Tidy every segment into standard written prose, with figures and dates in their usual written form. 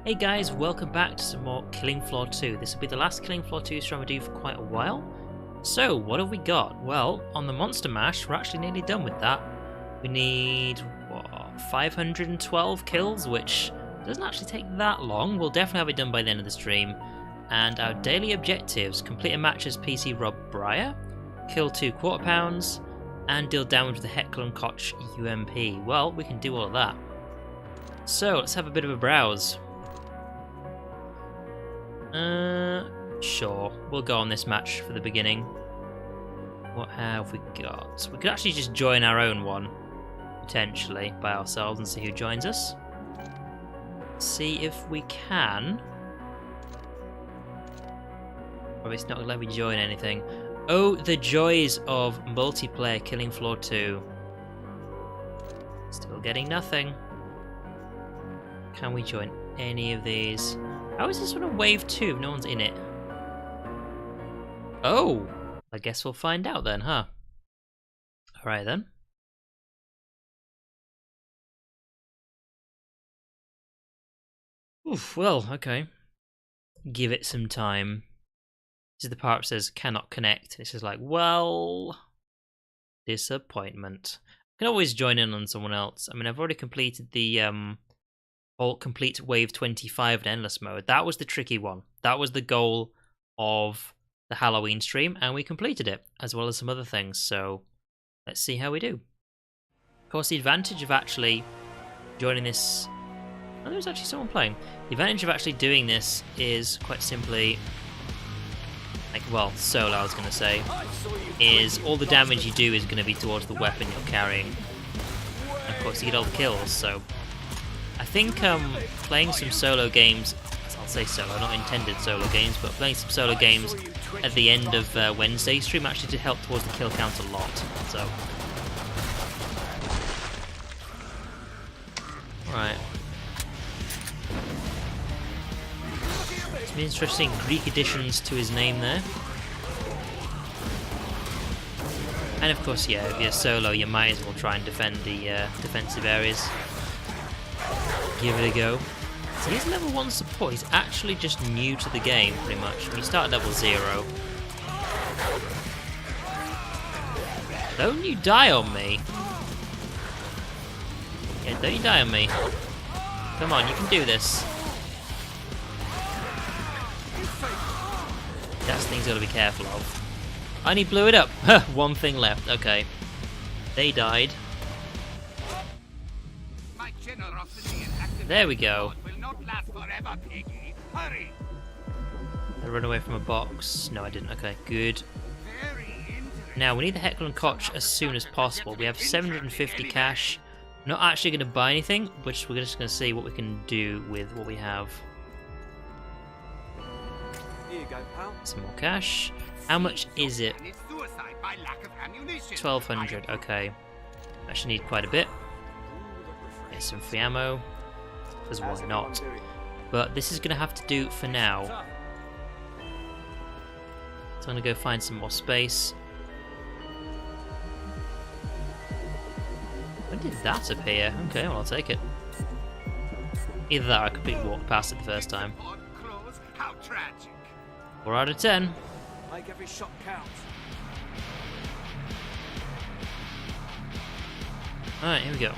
Hey guys, welcome back to some more Killing Floor 2. This will be the last Killing Floor 2 stream I do for quite a while. So, what have we got? Well, on the Monster Mash, we're actually nearly done with that. We need, 512 kills, which doesn't actually take that long. We'll definitely have it done by the end of the stream. And our daily objectives: complete a match as PC Rob Briar, kill 2 quarter pounds, and deal damage with the Heckle and Koch UMP. Well, we can do all of that. So, let's have a bit of a browse. Sure. We'll go on this match for the beginning. What have we got? We could actually just join our own one, potentially, by ourselves and see who joins us. See if we can. Or it's not going to let me join anything. Oh, the joys of multiplayer Killing Floor 2. Still getting nothing. Can we join any of these? How is this one a wave 2 if no one's in it? Oh! I guess we'll find out then, huh? Alright then. Oof, well, okay. Give it some time. This is the part that says cannot connect. This is like, well... disappointment. I can always join in on someone else. I mean, I've already completed the, complete wave 25 in endless mode. That was the tricky one. That was the goal of the Halloween stream, and we completed it, as well as some other things, so let's see how we do. Of course, the advantage of actually joining this... Oh, there's actually someone playing. The advantage of actually doing this is quite simply... like, well, solo, I was going to say, is all the damage you do is going to be towards the weapon you're carrying. And of course, you get all the kills, so... I think playing some solo games, I'll say solo, not intended solo games, but playing some solo games at the end of Wednesday's stream actually did help towards the kill count a lot, so... Right. Some interesting Greek additions to his name there. And of course, yeah, if you're solo, you might as well try and defend the defensive areas. Give it a go. So he's level 1 support. He's actually just new to the game, pretty much. When you start at level 0. Don't you die on me. Yeah, don't you die on me. Come on, you can do this. That's things you gotta be careful of. I only blew it up. One thing left. Okay. They died. There we go. I ran away from a box. No, I didn't. Okay, good. Now, we need the Heckle and Koch as soon as possible. We have 750 cash. Not actually going to buy anything, but we're just going to see what we can do with what we have. Here you go, pal. Some more cash. How much is it? 1200. Okay. Actually need quite a bit. Get some free ammo. Because why not? But this is going to have to do for now. So I'm going to go find some more space. When did that appear? Okay, well, I'll take it. Either that or I completely walked past it the first time. 4 out of 10. Make every shot count. Alright, here we go.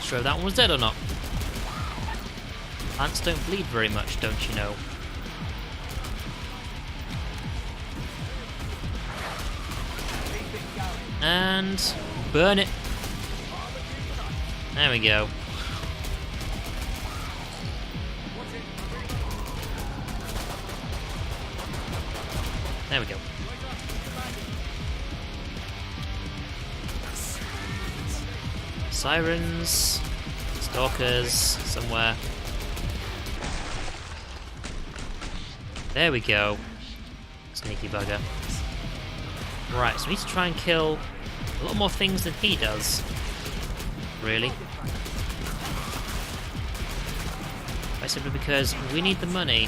Sure if that one was dead or not. Plants don't bleed very much, don't you know? And burn it. There we go. There we go. Sirens, stalkers, somewhere. There we go. Sneaky bugger. Right, so we need to try and kill a lot more things than he does. Really. Simply because we need the money.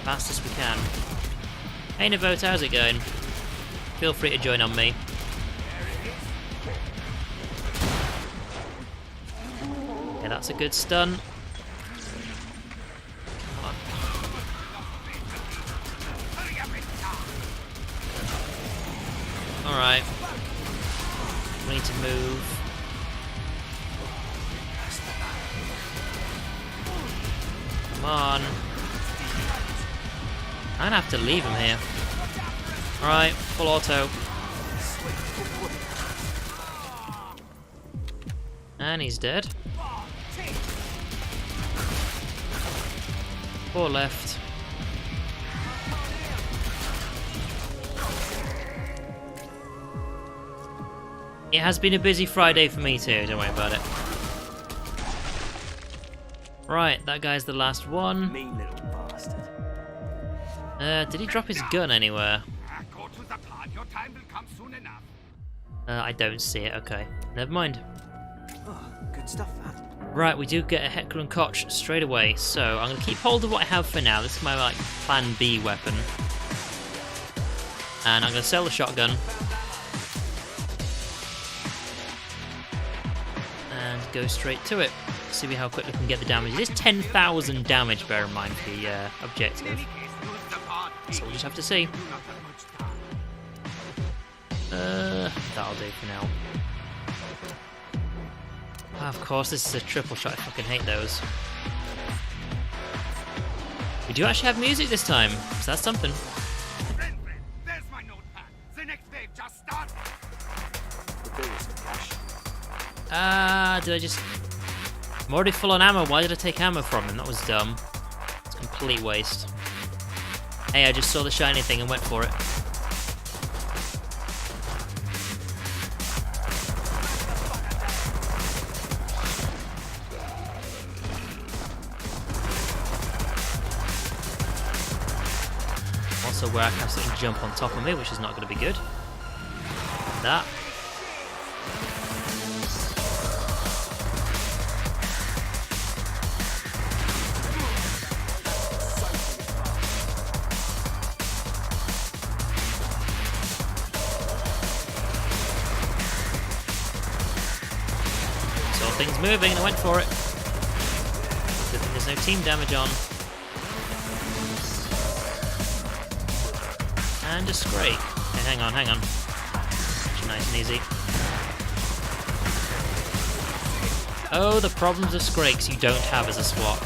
fast as we can. Hey Navote, how's it going? Feel free to join on me. Yeah, that's a good stun. Come on. Alright. We need to move. Come on. I'm gonna have to leave him here. Alright, full auto. And he's dead. 4 left. It has been a busy Friday for me too, don't worry about it. Right, that guy's the last one. Mean little bastard. Did he drop his gun anywhere? Go to the pod. Your time will come soon enough. I don't see it, okay. Never mind. Oh, good stuff, that. Right, we do get a Heckler and Koch straight away, so I'm going to keep hold of what I have for now. This is my like plan B weapon. And I'm going to sell the shotgun. And go straight to it. See how quickly we can get the damage. It is 10,000 damage, bear in mind, for the objective. So we'll just have to see. That'll do for now. Of course, this is a triple shot. I fucking hate those. We do actually have music this time, so that's something. Friend, there's my notepad. The next wave just started. We're doing some cash. Did I just... I'm already full on ammo. Why did I take ammo from him? That was dumb. It's a complete waste. Hey, I just saw the shiny thing and went for it. Also, where I can absolutely jump on top of me, which is not going to be good. That. Saw things moving and I went for it. Good thing there's no team damage on. And a scrape. Hey, hang on, hang on. Nice and easy. Oh, the problems of Scrakes you don't have as a SWAT.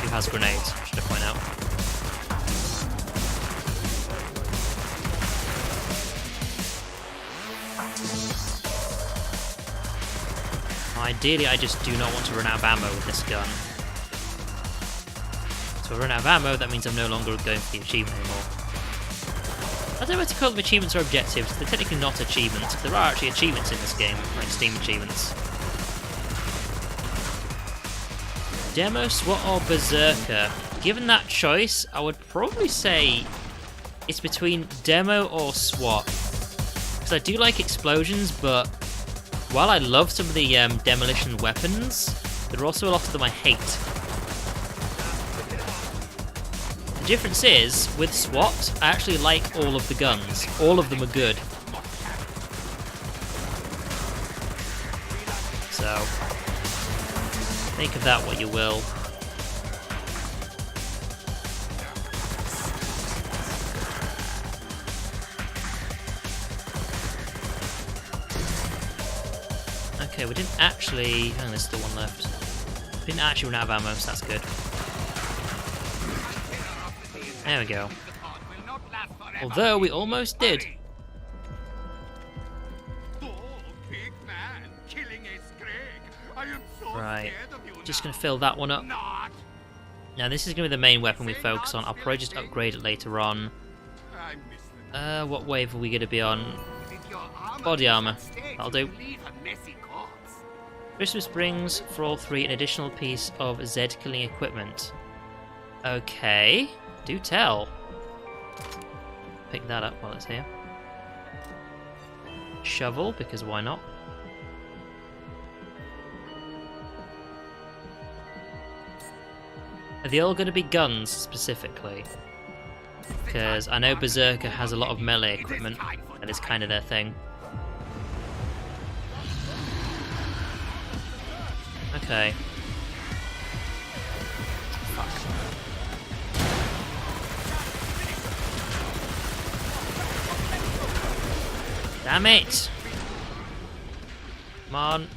Who has grenades, should I point out. Ideally, I just do not want to run out of ammo with this gun. So if I run out of ammo, that means I'm no longer going for the achievement anymore. I don't know what to call them, achievements or objectives. They're technically not achievements. There are actually achievements in this game, like Steam achievements. Demo, SWAT, or Berserker? Given that choice, I would probably say it's between Demo or SWAT. Because I do like explosions, but while I love some of the demolition weapons, there are also a lot of them I hate. The difference is, with SWAT, I actually like all of the guns. All of them are good. So, make of that what you will. Okay, we didn't actually... hang on, there's still one left. We didn't actually run out of ammo, so that's good. There we go. Although we almost did. Right, just going to fill that one up. Now this is going to be the main weapon we focus on. I'll probably just upgrade it later on. What wave are we going to be on? Body armor. That'll do. Christmas brings for all three an additional piece of Z killing equipment. Okay, do tell. Pick that up while it's here. Shovel, because why not? Are they all going to be guns specifically? Because I know Berserker has a lot of melee equipment. That is kind of their thing. Okay. Fuck. Damn it! Come on.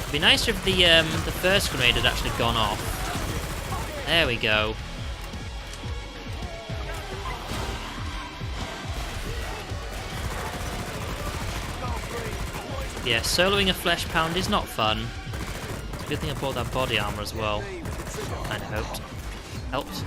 It'd be nicer if the first grenade had actually gone off. There we go. Yeah, soloing a flesh pound is not fun. It's a good thing I bought that body armor as well. Kinda hoped. Helped.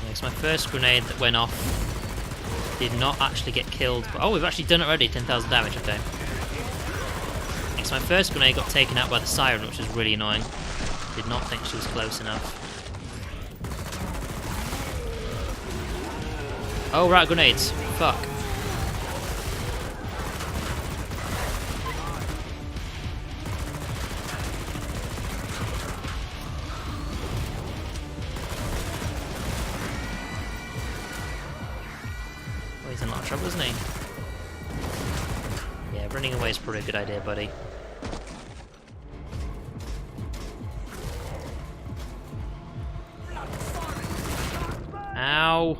Yeah, so my first grenade that went off did not actually get killed, but oh, we've actually done it already, 10,000 damage, okay. So my first grenade got taken out by the siren, which was really annoying. Did not think she was close enough. Oh, right, grenades. Fuck. He's in a lot of trouble, isn't he? Yeah, running away is probably a good idea, buddy. Ow!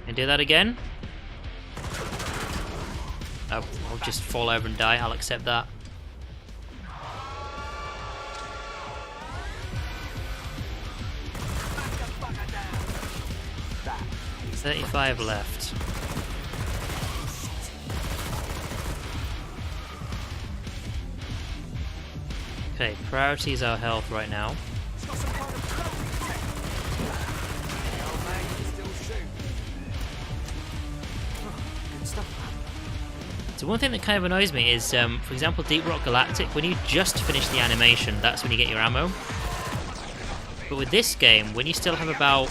Can I do that again? Oh, I'll just fall over and die. I'll accept that. $35 left. Okay, priority is our health right now. So one thing that kind of annoys me is, for example, Deep Rock Galactic, when you just finish the animation, that's when you get your ammo. But with this game, when you still have about,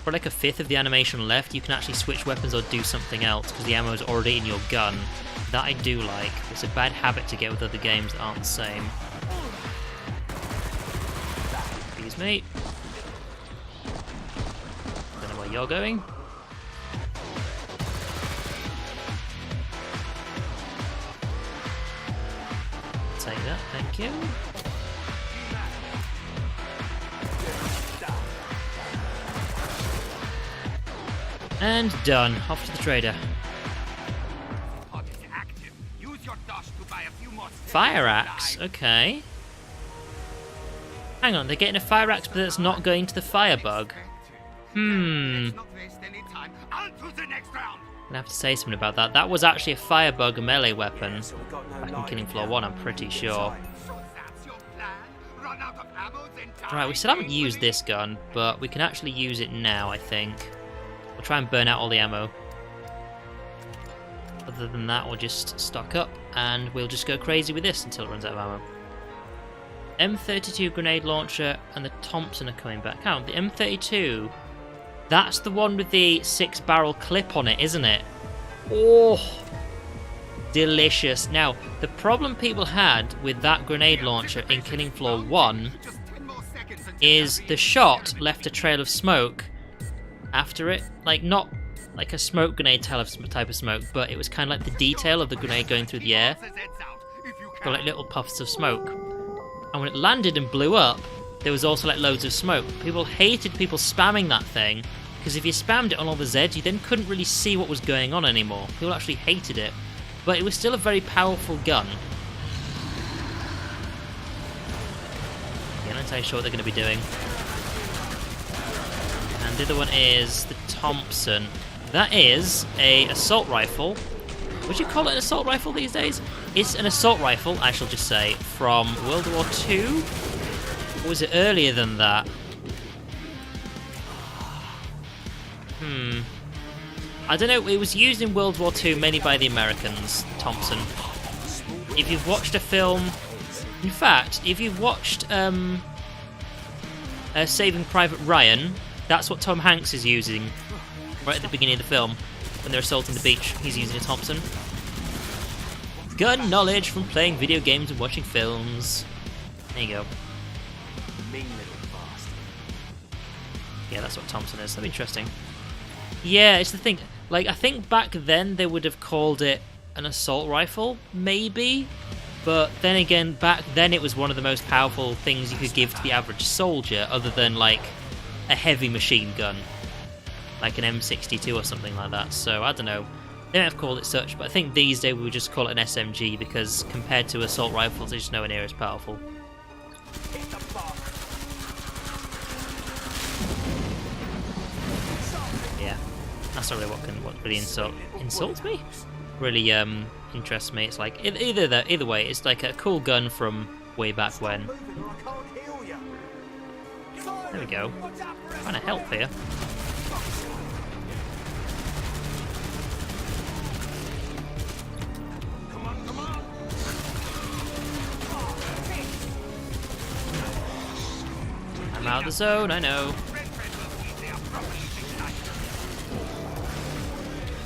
for like a fifth of the animation left, you can actually switch weapons or do something else, because the ammo is already in your gun. That I do like. It's a bad habit to get with other games that aren't the same. Excuse me. Don't know where you're going. Take that, thank you. And done. Off to the trader. Fire axe? Okay. Hang on, they're getting a fire axe, but it's not going to the firebug. I'm gonna have to say something about that. That was actually a firebug melee weapon back in Killing Floor 1, I'm pretty sure. Right, we still haven't used this gun, but we can actually use it now, I think. We'll try and burn out all the ammo. Other than that, we'll just stock up, and we'll just go crazy with this until it runs out of ammo. M32 grenade launcher and the Thompson are coming back. Hang on, the M32... That's the one with the 6-barrel clip on it, isn't it? Oh, delicious. Now, the problem people had with that grenade launcher in Killing Floor 1 is the shot left a trail of smoke after it. Like, not like a smoke grenade type of smoke, but it was kind of like the detail of the grenade going through the air. Got like little puffs of smoke. And when it landed and blew up, there was also like loads of smoke. People hated people spamming that thing, because if you spammed it on all the Zeds, you then couldn't really see what was going on anymore. People actually hated it. But it was still a very powerful gun. Yeah, I'm not entirely sure what they're going to be doing. And the other one is the Thompson. That is a assault rifle. Would you call it an assault rifle these days? It's an assault rifle, I shall just say, from World War II? Or was it earlier than that? I don't know, it was used in World War II mainly by the Americans, Thompson. if you've watched a film... In fact, if you've watched Saving Private Ryan, that's what Tom Hanks is using right at the beginning of the film. When they're assaulting the beach, he's using a Thompson. Gun knowledge from playing video games and watching films. There you go. Mean little bastard. Yeah, that's what Thompson is. That'd be interesting. Yeah, it's the thing. Like, I think back then they would have called it an assault rifle, maybe. But then again, back then it was one of the most powerful things you could give to the average soldier, other than, like, a heavy machine gun. Like an M62 or something like that. So, I don't know. They might have called it such, but I think these days we would just call it an SMG, because compared to assault rifles, they're just nowhere near as powerful. Hit the bar. Yeah, that's not really what really insults me. Really interests me. It's like either way, it's like a cool gun from way back when. Moving or I can't heal you. There we go. Trying to help here. Come on, come on. I'm out of the zone, I know.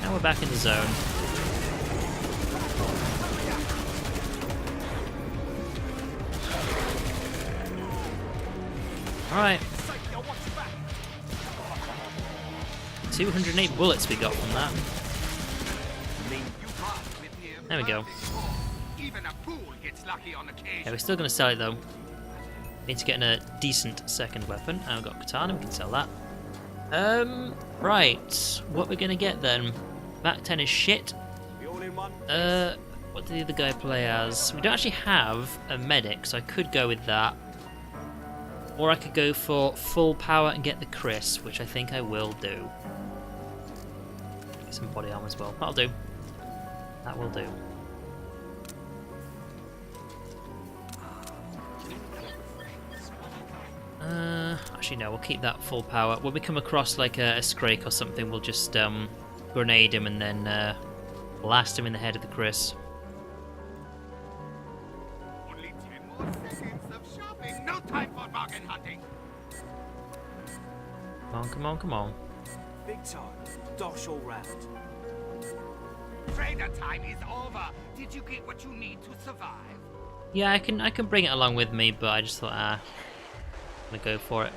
Now we're back in the zone. Alright. 208 bullets we got from that. There we go. Even a fool gets lucky on occasion. Yeah, we're still going to sell it though. Need to get a decent second weapon. And we've got katana, we can sell that. Right. What we're going to get then? Back 10 is shit. We all in one. What did the other guy play as? We don't actually have a medic, so I could go with that. Or I could go for full power and get the Chris, which I think I will do. Get some body armor as well. That'll do. That will do. Actually no, we'll keep that full power. When we come across like a Scrake or something, we'll just grenade him and then blast him in the head of the Chris. Only 10 more seconds of shopping. No time for bargain hunting. Come on, come on, come on. Big time. Dosh all round. Trader time is over. Did you get what you need to survive? Yeah, I can bring it along with me, but I just thought, I'm gonna go for it.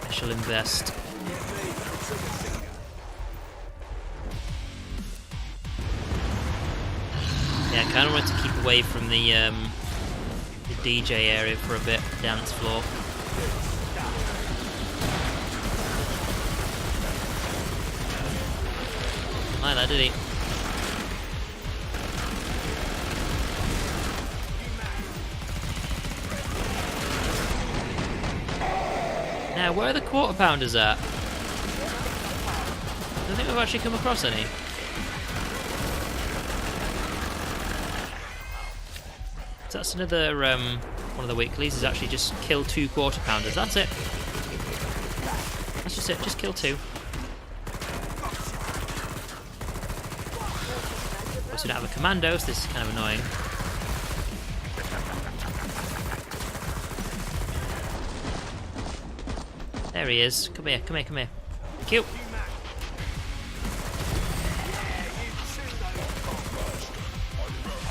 I shall invest. Yeah, I kind of wanted to keep away from the DJ area for a bit, dance floor. Didn't like that, did he? Now, where are the quarter pounders at? I don't think we've actually come across any. So that's another one of the weeklies, is actually just kill 2 quarter pounders. That's it. That's just it, just kill 2. Of course we don't have a commando, so this is kind of annoying. There he is. Come here, come here, come here. Thank you.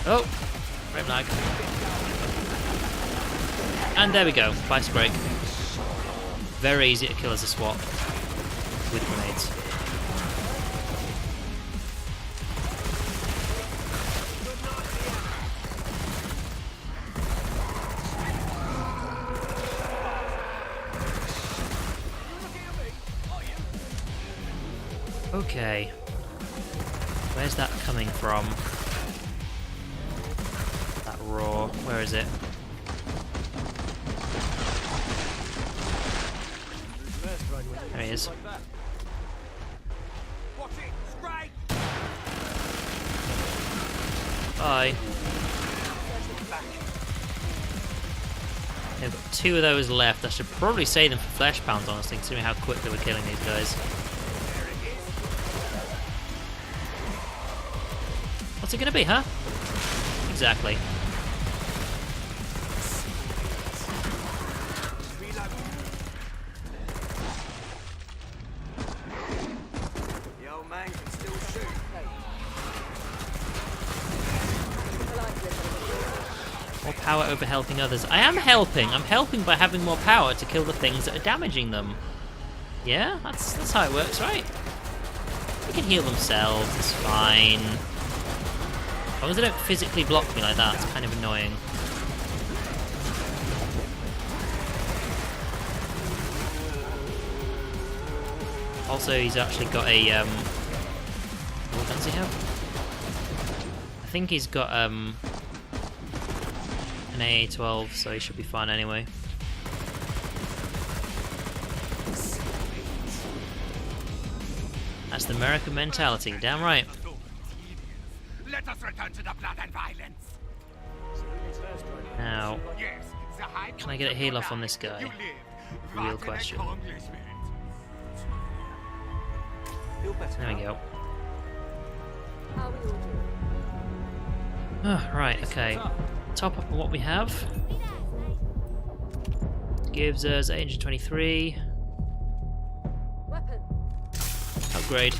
Oh, red lag. And there we go, Vice break. Very easy to kill as a swap with grenades. Okay. Where's that coming from? That roar. Where is it? There he is. Bye. They've got 2 of those left. I should probably save them for flesh pounds, honestly, considering how quickly we're killing these guys. What's it gonna be, huh? Exactly. The old man can still shoot. More power over helping others. I am helping. I'm helping by having more power to kill the things that are damaging them. Yeah, that's how it works, right? They can heal themselves. It's fine. As long as they don't physically block me like that, it's kind of annoying. Also, he's actually got a what guns does he have? I think he's got an AA-12, so he should be fine anyway. That's the American mentality, damn right. Let us return to the blood and violence. Now, Yes, the high can I get a heal off on this guy? You lived. Real What an question. accomplishment. Feel better. There we now? go. Oh, right, okay. Top up on what we have. Gives us 823. Upgrade.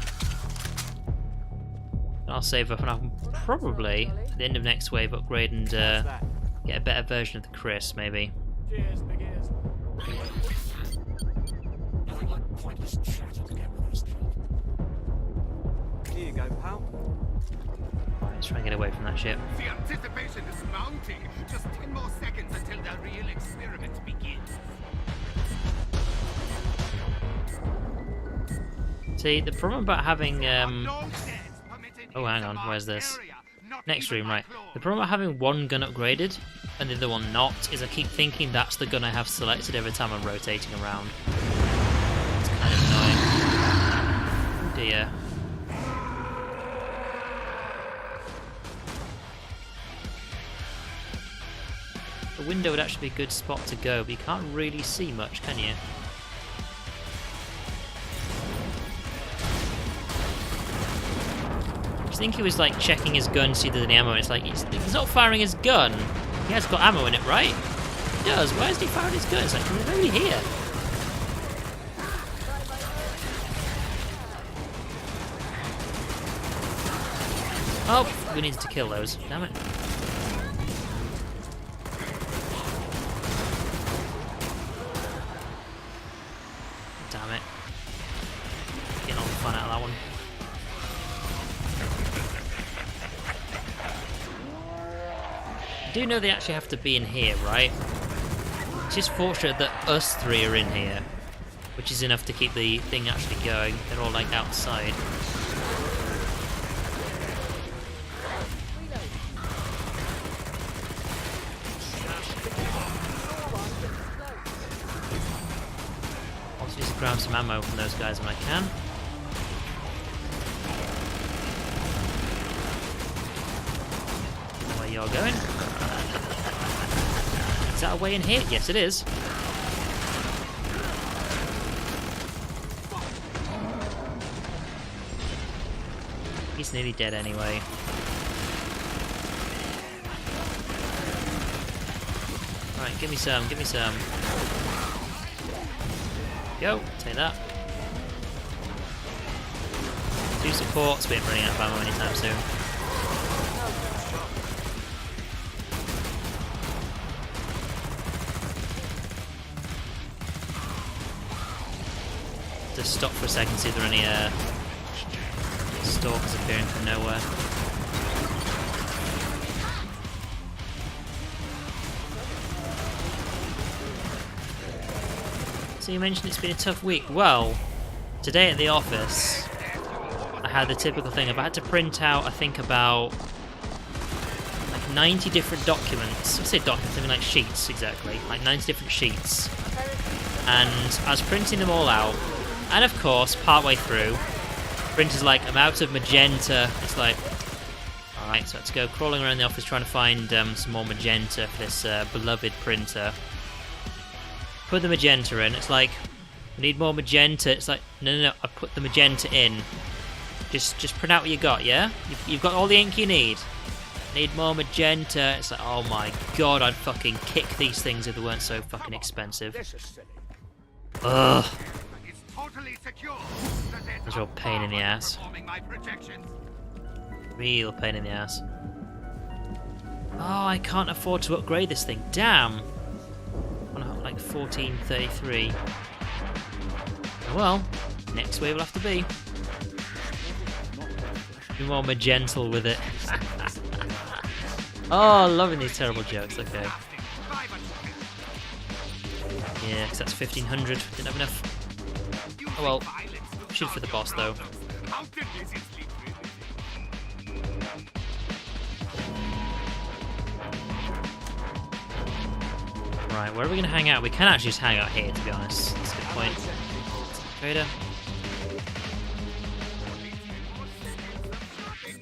I'll save up and I'll probably, at the end of next wave, upgrade and How's that? get a better version of the Chris, maybe. Cheers, big ears. Here you go, pal. Right, let's try and get away from that ship. The anticipation is mounting. Just 10 more seconds until the real experiment begins. See, the problem about having No deaths permitted oh, in hang the on, where's this? area. Not Next even room, by right. claw. The problem about having one gun upgraded and the other one not is I keep thinking that's the gun I have selected every time I'm rotating around. It's kind of annoying. Oh dear. The window would actually be a good spot to go, but you can't really see much, can you? I think he was like checking his gun to see if there's any ammo, and it's like he's not firing his gun. He has got ammo in it, right? He does. Why is he firing his gun? It's like there's nobody here. Oh, we needed to kill those. Damn it. Damn it. Getting all the fun out of that one. I do know they actually have to be in here, right? It's just fortunate that us three are in here, which is enough to keep the thing actually going. They're all like outside. Also just grab some ammo from those guys when I can. Where you're going? Is that a way in here? Yes, it is. He's nearly dead anyway. Right, give me some, give me some. Go, take that. 2 supports, we ain't running out of ammo anytime soon. Just stop for a second, see if there are any stalkers appearing from nowhere. So you mentioned it's been a tough week. Well, today at the office, I had the typical thing. I've had to print out, I think, about like 90 different documents. I say documents, I mean like sheets, exactly. Like 90 different sheets. And I was printing them all out. And of course, partway through, printer's like, I'm out of magenta. It's like, alright, so let's go crawling around the office trying to find some more magenta for this beloved printer. Put the magenta in. It's like, we need more magenta. It's like, no, I put the magenta in. Just print out what you got, yeah? You've got all the ink you need. Need more magenta. It's like, oh my god, I'd fucking kick these things if they weren't so fucking expensive. This is silly. Ugh. It's totally secure. It's a real pain in the ass. My projections. Real pain in the ass. Oh, I can't afford to upgrade this thing. Damn. On like 1433. Well, next wave will have to be. Be more magental with it. Oh, loving these terrible jokes. Okay. Yeah, because that's 1500. Didn't have enough. Oh well. Shoot for the boss though. Right, where are we going to hang out? We can actually just hang out here, to be honest. That's a good point. Trader.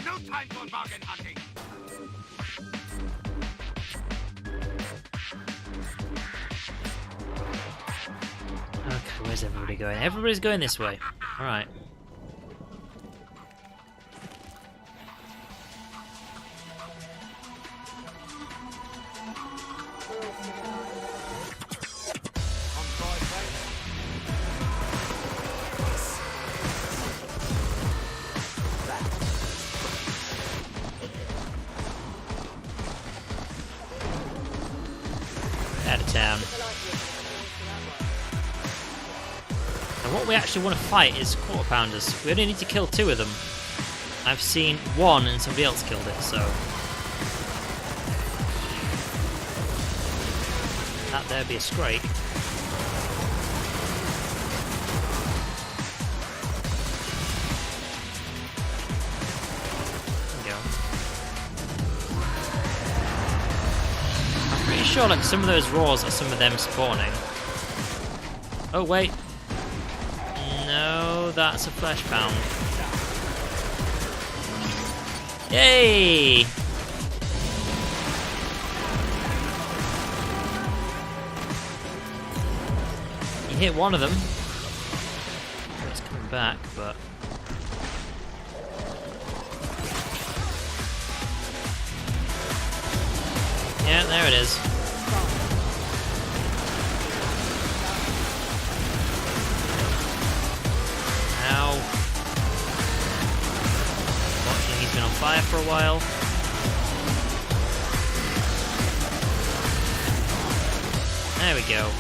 No time for bargain hunting. Okay, where's everybody going? Everybody's going this way. Alright. Out of town. And what we actually want to fight is quarter pounders. We only need to kill 2 of them. I've seen 1 and somebody else killed it, so that there be a scrake. Pretty sure like some of those roars are some of them spawning. Oh wait. No, that's a flesh pound. Yay! You hit one of them. It's coming back, but yeah, there it is. Ow. Watching, he's been on fire for a while. There we go.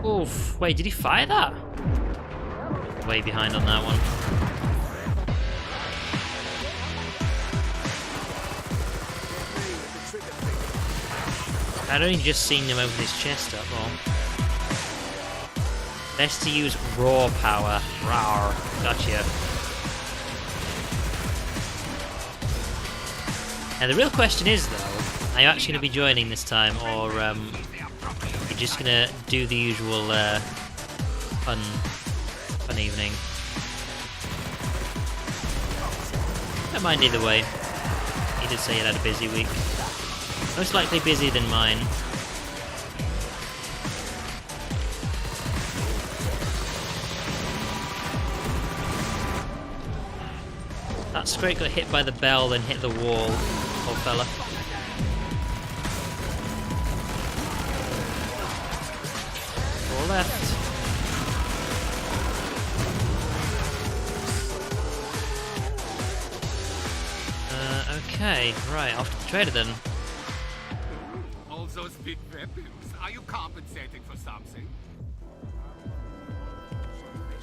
Oof. Wait, did he fire that? Way behind on that one. I'd only just seen him open his chest up, well. Best to use raw power. Rawr. Gotcha. Now the real question is though, are you actually going to be joining this time, or you're just going to do the usual fun evening? Don't mind either way. He did say he had a busy week. Most likely busier than mine. That scrake got hit by the bell, then hit the wall. Poor fella. Four left. Okay, right, off to the trader then. All those big weapons. Are you compensating for something?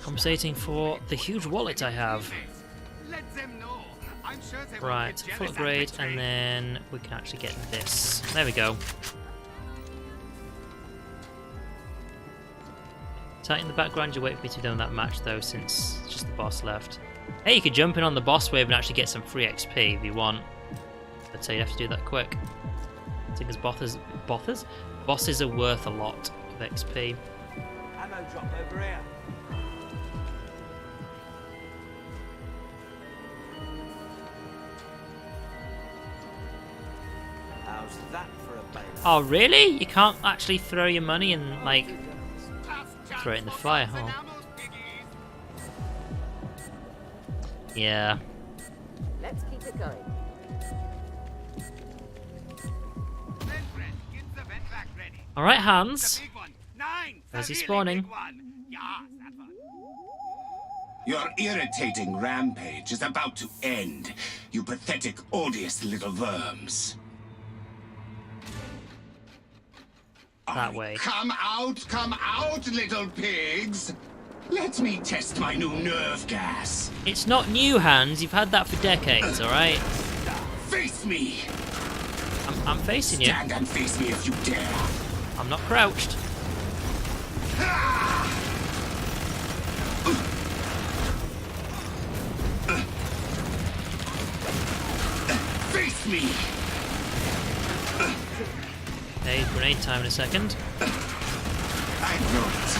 Compensating for the huge wallet I have. Let them know. I'm sure they will Right, get full jealous upgrade, and betray. and then we can actually get this. There we go. Tighten the background, you wait for me to be done with that match though, since it's just the boss left. Hey, you could jump in on the boss wave and actually get some free XP if you want. I'd say you have to do that quick. Because bosses are worth a lot of XP. Ammo drop over here. How's that for a bait? Oh, really? You can't actually throw your money and, like, throw it in the fire, huh? Yeah. Let's keep it going. Alright, Hans. Where's he spawning? Your irritating rampage is about to end, you pathetic, odious little worms. That way. Come out, little pigs! Let me test my new nerve gas. It's not new, Hans. You've had that for decades, alright? Face me! I'm facing you. Stand and face me if you dare. I'm not crouched. Face me! Okay, grenade time in a second. I know it.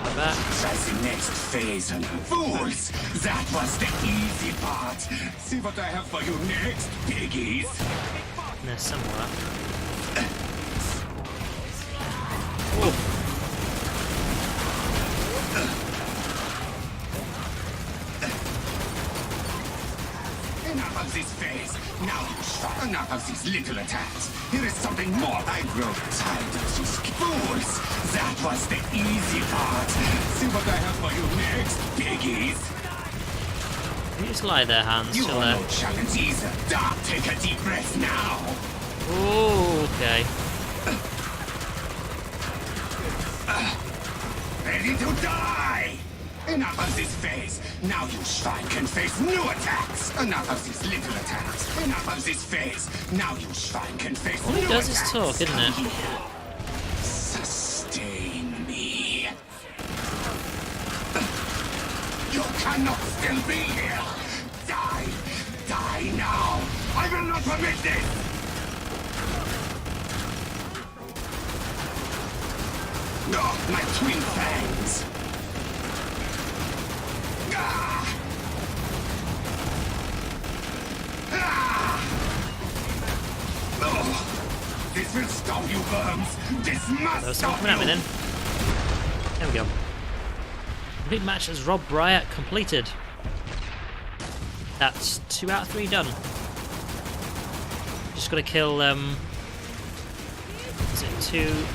My back. That's the next phase. Fools! That was the easy part. See what I have for you next, piggies. There's somewhere. Oh. Enough of this phase. Now you shut. Enough of these little attacks. Here is something more. I grow tired of these fools. That was the easy part. See what I have for you next, piggies. You just lie there, Hans. You Chill are there. no challenge either. Stop. Take a deep breath now. Oh, okay. Ready to die! Enough of this phase. Now you swine can face new attacks. Enough of these little attacks. Enough of this phase. Now you swine can face All new he does attacks. is talk, isn't it? Sustain me. You cannot still be here. Die. Die now. I will not permit this. Oh, my twin fangs. Ah! Ah! Oh, this will stop you, worms. This must There's stop someone coming at you. me then. There we go. Complete match as Rob Bryant completed. That's 2 out of 3 done. Just gotta kill, is it 2?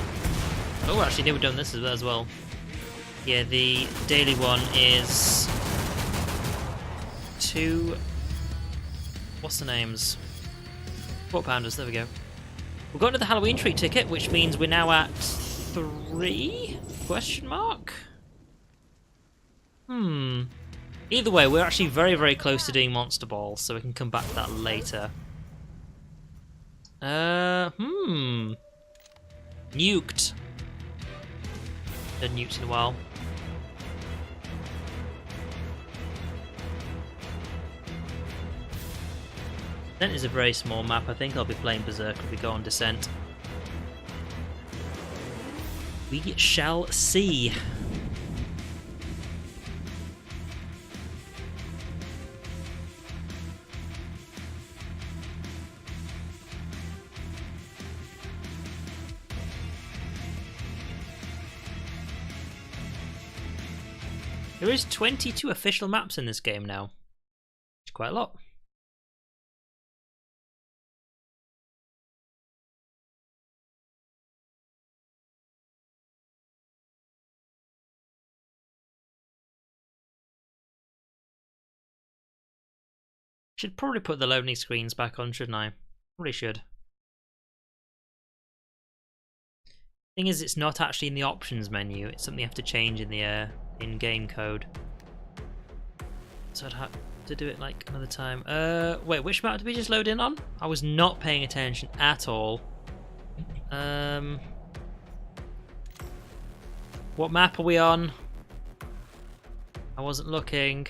Oh, actually, we've done this as well. Yeah, the daily one is 2. What's the names? 4 pounders, there we go. We've got another Halloween treat ticket, which means we're now at 3? Question mark? Either way, we're actually very, very close to doing Monster Balls, so we can come back to that later. Nuked. Done nuked in a while. Descent is a very small map. I think I'll be playing Berserk if we go on Descent. We shall see. There is 22 official maps in this game now. It's quite a lot. Should probably put the loading screens back on, shouldn't I? Probably should. Thing is, it's not actually in the options menu. It's something you have to change in the in-game code. So I'd have to do it like another time. Wait, which map did we just load in on? I was not paying attention at all. What map are we on? I wasn't looking.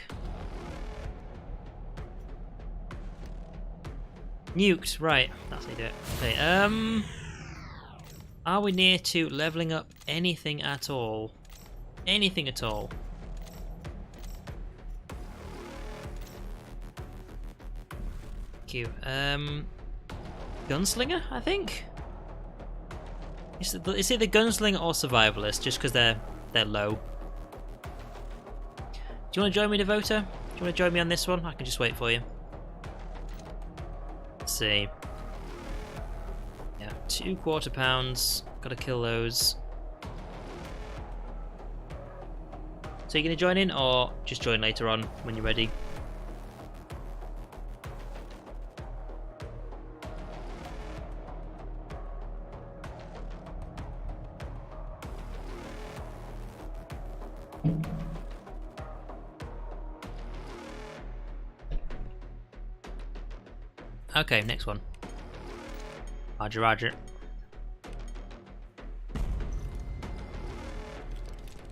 Nuked, right. That's how you do it. Okay, are we near to leveling up anything at all? Anything at all? Thank you. Gunslinger, I think. It's either gunslinger or survivalist, just because they're low. Do you want to join me, Devota? Do you want to join me on this one? I can just wait for you. Let's see. Yeah, 2 quarter pounds. Gotta kill those. So you're gonna join in, or just join later on when you're ready? Okay, next one. Roger, roger.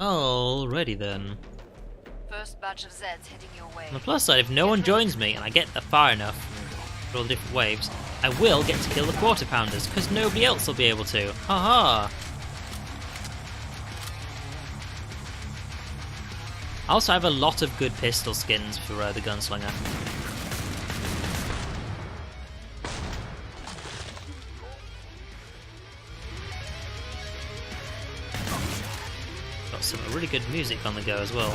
Alrighty then. First batch of Zeds heading your way. On the plus side, if no one joins me and I get far enough for all the different waves, I will get to kill the quarter pounders, because nobody else will be able to. Haha! Also, I have a lot of good pistol skins for the gunslinger. Got some really good music on the go as well.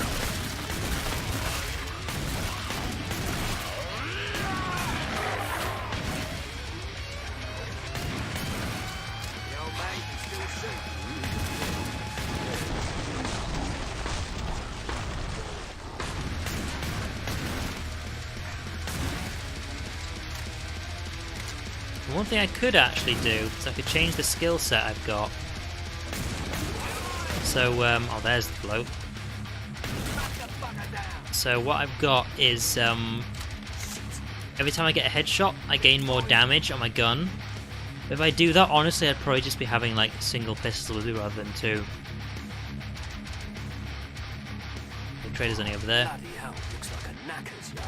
One thing I could actually do is I could change the skill set I've got. So, oh, there's the bloke. So what I've got is, every time I get a headshot, I gain more damage on my gun. But if I do that, honestly, I'd probably just be having like a single pistol with it rather than 2. The trader's only over there. Bloody hell, looks like a knacker's yard.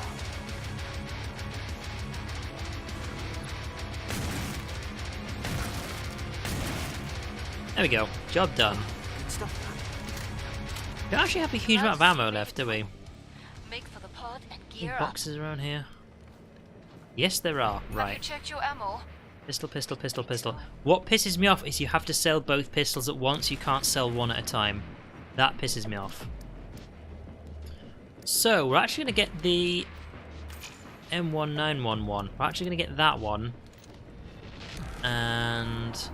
There we go. Job done. Good stuff, man. We don't actually have a huge amount of ammo left, do we? Make for the pod and Any gear up. boxes around here? Yes, there are. Have you Right. checked your ammo? Pistol, pistol, pistol, pistol. What pisses me off is you have to sell both pistols at once. You can't sell one at a time. That pisses me off. So, we're actually going to get the M1911. We're actually going to get that one. And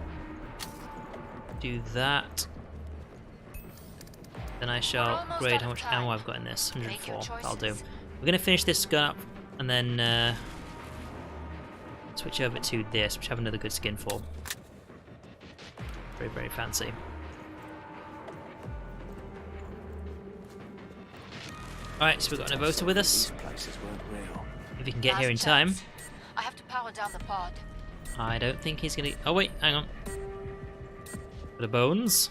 do that. Then I shall upgrade how much ammo I've got in this. 104. That'll do. We're going to finish this gun up and then switch over to this, which I have another good skin for. Very, very fancy. Alright, so we've got an Avota with us. These places weren't real. If you can get here in Last time. chance. I have to power down the pod. I don't think he's gonna... Oh wait, hang on. For the bones.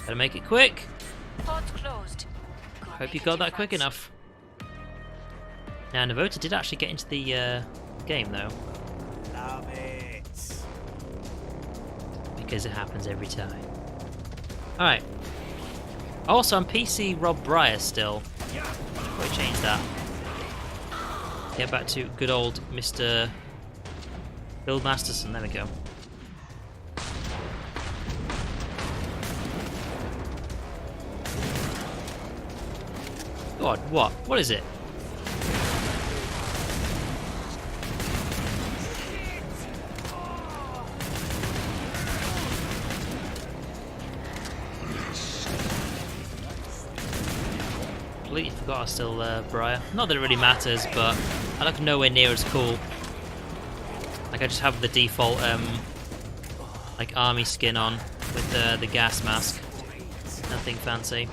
Gotta make it quick. Pod's closed. Go Hope make you a got that quick difference. enough. Now, Navota did actually get into the game though, Love it. because it happens every time. Alright. Also, on PC, Rob Breyer still. Probably change that. Get back to good old Mr. Bill Masterson. There we go. God, what? What is it? Completely forgot I was still Briar. Not that it really matters, but I look nowhere near as cool. Like I just have the default like army skin on with the gas mask. Nothing fancy.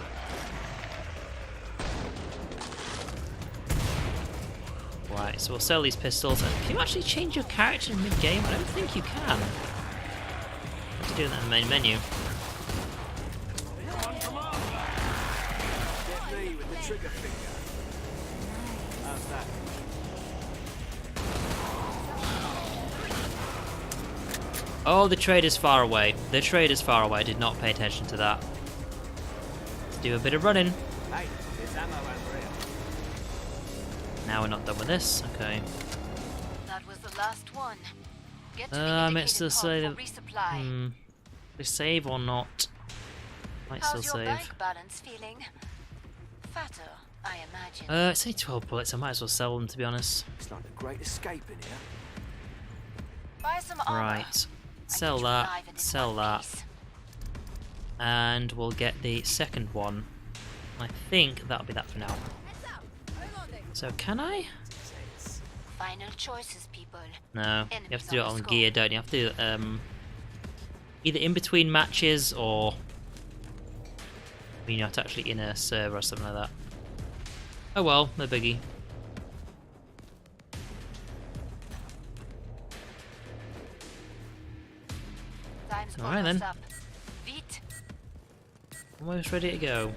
Right, so we'll sell these pistols. Can you actually change your character in mid-game? I don't think you can. Just doing that in the main menu. Get me with the trigger finger. How's that? Oh, the trader's far away. The trader's far away. I did not pay attention to that. Let's do a bit of running. Hey, there's ammo over here. Now we're not done with this. Okay. Last one. Get to the I might indicated still pod say for that. resupply. We save or not? Might How's still your save. bank balance feeling? Fatter, I imagine. It's only 12 bullets. I might as well sell them, to be honest. It's like a great escape in here. Buy some armor. Right. I Sell need to that. dive into Sell one that. piece. And we'll get the second one. I think that'll be that for now. So can I? Final choices, people. No. You have Enemies to do it on the on scope. gear, don't you? You have to either in between matches or you're not actually in a server or something like that. Oh well, no biggie. Time's Alright almost then. up. Vite. Almost ready to go.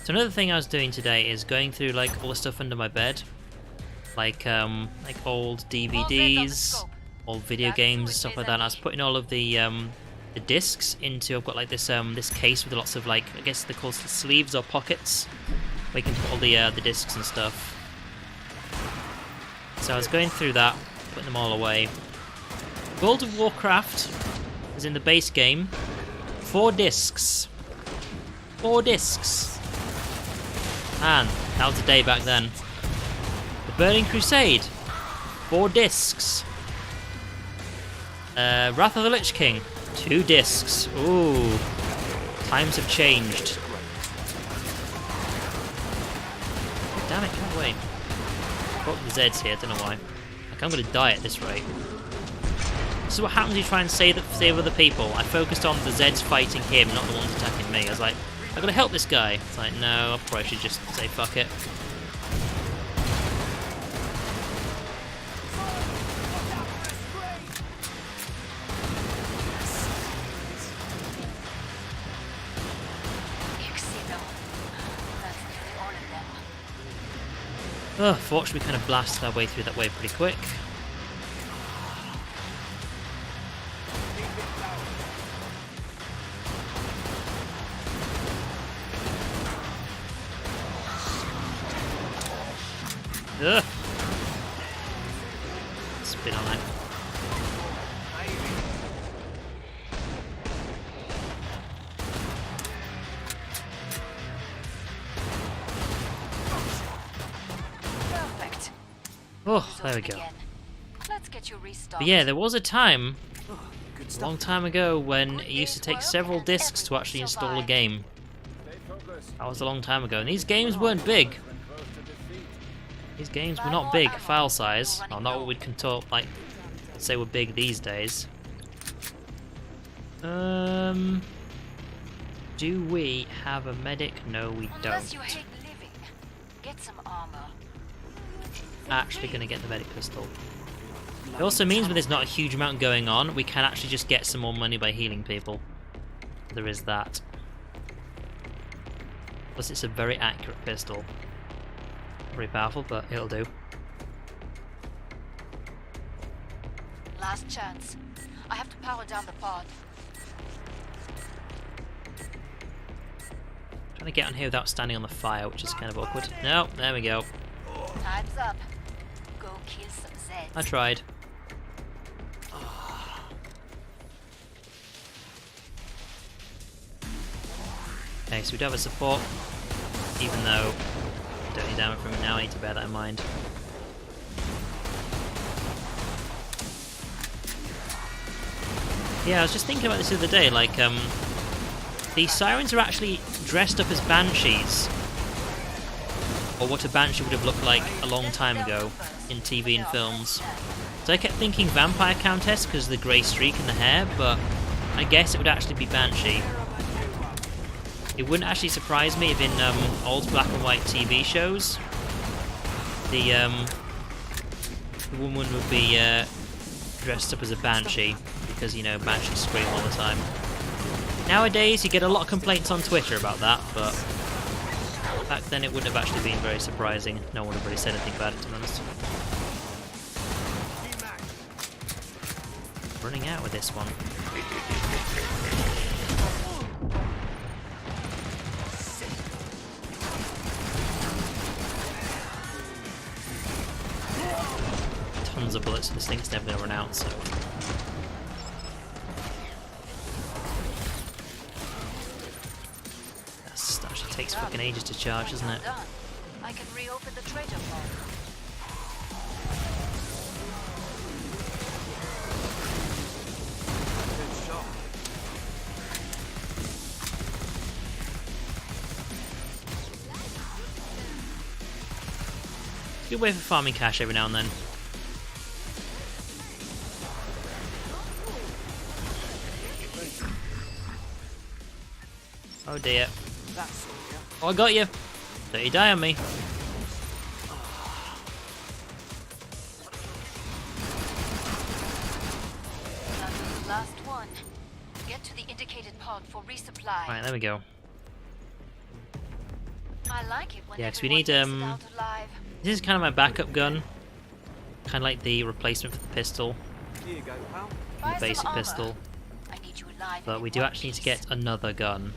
So another thing I was doing today is going through like all the stuff under my bed, like old DVDs, old video games, stuff like that. And I was putting all of the discs into. I've got like this this case with lots of like, I guess they're called sleeves or pockets, where you can put all the discs and stuff. So I was going through that, putting them all away. World of Warcraft is in the base game. 4 discs. 4 discs. Man, that was a day back then. The Burning Crusade. 4 discs. Wrath of the Lich King. 2 discs. Ooh. Times have changed. Damn it, can't wait. Got the Zeds here, don't know why. Like, I'm gonna die at this rate. This is what happens when you try and save other people. I focused on the Zeds fighting him, not the ones attacking me. I was like, I gotta help this guy. It's like, no, I probably should just say fuck it. Oh, fortunately we kind of blasted our way through that wave pretty quick. Ugh. Spin on it. Perfect. Oh, there we go. Again. Let's get you restocked. But yeah, there was a time, Good a stuff. long time ago, when it used to take several discs to actually install a game. That was a long time ago, and these games weren't big. These games were not big file size. Well, not what we'd say we're big these days. Do we have a medic? No, we Unless don't. you hate living, get some armor. Actually gonna get the medic pistol. It also means when there's not a huge amount going on, we can actually just get some more money by healing people. There is that. Plus it's a very accurate pistol. Very powerful, but it'll do. Last chance. I have to power down the pod. Trying to get on here without standing on the fire, which is kind of awkward. No, there we go. Time's up. Go kill some Zeds. I tried. Okay, so we do have a support, even though I don't need damage from him now. I need to bear that in mind. Yeah, I was just thinking about this the other day, like, the sirens are actually dressed up as banshees. Or what a banshee would have looked like a long time ago in TV and films. So I kept thinking Vampire Countess because of the grey streak in the hair, but I guess it would actually be Banshee. It wouldn't actually surprise me if in old black and white TV shows, the woman would be dressed up as a Banshee, because, you know, Banshees scream all the time. Nowadays you get a lot of complaints on Twitter about that, but back then it wouldn't have actually been very surprising. No one would have really said anything about it, to be honest. Running out with this one. Tons tons of bullets, so this thing's never going to run out, so... That actually takes fucking ages to charge, doesn't it? Done. I can reopen the traitor pod. Good shot. Good way for farming cash every now and then. Oh dear. That's all, yeah. Oh, I got you. Don't you die on me. That was the last one. Get to the indicated pod for resupply. Right, there we go. I like it when Yeah, 'cause we everyone need, makes it out alive. This is kind of my backup gun. Kind of like the replacement for the pistol, Here you go, pal. Buy the some basic armor. pistol. I need you alive. But and we in do one actually need to piece. get another gun.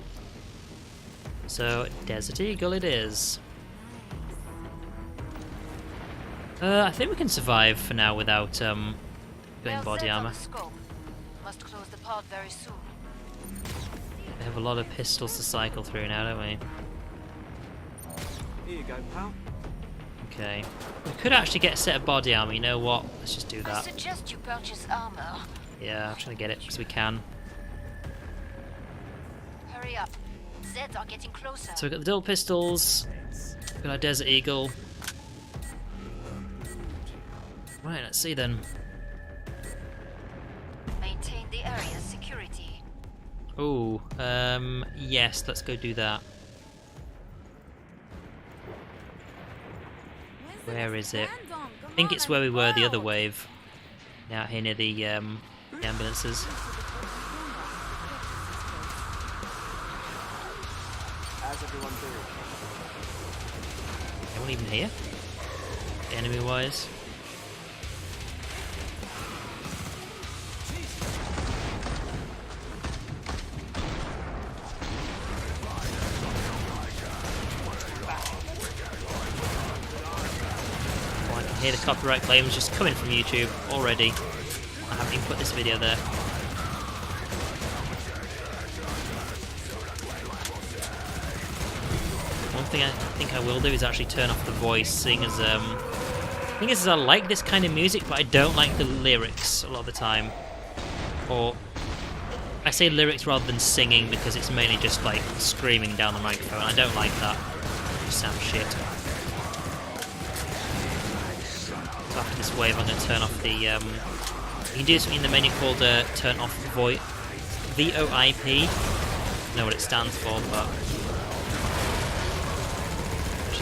So, Desert Eagle it is. I think we can survive for now without going Well body set on armor. the scope. Must close the pod very soon. We have a lot of pistols to cycle through now, don't we? Here you go, pal. Okay. We could actually get a set of body armor, you know what? Let's just do I that. suggest you purchase armor. Yeah, I'm trying to get it because we can. Hurry up. Zeds are getting closer. So we've got the double pistols, we've got our Desert Eagle. Right, let's see then. Maintain the area's security. Oh, yes, let's go do that. Where is it? I think it's where we were the other wave. Out here near the ambulances. How's everyone doing? Anyone even here? Enemy-wise? Oh, I can hear the copyright claims just coming from YouTube already. I haven't even put this video there. One thing I think I will do is actually turn off the voice, seeing as the thing is I like this kind of music, but I don't like the lyrics a lot of the time. Or I say lyrics rather than singing because it's mainly just like screaming down the microphone. I don't like that. It just sounds shit. So after this wave, I'm going to turn off the. You can do something in the menu called turn off VoIP. VoIP. I don't know what it stands for, but.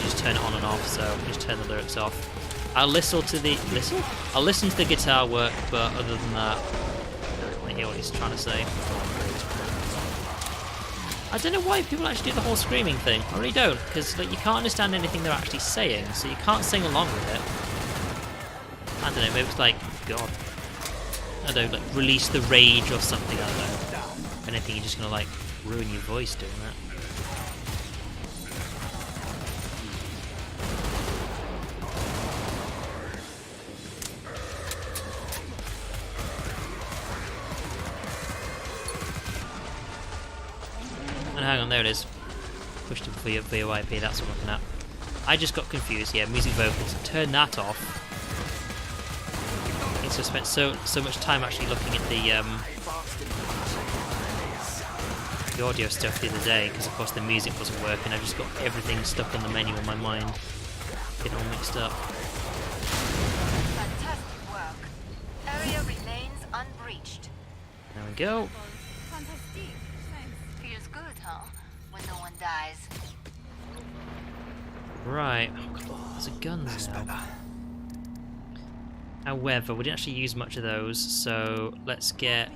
Just turn it on and off, so just turn the lyrics off. I'll listen to the I'll listen to the guitar work, but other than that, I don't really hear what he's trying to say. I don't know why people actually do the whole screaming thing. I really don't, because like you can't understand anything they're actually saying, so you can't sing along with it. I don't know, maybe it's like God. I don't know, like release the rage or something. I don't know. If anything, you're just gonna like ruin your voice doing that. And hang on, there it is. Pushed to VoIP, that's what I'm looking at. I just got confused, yeah, music vocals. Turn that off. I just spent so much time actually looking at the audio stuff the other day, because of course the music wasn't working. I just got everything stuck on the menu in my mind. Getting all mixed up. Fantastic work. Area remains unbreached. There we go. Feels good, huh? When no one dies. Right. Oh, God, there's a guns now. However, we didn't actually use much of those, so let's get...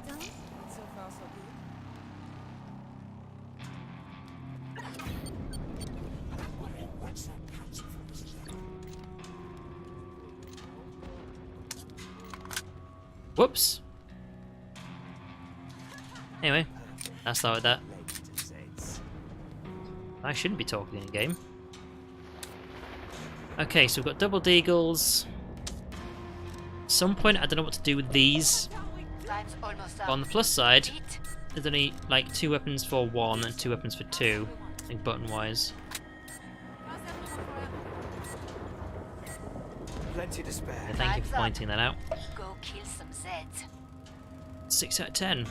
Whoops! Anyway, I'll start with that. I shouldn't be talking in game. Okay, so we've got double deagles. some point, I don't know what to do with these. Time's almost But up. on the plus side, Eat. there's only like 2 weapons for 1 and 2 weapons for 2, I think button-wise. Plenty to spare. Yeah, thank you for pointing that out. Go kill some Zeds. 6 out of 10.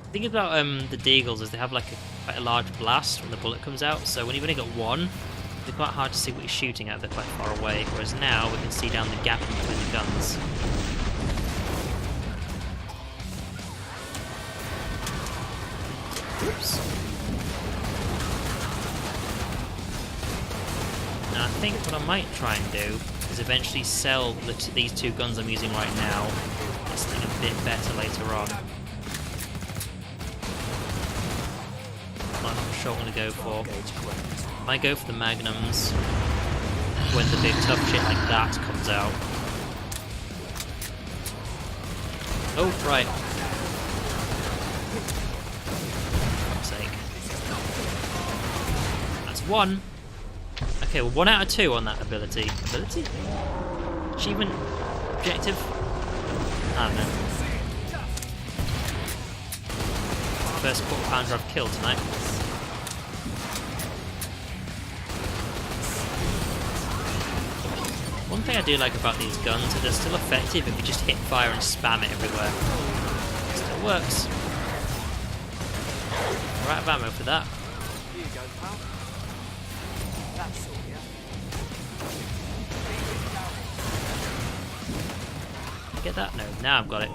The thing about the Deagles is they have like quite a large blast when the bullet comes out, so when you've only got 1, they're quite hard to see what you're shooting at, they're quite far away, whereas now we can see down the gap in between the guns. Oops. Now I think what I might try and do is eventually sell these 2 guns I'm using right now, get something a bit better later on. I'm not sure what I'm going to go for. I might go for the Magnums when the big tough shit like that comes out. Oh, right. For fuck's sake. That's 1. Okay, well 1 out of 2 on that ability. Ability? Achievement? Objective? I don't know. First quarter pounder I've killed tonight. One thing I do like about these guns is they're still effective if you just hit fire and spam it everywhere. It still works. Right of ammo for that. Here you go, pal. That's all, yeah. Did I get that? No, now I've got it.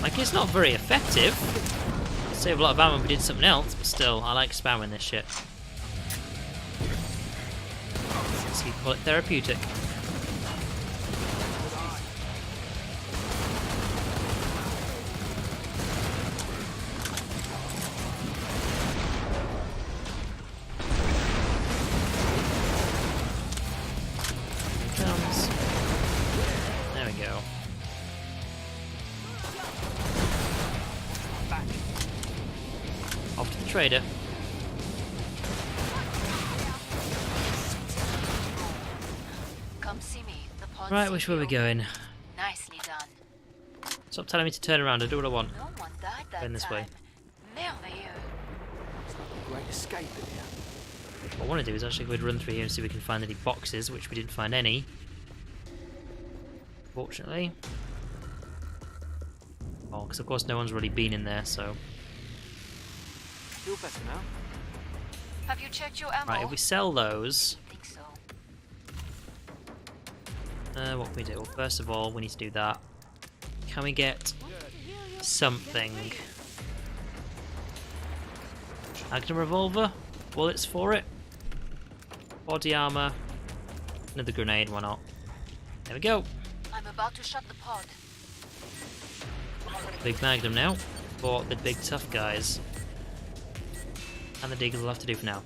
Like, it's not very effective. Save a lot of ammo if we did something else, but still, I like spamming this shit. So you call it therapeutic. Here it comes. There we go. Off to the trader. Come see me. The pond. Right, which way are we going? Nicely done. Stop telling me to turn around, I do what I want. No one died that Going this time. way. Merveilleux. Great escape in here. What I want to do is actually go ahead and run through here and see if we can find any boxes, which we didn't find any. Fortunately. Oh, because of course no one's really been in there, so... Feel better now? Have you checked your ammo? Right, if we sell those, I think so. what can we do? Well, first of all, we need to do that. Can we get something? Magnum revolver? Bullets for it? Body armor? Another grenade, why not? There we go. I'm about to shut the pod. Big Magnum now for the big tough guys. And the Deagles will have to do for now.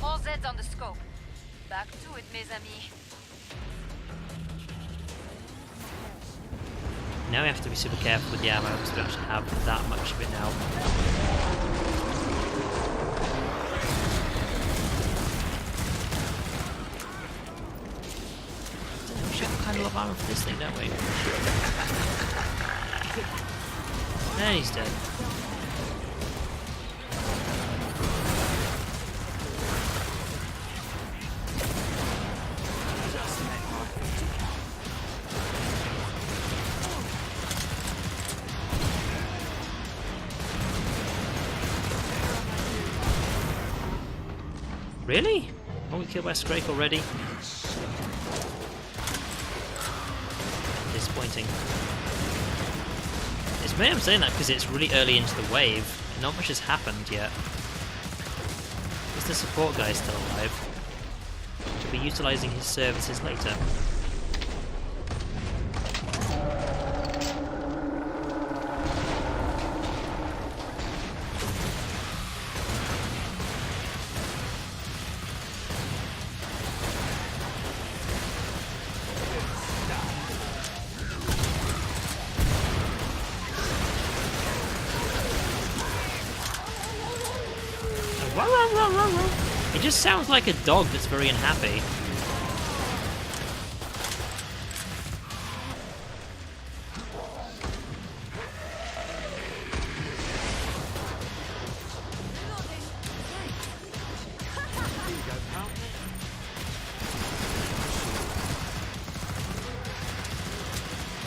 All Zeds on the scope. Back to it, mes amis. Now we have to be super careful with the ammo because we don't actually have that much of it now. We should have kind of a lot of ammo for this thing, don't we? And he's dead. Really? Oh, we killed by a Scrake already? Disappointing. It's maybe I'm saying that because it's really early into the wave. Not much has happened yet. Is the support guy still alive? To be utilising his services later. It just sounds like a dog that's very unhappy.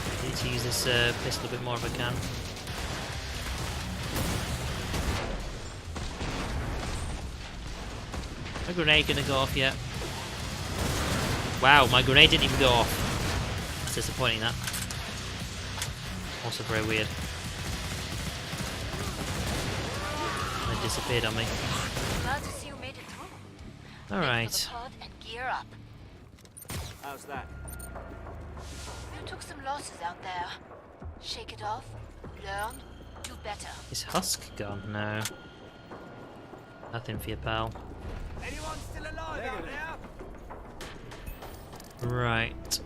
I need to use this pistol a bit more if I can. My grenade gonna go off yet? Wow, my grenade didn't even go off. That's disappointing, that. Also very weird. It disappeared on me. Glad to see you made it through. Alright. Head for the pod and gear up. How's that? You took some losses out there. Shake it off, learn, do better. Is Husk gone? No. Nothing for you, pal. Anyone still alive out there? Right.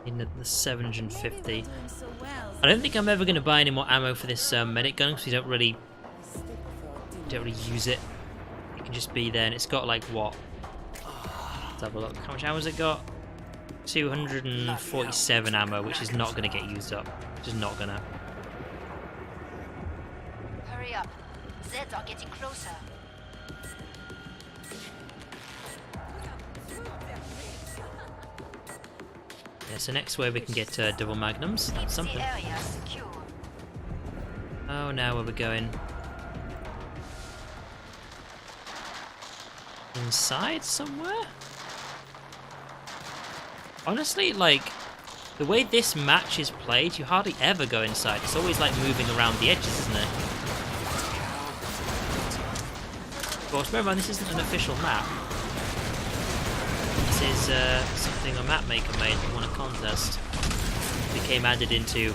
In at the 750. I don't think I'm ever going to buy any more ammo for this medic gun because we don't really use it. It can just be there, and it's got like what? Let's have a look. How much ammo has it got? 247 ammo, which is not going to get used up. Just not gonna. Hurry up. Zeds are getting closer. Yeah, so next wave we can get double magnums. Keep That's something. the area secure. Oh, now where we're going? Inside somewhere? Honestly, like, the way this match is played, you hardly ever go inside. It's always like moving around the edges, isn't it? Of course, bear in mind, this isn't an official map. This is something a map maker made that won a contest. It became added into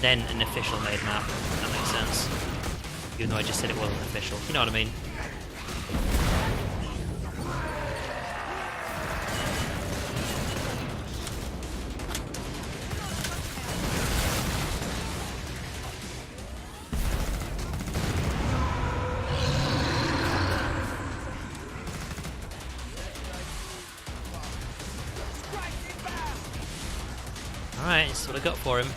then an official made map. If that makes sense. Even though I just said it wasn't official. You know what I mean? Alright, that's what I got for him.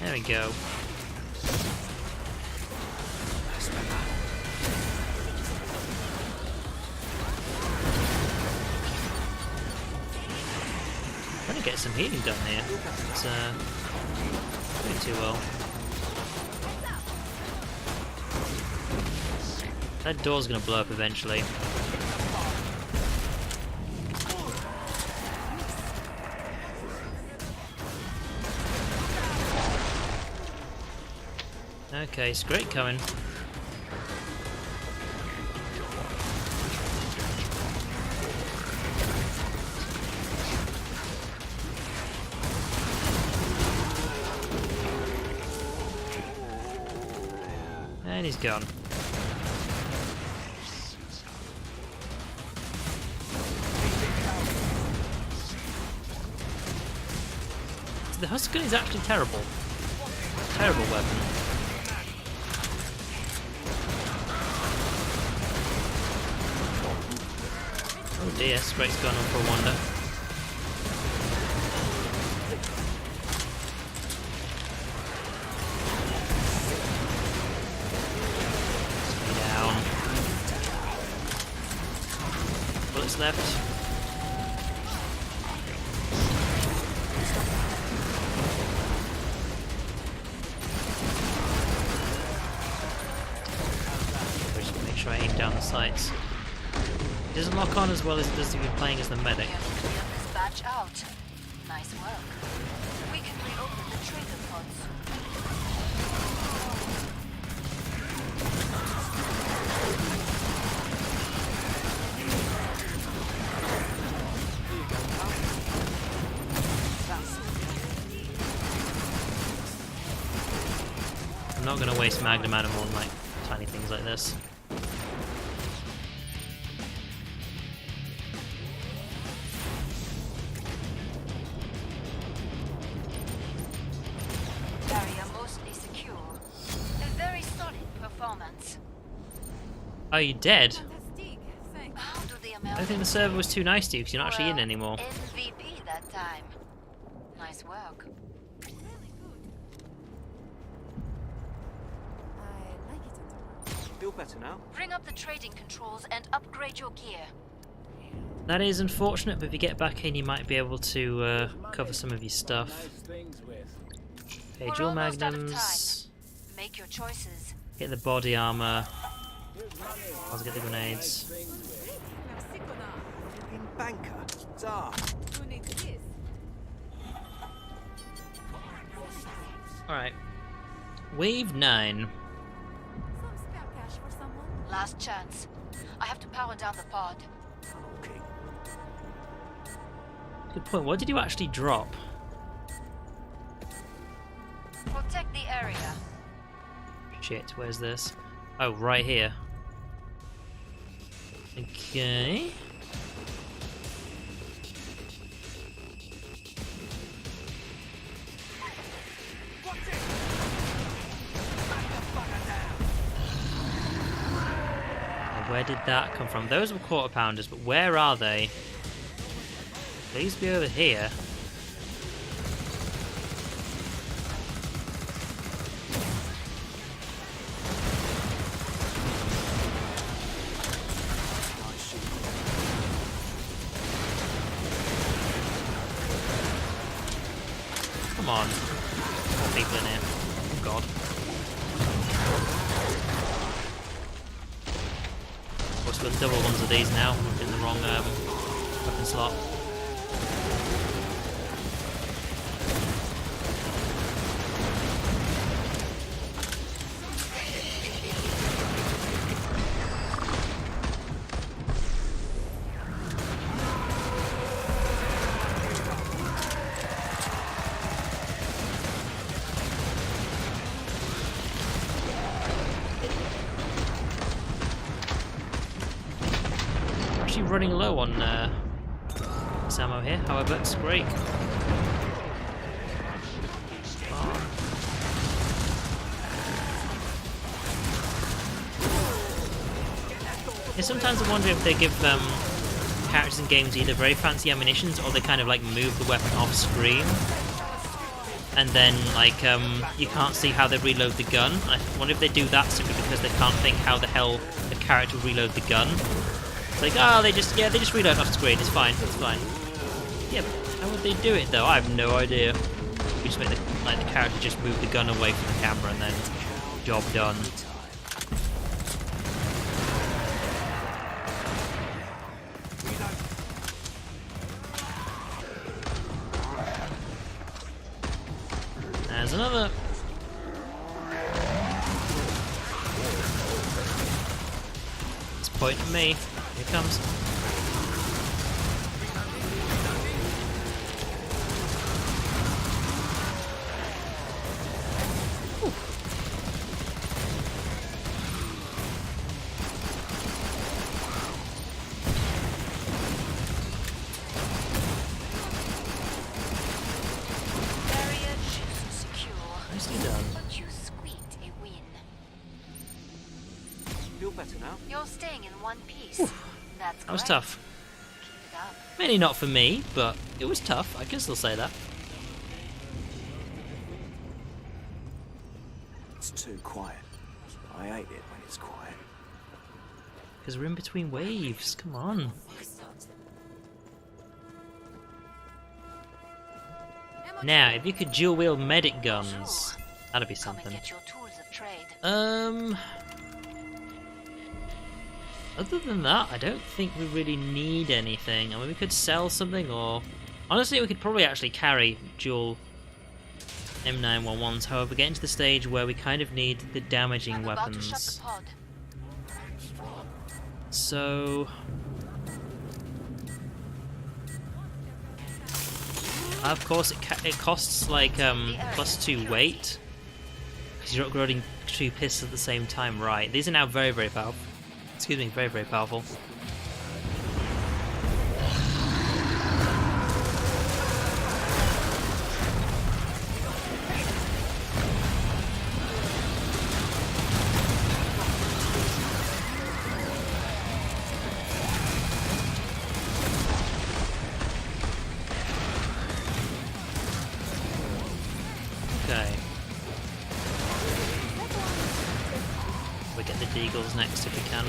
There we go. I'm gonna get some healing done here. It's doing too well. That door's gonna blow up eventually. Okay, it's great coming. And he's gone. The Husk gun is actually terrible. Terrible weapon. Oh dear, Sprake's gone on for a wander. Bullets left. Just make sure I aim down the sights. It doesn't lock on as well as it does if you're playing as the medic. We have cleared this batch out. Nice work. We can reopen the trigger pods. not going to waste magnum ammo on like tiny things like this. Barrier mostly secure. A very solid performance. Are you dead? Fantastic. Thanks. How do the I don't Americans think the server was too nice to you because you're not actually in Well, anymore. MVP that time. Nice work. Really good. I like it. Feel better now? Bring up the trading controls and upgrade your gear. That is unfortunate, but if you get back in, you might be able to cover some of your stuff. Okay, We're dual almost out of magnums. Make your choices. Get the body armor. I'll get the grenades. Merci, connard. Flipping banker. Czar. Who needs this? Alright. Wave 9. Some spare cash for someone? Last chance. I have to power down the pod. Okay. Good point. What did you actually drop? Protect the area. Shit, where's this? Oh, right here. Okay. Where did that come from? Those were quarter pounders, but where are they? Please be over here. Come on. More people in here. Oh god. Of course, we've got double ones of these now. I'm in the wrong weapon slot. Actually running low on this ammo here, however, it's great. Yeah, sometimes I wonder if they give characters in games either very fancy ammunitions or they kind of like move the weapon off screen. And then, like, you can't see how they reload the gun. I wonder if they do that simply because they can't think how the hell the character will reload the gun. It's like, oh, they just reload off screen. It's fine. Yeah, but how would they do it though? I have no idea. We just make the character just move the gun away from the camera and then job done. There's another. It's pointing at me. Here it comes. Barrier juice secure. Nicely done. But you squeaked a win. Feel better now? You're staying in one piece. That's That was great. tough. Keep it up. Mainly not for me, but it was tough. I guess they'll say that. It's too quiet. I hate it when it's quiet. Because we're in between waves. Come on. Now, if you could dual wield medic guns, that'd be Come and something. get your tools of trade. Other than that, I don't think we really need anything. I mean, we could sell something, or honestly, we could probably actually carry dual M911s. However, getting to the stage where we kind of need the damaging I'm about to shut weapons. the pod. So, of course, it costs like +2 weight. because you're upgrading 2 pistols at the same time. Right, these are now very, very powerful. Excuse me, very, very powerful. Okay. We'll get the deagles next if we can.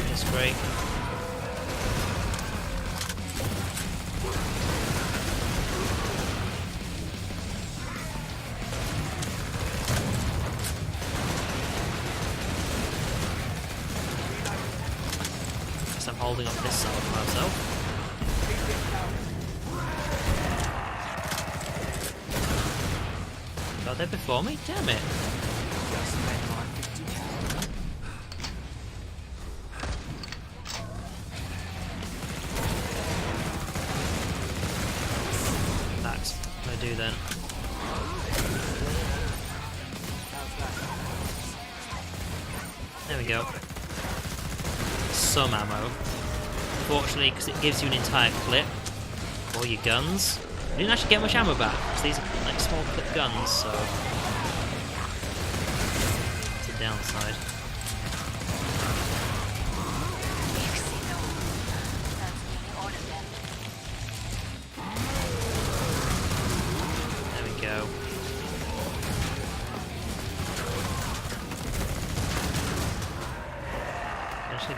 That's great. I'm holding up this side of myself. Got there before me? Damn it. That's what I do then. There we go. Some ammo. Unfortunately, because it gives you an entire clip for your guns. I didn't actually get much ammo back, because these are like small clip guns, so it's a downside. There we go.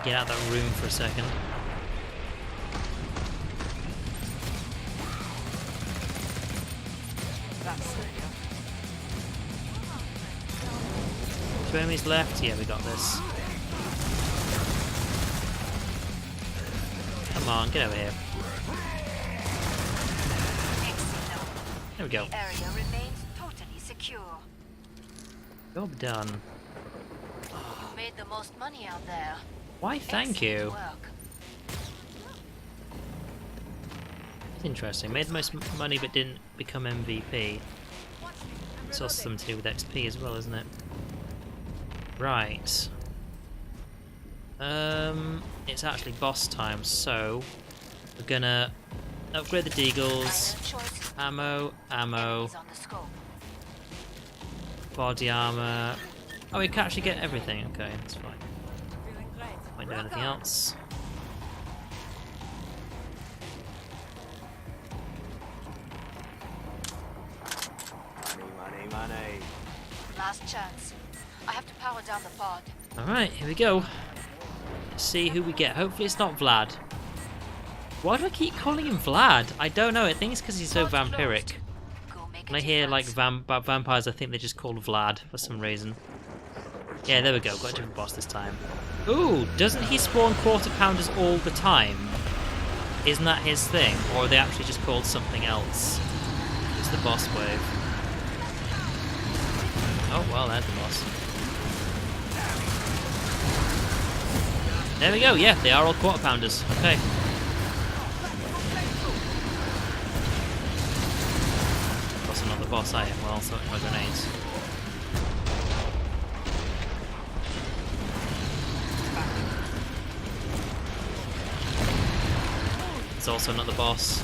Get out of that room for a second. Two enemies left? Yeah, we got this. Come on, get over here. There we go. The area remains totally secure. Job done. You made the most money out there. Why, thank you. Excellent work. It's interesting. Made the most money but didn't become MVP. It's also something to do with XP as well, isn't it? Right. It's actually boss time, so we're gonna upgrade the deagles. Ammo, ammo, Enemies on the scope. body armor. Oh, we can actually get everything. Okay, that's fine. Won't do anything else. Money. Last chance. I have to power down the pod. Alright, here we go. Let's see who we get. Hopefully it's not Vlad. Why do I keep calling him Vlad? I don't know. I think it's because he's so vampiric. Go make a When I hear like difference. about vampires, I think they're just called Vlad for some reason. Yeah, there we go. Got a different boss this time. Ooh, doesn't he spawn quarter pounders all the time? Isn't that his thing? Or are they actually just called something else? It's the boss wave. Oh, well, there's the boss. There we go, yeah, they are all quarter pounders. Okay. Boss another boss, I am. Well, so my grenades. It's also another boss.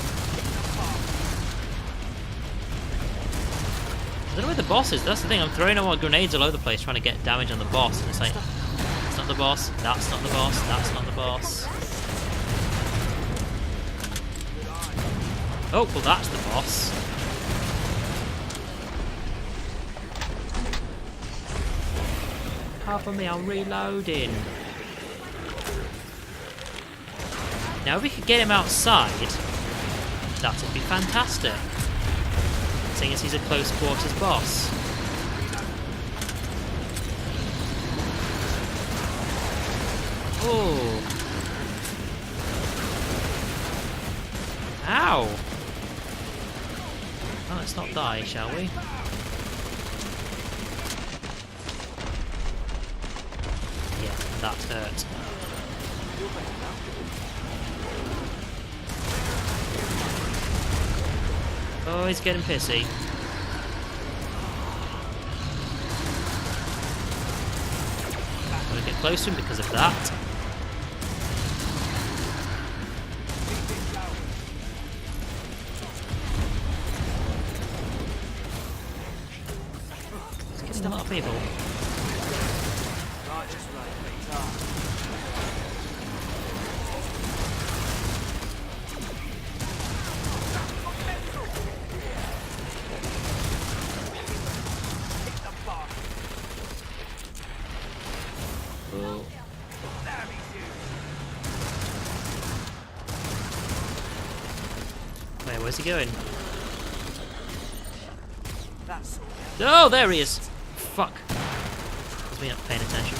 I don't know where the boss is, that's the thing. I'm throwing all my grenades all over the place trying to get damage on the boss, and it's like, that's not the boss, that's not the boss, that's not the boss. Oh, well that's the boss. Cover me, I'm reloading. Now if we could get him outside, that would be fantastic. Seeing as he's a close quarters boss. Oh. Ow. Well, let's not die, shall we? hurt. Oh, he's getting pissy. Gotta get close to him because of that. It's getting a lot of people. Wait, where's he going? Oh, there he is! Fuck. Was me not paying attention.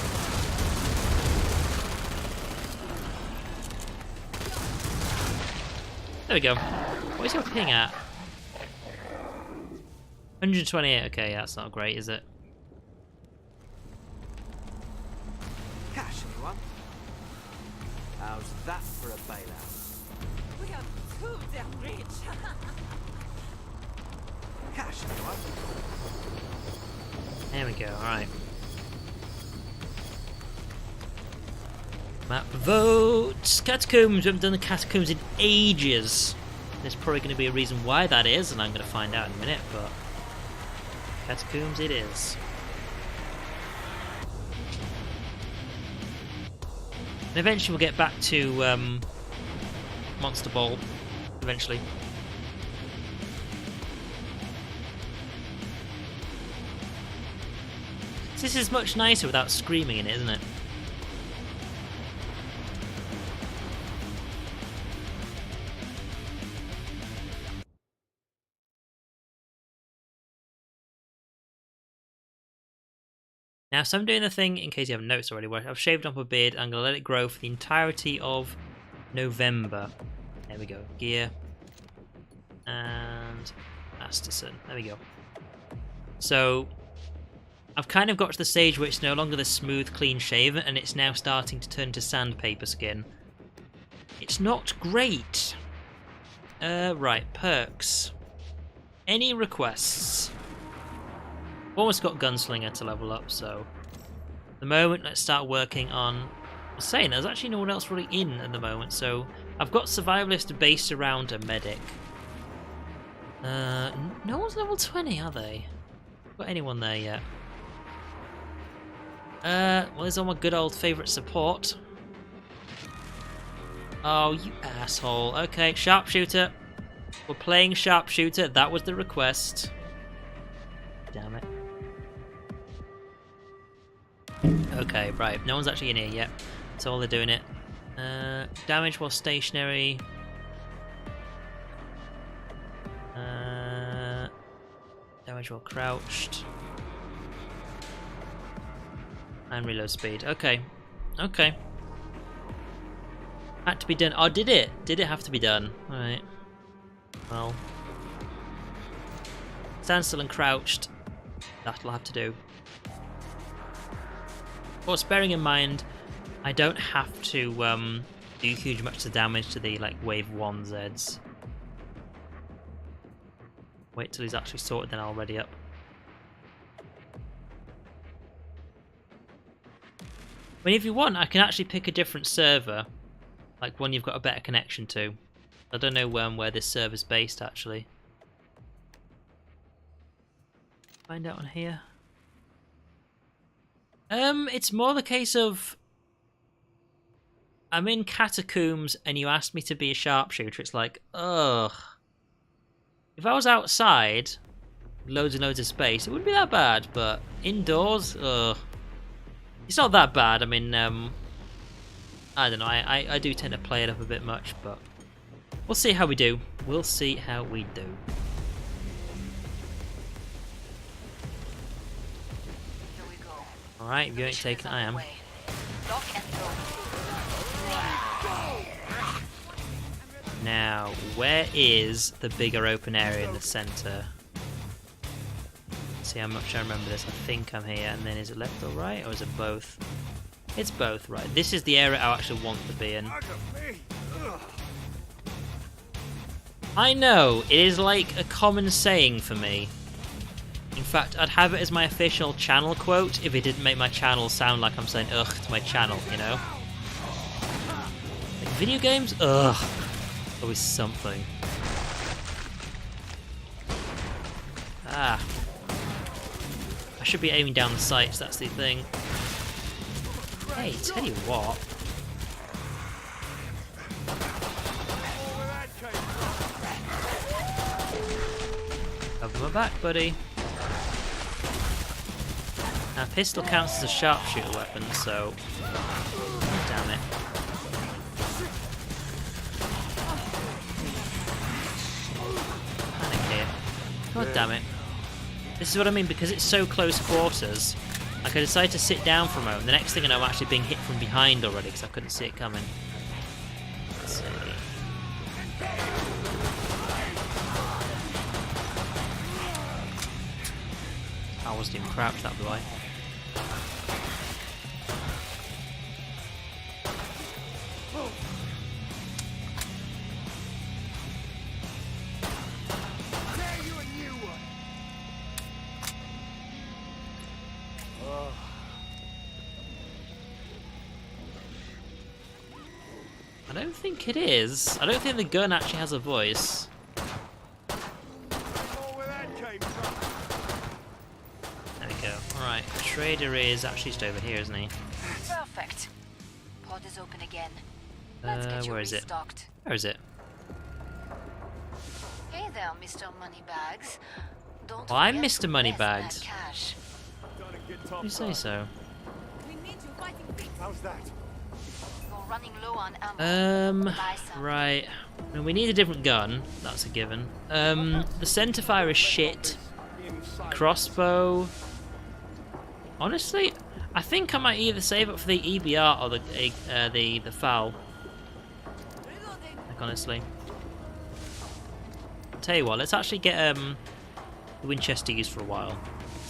There we go. What is your ping at? 128. Okay, that's not great, is it? Cash, anyone? How's that for a bailout? We are too damn rich. Cash, anyone? There we go, alright. Map votes! Catacombs! We haven't done the catacombs in ages. There's probably going to be a reason why that is, and I'm going to find out in a minute, but catacombs it is. And eventually we'll get back to Monster Ball. Eventually. This is much nicer without screaming in it, isn't it? Now, so I'm doing the thing, in case you haven't noticed already, where I've shaved off my beard. I'm going to let it grow for the entirety of November. There we go. Gear. And Masterson. There we go. So, I've kind of got to the stage where it's no longer the smooth, clean shaven, and it's now starting to turn to sandpaper skin. It's not great. Right, perks. Any requests? Almost got Gunslinger to level up, so at the moment let's start working on... I was saying there's actually no one else really in at the moment, so I've got Survivalist based around a medic. No one's level 20, are they? Got anyone there yet? Well, there's all my good old favourite support. Oh, you asshole. Okay, sharpshooter. We're playing sharpshooter. That was the request. Damn it. Okay, right. No one's actually in here yet. So all they're doing it. Damage while stationary. Damage while crouched. And reload speed. Okay. Okay. Had to be done. Oh, did it? Did it have to be done? Alright. Well. Stand still and crouched. That'll have to do. Of course, bearing in mind, I don't have to do huge much of damage to the like wave 1 Zeds. Wait till he's actually sorted, then I'll ready up. I mean, if you want, I can actually pick a different server, like one you've got a better connection to. I don't know where this server's based actually. Find out on here. It's more the case of I'm in catacombs and you asked me to be a sharpshooter. It's like, ugh. If I was outside, loads and loads of space, it wouldn't be that bad. But indoors, ugh. It's not that bad. I mean, I don't know. I do tend to play it up a bit much, but we'll see how we do. We'll see how we do. Alright, if you ain't taking it, I am. Lock and load. Now, where is the bigger open area in the centre? See how much I remember this. I think I'm here, and then is it left or right, or is it both? It's both, right? This is the area I actually want to be in. Look at me. Ugh. I know, it is like a common saying for me. In fact, I'd have it as my official channel quote if it didn't make my channel sound like I'm saying ugh to my channel, you know? Like video games? Ugh. Always something. Ah. I should be aiming down the sights, that's the thing. Hey, tell you what. Where that came from. Cover my back, buddy. Now, pistol counts as a sharpshooter weapon, so... Oh, damn it. Panic here. God damn it. This is what I mean, because it's so close quarters, I could decide to sit down for a moment. The next thing I know, I'm actually being hit from behind already, because I couldn't see it coming. Let's see. I wasn't even crouched that way. There you a new one. I don't think it is. I don't think the gun actually has a voice. Where that came from. There we go. Alright, Trader is actually just over here, isn't he? Perfect. Pod is open again. Let's get you Where is it? restocked. Where is it? Hey there, Mr. Moneybags. Don't Well, I'm forget Mr. to Moneybags. invest that cash. Done a good top You say so. We need you fighting things. How's that? You're running low on ammo. Buy some. Right. Well, we need a different gun. That's a given. The centerfire is shit. Inside. Crossbow. Honestly, I think I might either save it for the EBR or the FAL. Like, honestly. I'll tell you what, let's actually get the Winchester used for a while.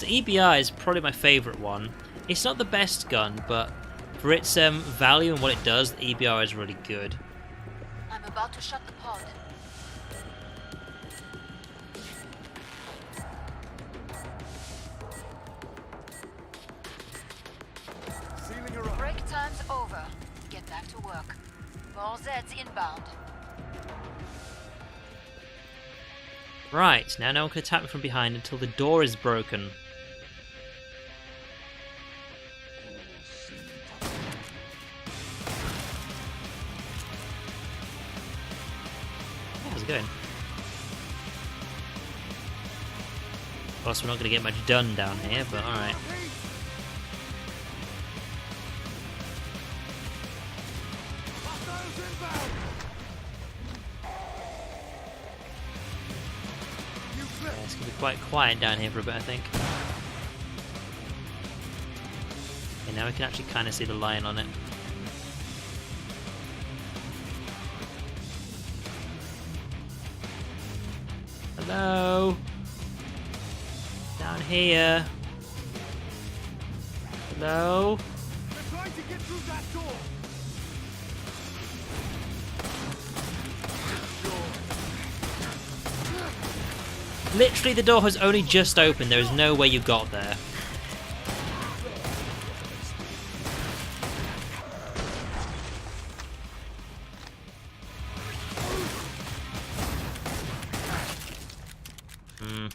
The EBR is probably my favourite one. It's not the best gun, but for its value and what it does, the EBR is really good. I'm about to shut the pod. Sealing her up. Break time's over. Get back to work. More Zeds inbound. Right, now no one can attack me from behind until the door is broken. How's it going? Of course, we're not going to get much done down here, but alright. Hostiles inbound. You clip. Yeah, it's going to be quite quiet down here for a bit, I think. Okay, now we can actually kind of see the line on it. Hello? Down here. Hello? They're trying to get through that door. Literally, the door has only just opened. There is no way you got there. Hmm.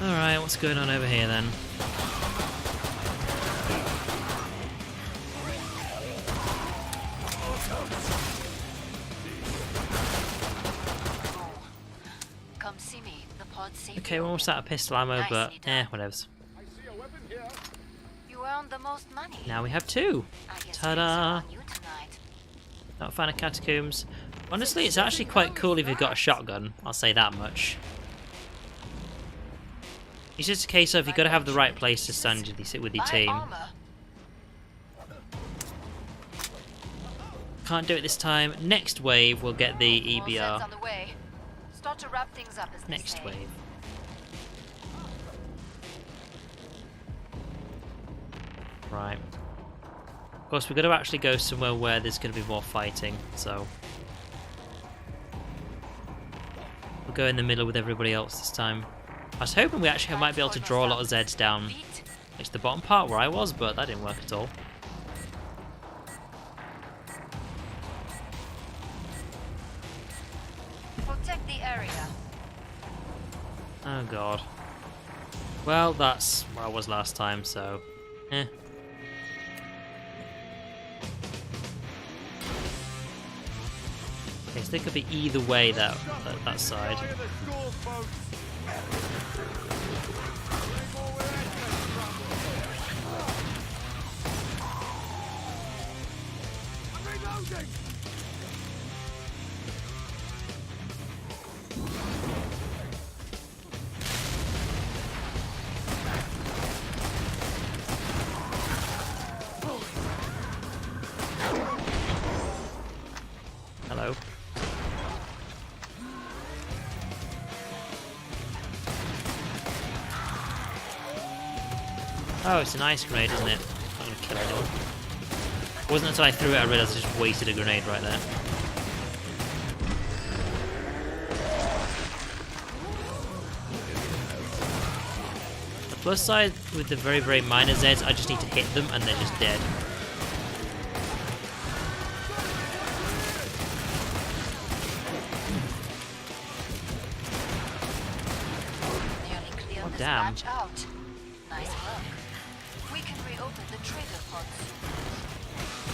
Alright, what's going on over here then? Come see me. The pod's safe. Okay, we're almost out of pistol ammo, but whatever. I see a weapon here. You earned the most money. Now we have two. I guess Ta-da. drinks are on you tonight. Not a fan of catacombs. Honestly, it's actually quite cool if you've got a shotgun. I'll say that much. It's just a case of you've got to have the right place to stand with your Buy team. armor. Can't do it this time. Next wave, we'll get the More Zeds EBR. on the way. Start How to wrap things up, as they Next say. wave. Right. Of course, we've got to actually go somewhere where there's going to be more fighting, so... we'll go in the middle with everybody else this time. I was hoping we actually might be able to draw a lot of Zeds down next to the bottom part where I was, but that didn't work at all. Protect the area. Oh god. Well, that's where I was last time, so... eh. Okay, so they could be either way, that side. Hello. Oh, it's an ice grenade, isn't it? Not gonna kill anyone. It wasn't until I threw it I realised I just wasted a grenade right there. The plus side with the very, very minor Zeds, I just need to hit them and they're just dead. Nearly cleared this damn. batch out. Nice work. We can reopen the trigger pods.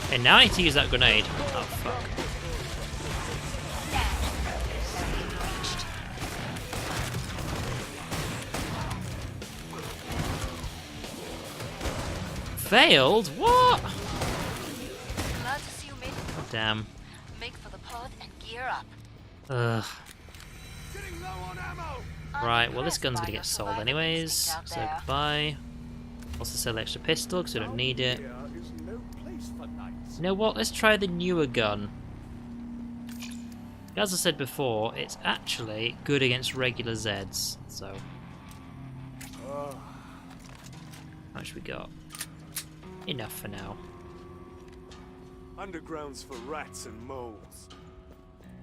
Okay, now I need to use that grenade. Oh, fuck. Target reached. Failed? What? Glad to see you made it. Oh, damn. Make for the pod and gear up. Ugh. Getting low on ammo! I'm Right, well this impressed gun's by gonna your get sold survival anyways, instinct out so there. goodbye. Also sell the extra pistol because we don't need it. Here is no place for knights. You know what, let's try the newer gun. As I said before, it's actually good against regular Zeds, so... Oh, how much we got? Enough for now. undergrounds for rats and moles.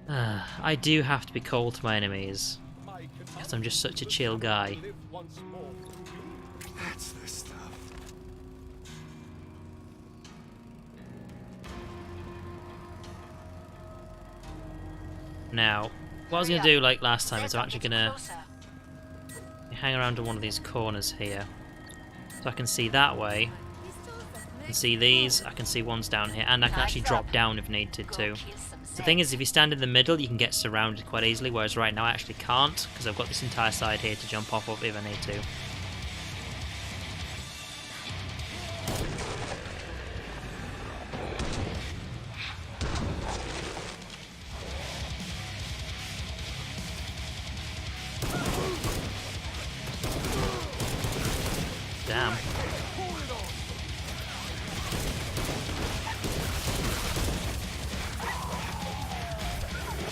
I do have to be cold to my enemies, because I'm just such a chill guy. That's the stuff. Now, what I was going to do like last time is I'm Zeds are actually getting going closer. to hang around to one of these corners here. So I can see that way, I can see these, I can see ones down here, and I can actually drop down if needed Go to. kill some The thing Zeds. is, if you stand in the middle, you can get surrounded quite easily, whereas right now I actually can't, because I've got this entire side here to jump off of if I need to. Damn.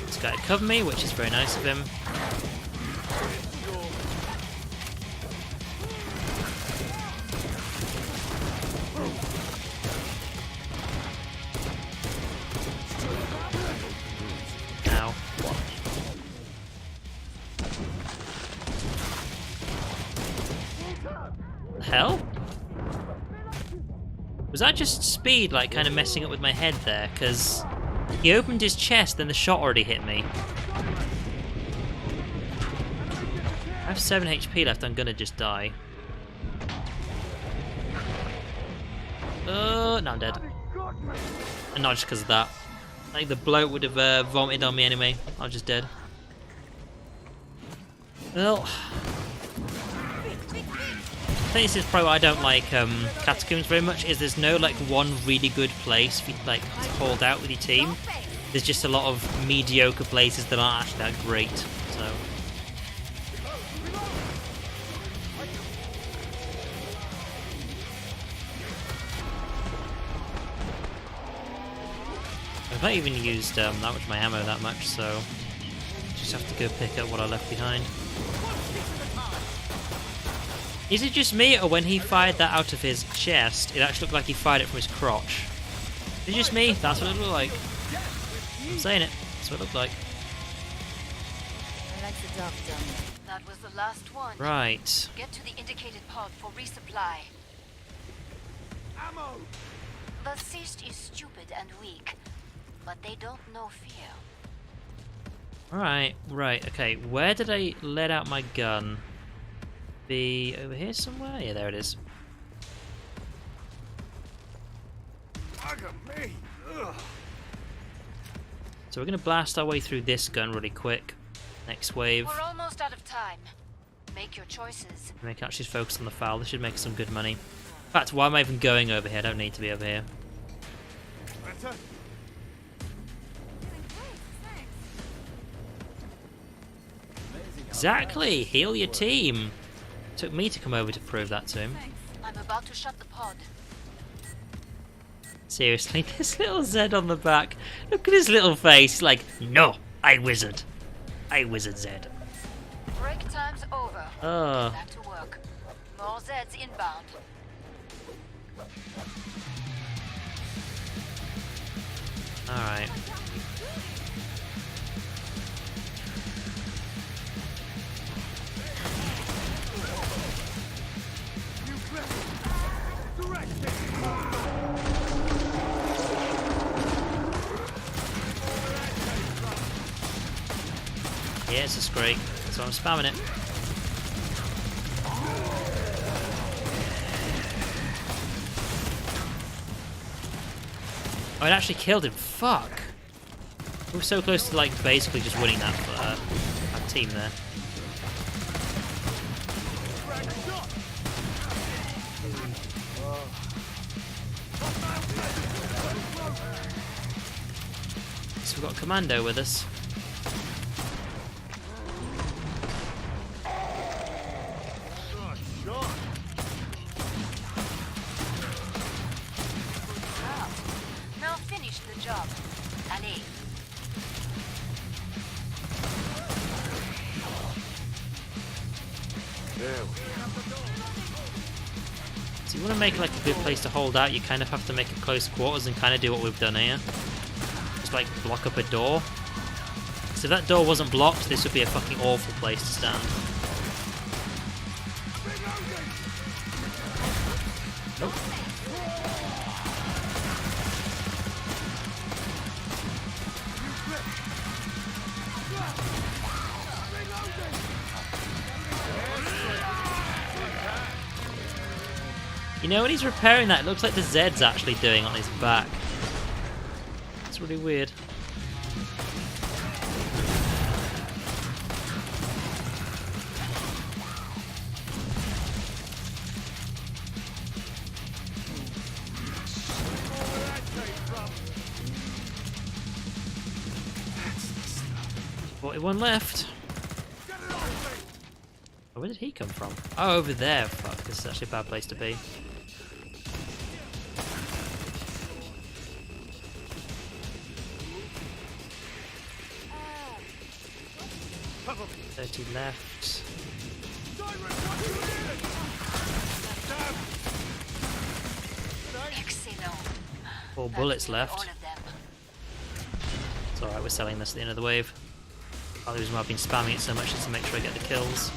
This guy covered me, which is very nice of him. Ow. The hell? Was that just speed, like, kind of messing up with my head there? Because he opened his chest, then the shot already hit me. I have 7 HP left, I'm gonna just die. No, I'm dead. And not just because of that. Like, the bloke would have vomited on me anyway. I was just dead. Well... I think this is probably why I don't like Catacombs very much, is there's no like one really good place for you to like to hold out with your team. There's just a lot of mediocre places that aren't actually that great, so... I've not even used that much of my ammo that much, so... Just have to go pick up what I left behind. Is it just me, or when he fired that out of his chest, it actually looked like he fired it from his crotch? Is it just me? That's what it looked like. I'm saying it. That's what it looked like. I like the job done. That was the last one. Right. Get to the indicated pod for resupply. Ammo! The Sist is stupid and weak, but they don't know fear. Alright, right, okay. Where did I let out my gun? Be over here somewhere? Yeah, there it is. Bugger me! Ugh. So we're going to blast our way through this gun really quick. Next wave. We're almost out of time. Make your choices. We can actually focus on the foul. This should make some good money. In fact, why am I even going over here? I don't need to be over here. Better? Exactly! Heal your team! Took me to come over to prove that to him. I'm about to shut the pod. Seriously, this little Z on the back. Look at his little face. He's like, no, I wizard. I wizard Z. Break time's over. Oh. Back to work. More Zeds inbound. Alright. Yeah, it's just great. So I'm spamming it. Oh, it actually killed him. Fuck. We were so close to, like, basically just winning that for our team there. So we've got Commando with us. Now finish the job. Allez. So you want to make like a good place to hold out, you kind of have to make it close quarters and kind of do what we've done here. Just like block up a door. So if that door wasn't blocked, this would be a fucking awful place to stand. Nope. You know, when he's repairing that, it looks like the Z's actually doing on his back. It's really weird. One left. Oh, where did he come from? Oh, over there. Fuck, this is actually a bad place to be. $30 left. Excellent. 4 bullets left. All of them. It's alright, we're selling this at the end of the wave. The reason why I've been spamming it so much is to make sure I get the kills.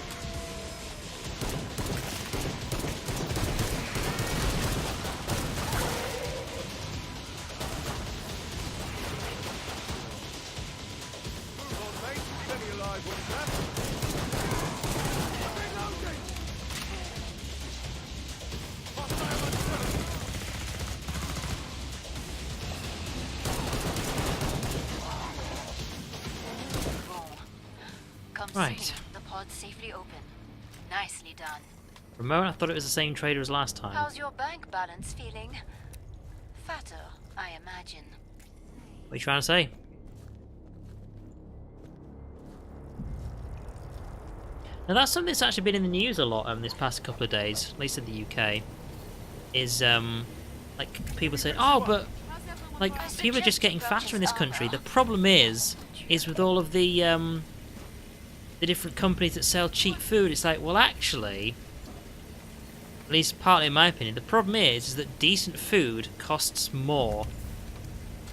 Right. The pod's safely open. Nicely done. For a moment I thought it was the same trader as last time. How's your bank balance feeling? Fatter, I imagine. What are you trying to say? Now that's something that's actually been in the news a lot this past couple of days, at least in the UK. Is like people say, oh, but like people are just getting fatter in this country. The problem is with all of the the different companies that sell cheap food. It's like, well, actually, at least partly in my opinion, the problem is that decent food costs more.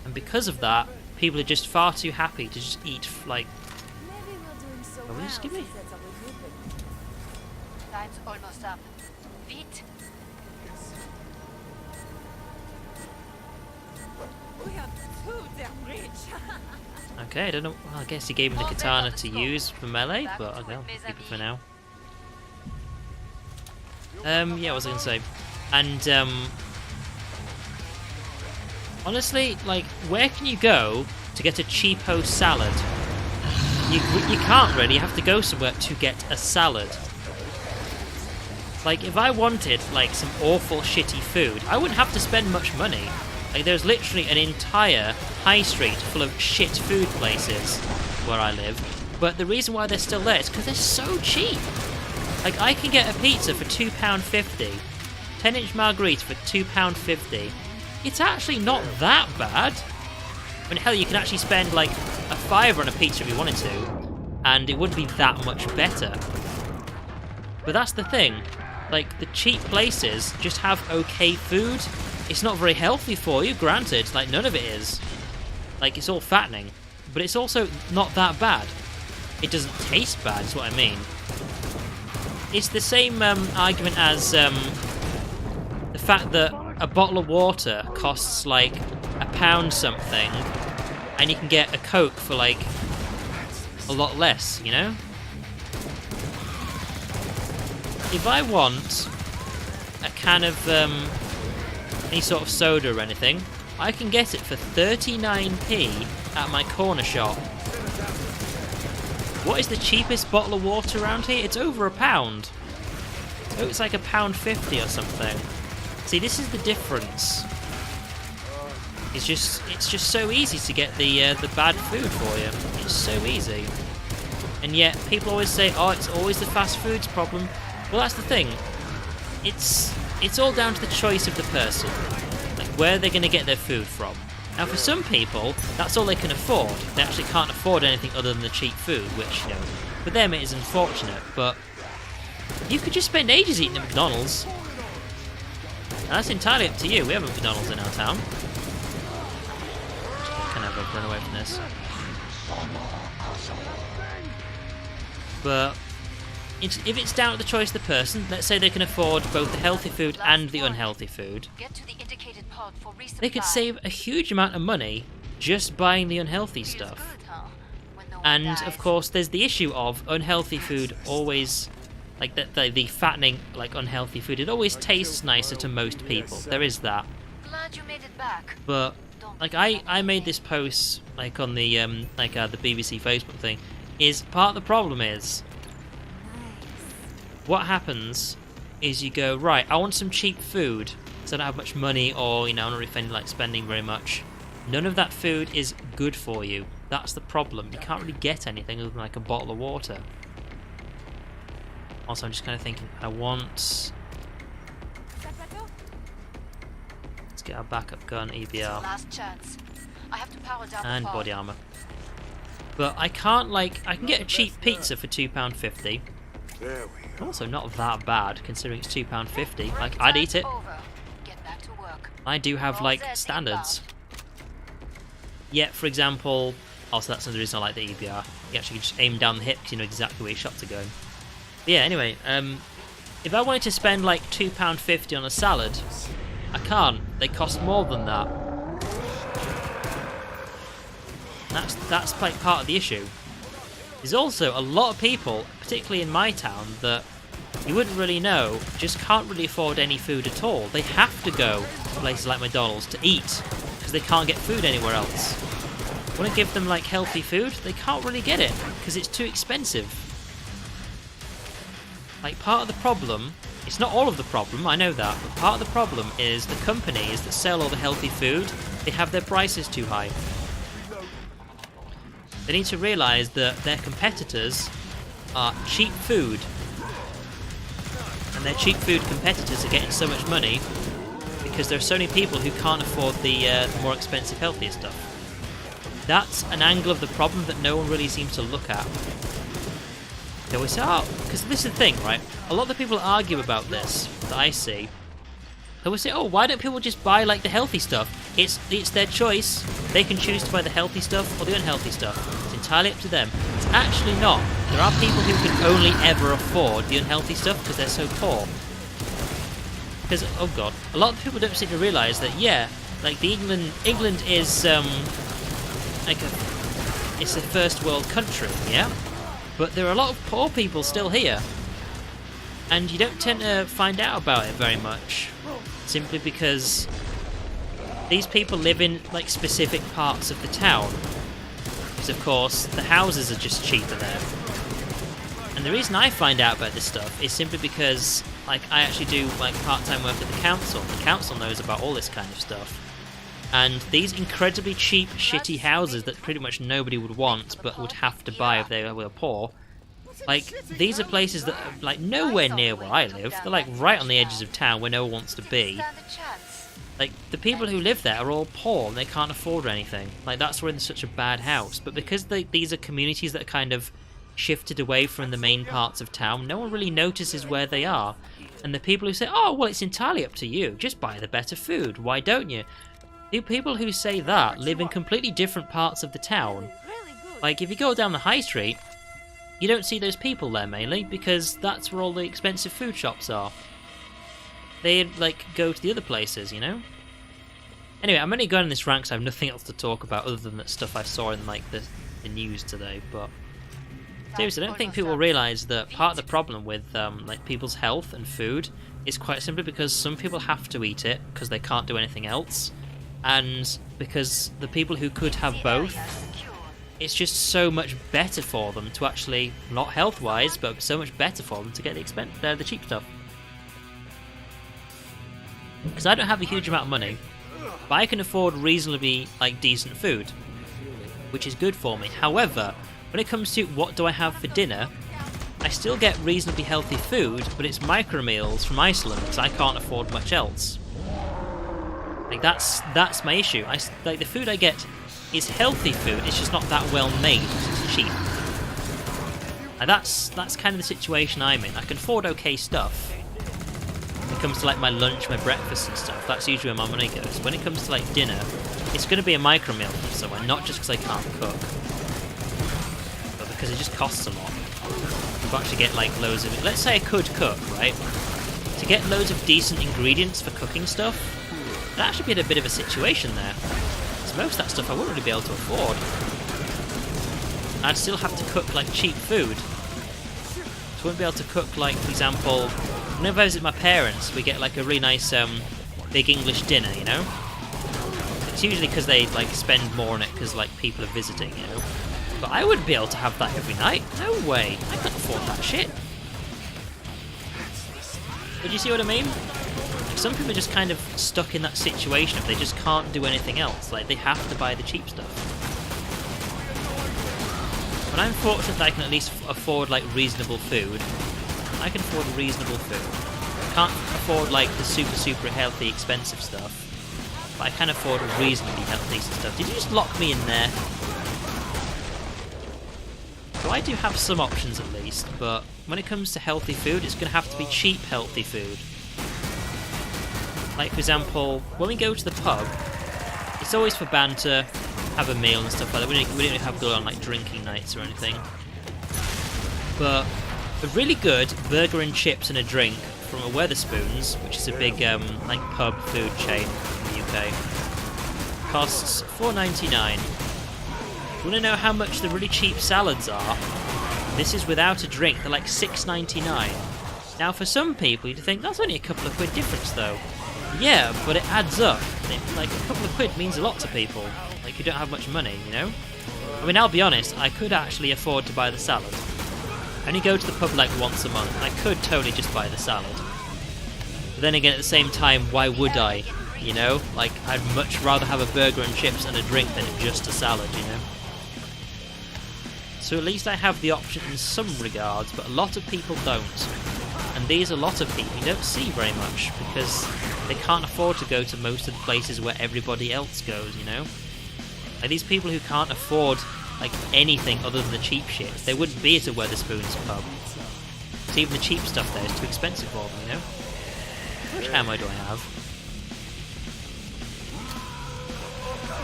And because of that, people are just far too happy to just eat, like... Maybe we're doing so What will you well just give me? to set up a grouping. Time's almost up. Vite! We are too damn rich. Okay, I don't know. Well, I guess he gave me the katana to use for melee, but okay, I'll keep it for now. Yeah, what was I going to say? And, honestly, like, where can you go to get a cheapo salad? You can't really. You have to go somewhere to get a salad. Like, if I wanted, like, some awful shitty food, I wouldn't have to spend much money. Like, there's literally an entire high street full of shit food places where I live. But the reason why they're still there is because they're so cheap. Like, I can get a pizza for £2.50. 10-inch margarita for £2.50. It's actually not that bad. I mean, hell, you can actually spend, like, a £5 on a pizza if you wanted to. And it wouldn't be that much better. But that's the thing. Like, the cheap places just have okay food. It's not very healthy for you, granted. Like, none of it is. Like, it's all fattening. But it's also not that bad. It doesn't taste bad, is what I mean. It's the same argument as the fact that a bottle of water costs, like, £1 something, and you can get a Coke for, like, a lot less, you know? If I want a can of any sort of soda or anything, I can get it for 39p at my corner shop. What is the cheapest bottle of water around here? It's over £1. Oh, it's like £1.50 or something. See, this is the difference. It's just so easy to get the bad food for you. It's so easy. And yet people always say, "Oh, it's always the fast food's problem." Well, that's the thing. It's all down to the choice of the person, like where they're going to get their food from. Now, for some people, that's all they can afford. They actually can't afford anything other than the cheap food, which, you know, for them it is unfortunate. But you could just spend ages eating at McDonald's. Now, that's entirely up to you. We have a McDonald's in our town. Can I run away from this? But if it's down to the choice of the person, let's say they can afford both the healthy food and the unhealthy food, Get to the indicated pod for resupply. they could save a huge amount of money just buying the unhealthy Feels stuff. good, huh? When no one And dies. of course, there's the issue of unhealthy food always, like the fattening, like unhealthy food. It always tastes nicer to most people. There is that. Glad you made it back. But like I made this post like on the the BBC Facebook thing. Is part of the problem is what happens is you go, right, I want some cheap food because I don't have much money, or, you know, I'm not really feeling like spending very much. None of that food is good for you. That's the problem. You can't really get anything other than like a bottle of water. Also, I'm just kind of thinking, I want... Let's get our backup gun, EBR, Last chance. I have to power down and the pod. body armor. But I can't, like, I can get a cheap pizza for £2.50. There we go. Also, not that bad considering it's £2.50. Like, Break I'd eat it. time's over. Get back to work. I do have, like, standards. Yet, for example, also that's another reason I like the EBR. You actually just aim down the hip because you know exactly where your shots are going. But yeah, anyway, if I wanted to spend like £2.50 on a salad, I can't. They cost more than that. That's like part of the issue. There's also a lot of people, particularly in my town, that you wouldn't really know, just can't really afford any food at all. They have to go to places like McDonald's to eat because they can't get food anywhere else. Want to give them like healthy food? They can't really get it because it's too expensive. Like, part of the problem, it's not all of the problem, I know that, but part of the problem is the companies that sell all the healthy food, they have their prices too high. They need to realise that their competitors are cheap food. And their cheap food competitors are getting so much money because there are so many people who can't afford the more expensive, healthier stuff. That's an angle of the problem that no one really seems to look at. They always say, oh, because this is the thing, right? A lot of the people argue about this that I see. They always say, oh, why don't people just buy like the healthy stuff? It's their choice. They can choose to buy the healthy stuff or the unhealthy stuff. It's entirely up to them. It's actually not. There are people who can only ever afford the unhealthy stuff because they're so poor. Because, oh god, a lot of people don't seem to realise that, yeah, like England is like it's a first world country, yeah? But there are a lot of poor people still here. And you don't tend to find out about it very much. Simply because these people live in like specific parts of the town. Because of course the houses are just cheaper there. And the reason I find out about this stuff is simply because like I actually do like part-time work at the council. The council knows about all this kind of stuff. And these incredibly cheap, shitty houses that pretty much nobody would want but would have to buy if they were poor. Like, these are places that are like nowhere near where I live. They're like right on the edges of town where no one wants to be. Like, the people who live there are all poor and they can't afford anything. Like, that's why they're in such a bad house. But because these are communities that are kind of shifted away from the main parts of town, no one really notices where they are. And the people who say, oh, well, it's entirely up to you. Just buy the better food. Why don't you? The people who say that live in completely different parts of the town. Like, if you go down the high street, you don't see those people there mainly, because that's where all the expensive food shops are. They, like, go to the other places, you know? Anyway, I'm only going on this rant because I have nothing else to talk about other than that stuff I saw in, like, the news today, but... Seriously, I don't think people realise that part of the problem with, like, people's health and food is quite simply because some people have to eat it because they can't do anything else, and because the people who could have both, it's just so much better for them to actually, not health-wise, but so much better for them to get the cheap stuff. Because I don't have a huge amount of money, but I can afford reasonably, like, decent food, which is good for me. However, when it comes to what do I have for dinner, I still get reasonably healthy food, but it's micro meals from Iceland because I can't afford much else. Like, that's my issue. Like, the food I get is healthy food, it's just not that well made, it's cheap. And that's kind of the situation I'm in. I can afford okay stuff. When it comes to like my lunch, my breakfast and stuff, that's usually where my money goes. When it comes to like dinner, it's going to be a micro meal from somewhere, not just because I can't cook, but because it just costs a lot. To actually get like loads of it. Let's say I could cook, right? To get loads of decent ingredients for cooking stuff, that should be in a bit of a situation there. Because most of that stuff I wouldn't really be able to afford. I'd still have to cook like cheap food. So I wouldn't be able to cook like, for example, whenever I visit my parents, we get like a really nice big English dinner, you know? It's usually because they like spend more on it because like people are visiting, you know? But I wouldn't be able to have that every night. No way. I couldn't afford that shit. But you see what I mean? Some people are just kind of stuck in that situation if they just can't do anything else. Like, they have to buy the cheap stuff. But I'm fortunate that I can at least afford, like, reasonable food. I can afford reasonable food. I can't afford, like, the super healthy, expensive stuff. But I can afford reasonably healthy stuff. Did you just lock me in there? So I do have some options at least, but when it comes to healthy food, it's going to have to be cheap, healthy food. Like, for example, when we go to the pub, it's always for banter, have a meal and stuff like that. We don't have go on like drinking nights or anything. But a really good burger and chips and a drink from a Wetherspoons, which is a big like pub food chain in the UK, costs $4.99. You want to know how much the really cheap salads are? This is without a drink. They're like $6.99. Now, for some people, you'd think that's only a couple of quid difference, though. Yeah, but it adds up. Like, a couple of quid means a lot to people. Like, you don't have much money, you know? I mean, I'll be honest, I could actually afford to buy the salad. I only go to the pub like once a month. I could totally just buy the salad. But then again, at the same time, why would I? You know? Like, I'd much rather have a burger and chips and a drink than just a salad, you know? So at least I have the option in some regards, but a lot of people don't. And these a lot of people you don't see very much, because they can't afford to go to most of the places where everybody else goes, you know? Like, these people who can't afford, like, anything other than the cheap shit, they wouldn't be at a Wetherspoons pub. because even the cheap stuff there is too expensive for them, you know? How much ammo do I have?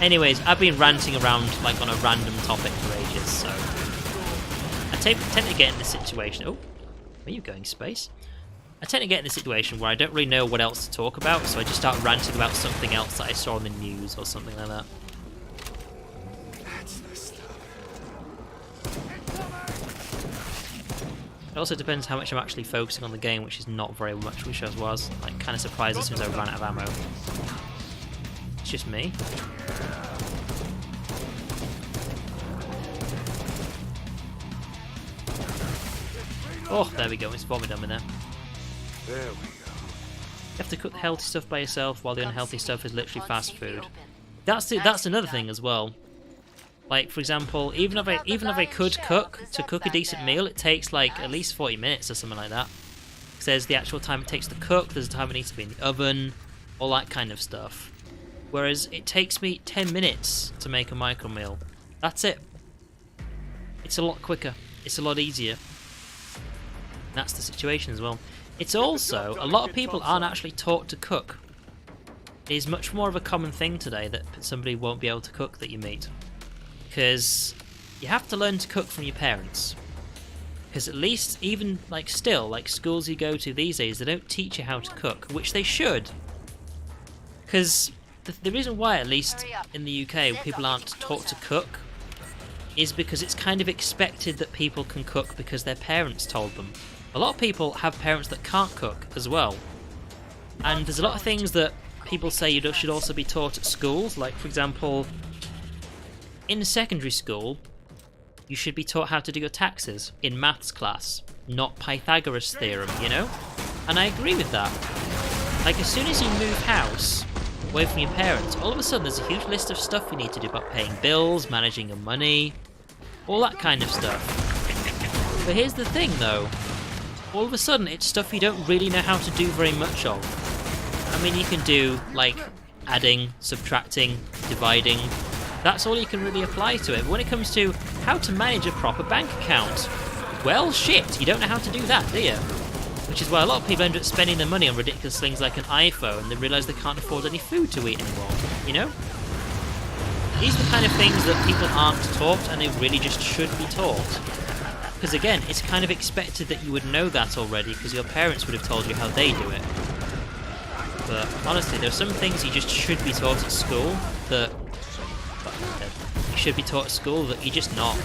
Anyways, I've been ranting around like on a random topic for ages, so I tend to get in this situation. Oh, where are you going, Space? I tend to get in this situation where I don't really know what else to talk about, so I just start ranting about something else that I saw in the news or something like that. That's the stuff. It also depends how much I'm actually focusing on the game, which is not very much, which I was. Like, kind of surprised as soon as I ran out of ammo. It's just me. Oh, there we go. It's vomit in there. There we go. You have to cook the healthy stuff by yourself, while the unhealthy stuff is literally fast food. That's That's another thing as well. Like, for example, even if I could cook a decent meal, it takes like at least 40 minutes or something like that. Because there's the actual time it takes to cook, there's the time it needs to be in the oven, all that kind of stuff. Whereas it takes me 10 minutes to make a micro meal. That's it. It's a lot quicker. It's a lot easier. And that's the situation as well. It's also, a lot of people aren't actually taught to cook. It is much more of a common thing today that somebody won't be able to cook that you meet. Because you have to learn to cook from your parents. Because at least, even like still, like schools you go to these days, they don't teach you how to cook, which they should. Because the reason why, at least in the UK, people aren't taught to cook is because it's kind of expected that people can cook because their parents told them. A lot of people have parents that can't cook as well. And there's a lot of things that people say you should also be taught at schools. Like, for example, in secondary school, you should be taught how to do your taxes in maths class, not Pythagoras theorem, you know? And I agree with that. Like, as soon as you move house away from your parents, all of a sudden there's a huge list of stuff you need to do about paying bills, managing your money, all that kind of stuff. But here's the thing though, all of a sudden it's stuff you don't really know how to do very much of. I mean, you can do like adding, subtracting, dividing. That's all you can really apply to it. But when it comes to how to manage a proper bank account, well shit, you don't know how to do that, do you? Which is why a lot of people end up spending their money on ridiculous things like an iPhone and they realise they can't afford any food to eat anymore, you know? These are the kind of things that people aren't taught and they really just should be taught. Because again, it's kind of expected that you would know that already because your parents would have told you how they do it. But honestly, there are some things you just should be taught at school that you should be taught at school that you're just not.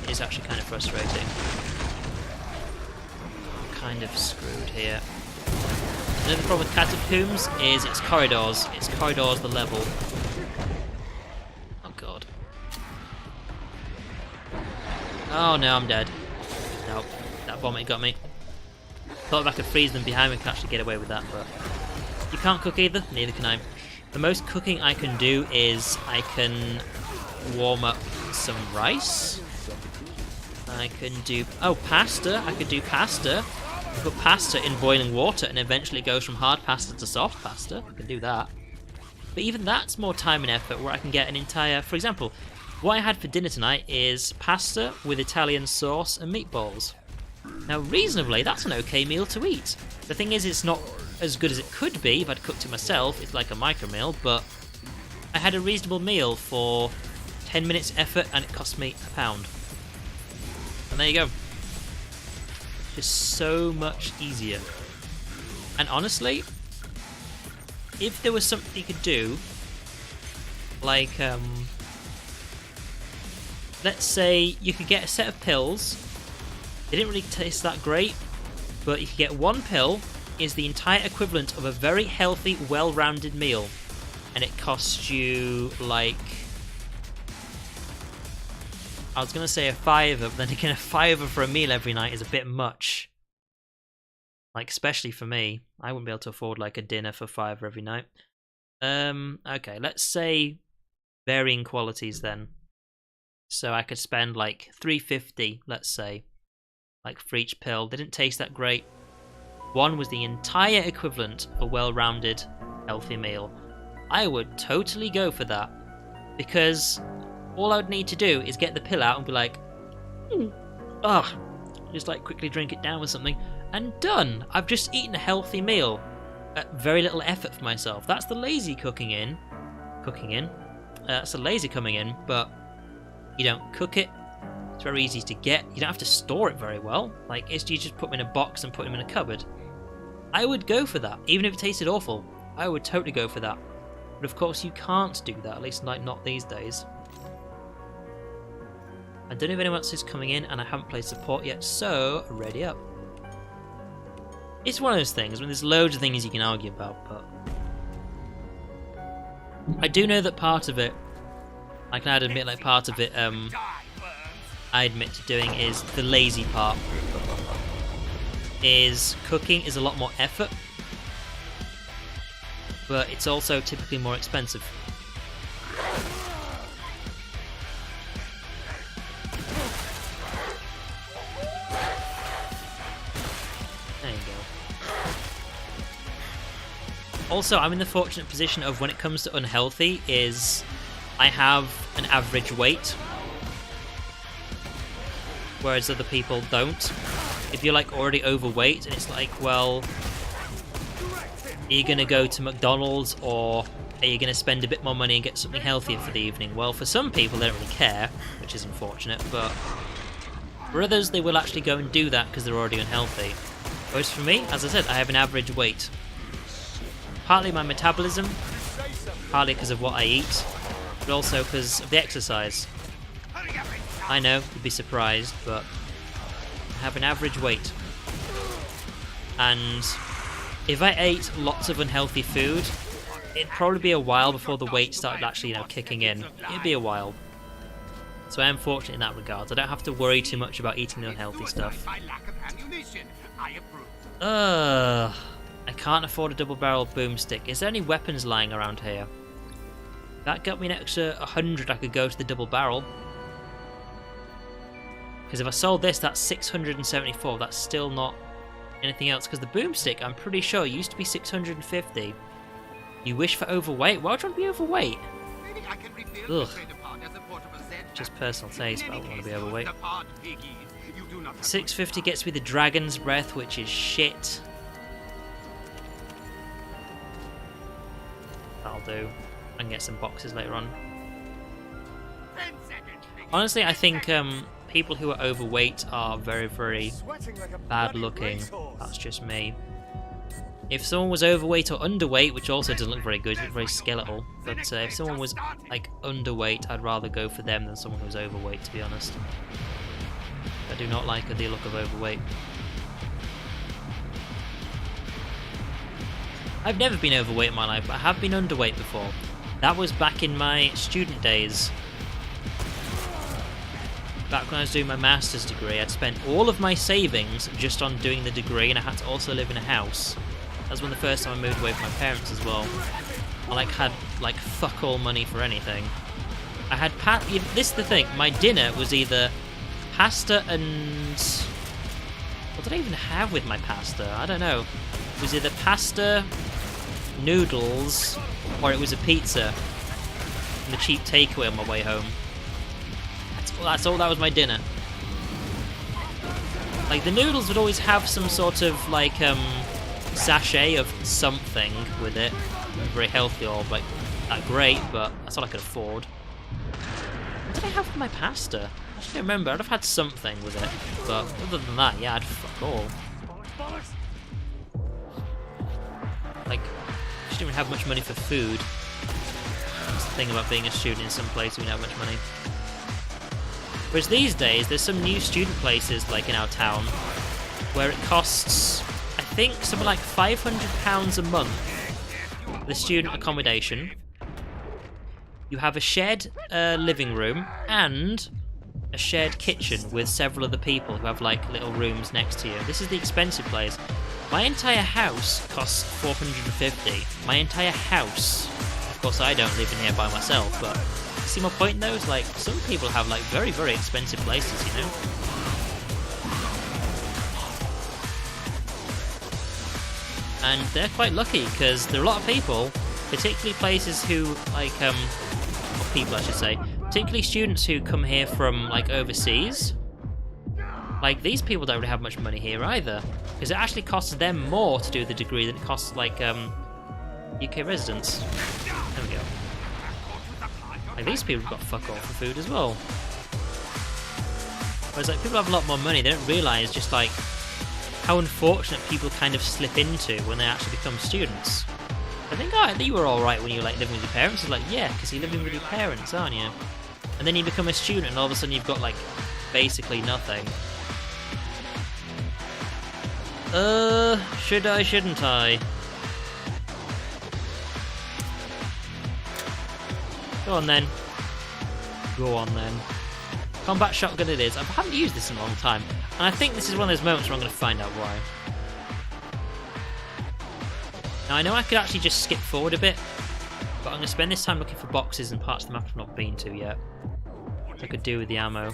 It is actually kind of frustrating. Kind of screwed here. Another problem with catacombs is its corridors. Its corridors, the level. Oh god. Oh no, I'm dead. Nope, that vomit got me. Thought if I could freeze them behind me, I could actually get away with that, but you can't cook either. Neither can I. The most cooking I can do is I can warm up some rice. I can do pasta. I could do pasta. Put pasta in boiling water and eventually it goes from hard pasta to soft pasta. I can do that. But even that's more time and effort where I can get an entire... For example, what I had for dinner tonight is pasta with Italian sauce and meatballs. Now, reasonably, that's an okay meal to eat. The thing is, it's not as good as it could be if I'd cooked it myself. It's like a micro meal, but I had a reasonable meal for 10 minutes effort and it cost me £1. And there you go. Just so much easier. And honestly, if there was something you could do, like, let's say you could get a set of pills. They didn't really taste that great, but you could get one pill is the entire equivalent of a very healthy, well-rounded meal. And it costs you, like... I was going to say a £5, but then again, a £5 for a meal every night is a bit much. Like, especially for me. I wouldn't be able to afford, like, a dinner for £5 every night. Okay, let's say varying qualities then. So I could spend, like, £3.50, let's say, like, for each pill. They didn't taste that great. One was the entire equivalent of a well-rounded, healthy meal. I would totally go for that. Because... all I would need to do is get the pill out and be like, Just like quickly drink it down with something, and done. I've just eaten a healthy meal at very little effort for myself. That's the lazy cooking in. That's the lazy coming in, but you don't cook it. It's very easy to get. You don't have to store it very well. Like, you just put them in a box and put them in a cupboard. I would go for that, even if it tasted awful. I would totally go for that. But of course you can't do that, at least like not these days. I don't know if anyone else is coming in, and I haven't played support yet, so ready up. It's one of those things when there's loads of things you can argue about, but I do know that part of it, I can admit, like part of it, I admit to doing is the lazy part. Is cooking is a lot more effort, but it's also typically more expensive. There you go. Also, I'm in the fortunate position of when it comes to unhealthy is I have an average weight, whereas other people don't. If you're like already overweight and it's like, well, are you going to go to McDonald's or are you going to spend a bit more money and get something healthier for the evening? Well, for some people they don't really care, which is unfortunate, but for others they will actually go and do that because they're already unhealthy. Whereas for me, as I said, I have an average weight. Partly my metabolism, partly because of what I eat, but also because of the exercise. I know, you'd be surprised, but I have an average weight. And if I ate lots of unhealthy food, it'd probably be a while before the weight started actually, kicking in. It'd be a while. So I am fortunate in that regard. I don't have to worry too much about eating the unhealthy stuff. I can't afford a double-barreled boomstick. Is there any weapons lying around here? That got me an extra 100. I could go to the double barrel. Because if I sold this, that's 674. That's still not anything else. Because the boomstick, I'm pretty sure, used to be 650. You wish for overweight? Why would you want to be overweight? Ugh. Just personal taste, but I don't want to be overweight. 650 gets me the Dragon's Breath, which is shit. That'll do. I can get some boxes later on. Honestly, I think people who are overweight are very, very bad looking. That's just me. If someone was overweight or underweight, which also doesn't look very good, it's very skeletal, but if someone was like underweight, I'd rather go for them than someone who's overweight, to be honest. I do not like the look of overweight. I've never been overweight in my life, but I have been underweight before. That was back in my student days. Back when I was doing my master's degree, I'd spent all of my savings just on doing the degree, and I had to also live in a house. That was when the first time I moved away from my parents as well. I had fuck all money for anything. I had this is the thing, my dinner was either pasta and... What did I even have with my pasta? I don't know. It was either pasta, noodles, or it was a pizza from the cheap takeaway on my way home. That was my dinner. Like, the noodles would always have some sort of, sachet of something with it. Not very healthy or, that great, but that's all I could afford. What did I have for my pasta? I don't remember. I'd have had something with it. But other than that, yeah, I'd fuck all. I just didn't even have much money for food. That's the thing about being a student in some place we don't have much money. Whereas these days, there's some new student places, in our town, where it costs, I think, something like £500 a month, the student accommodation. You have a shared living room and a shared kitchen with several other people who have, little rooms next to you. This is the expensive place. My entire house costs $450. My entire house. Of course, I don't live in here by myself, but... See my point though? It's some people have very, very expensive places, you know? And they're quite lucky because there are a lot of people, particularly places who or people I should say, particularly students who come here from overseas, Like, these people don't really have much money here either, because it actually costs them more to do the degree than it costs, like, UK residents. There we go. Like, these people have got fuck all for food as well. Whereas, like, people have a lot more money, they don't realise just, like, how unfortunate people kind of slip into when they actually become students. I think, oh, you were alright when you were, like, living with your parents. It's like, yeah, because you're living with your parents, aren't you? And then you become a student and all of a sudden you've got, like, basically nothing. Should I, shouldn't I? Go on then. Go on then. Combat shotgun it is. I haven't used this in a long time. And I think this is one of those moments where I'm going to find out why. Now I know I could actually just skip forward a bit, but I'm going to spend this time looking for boxes and parts of the map I've not been to yet. What I could do with the ammo.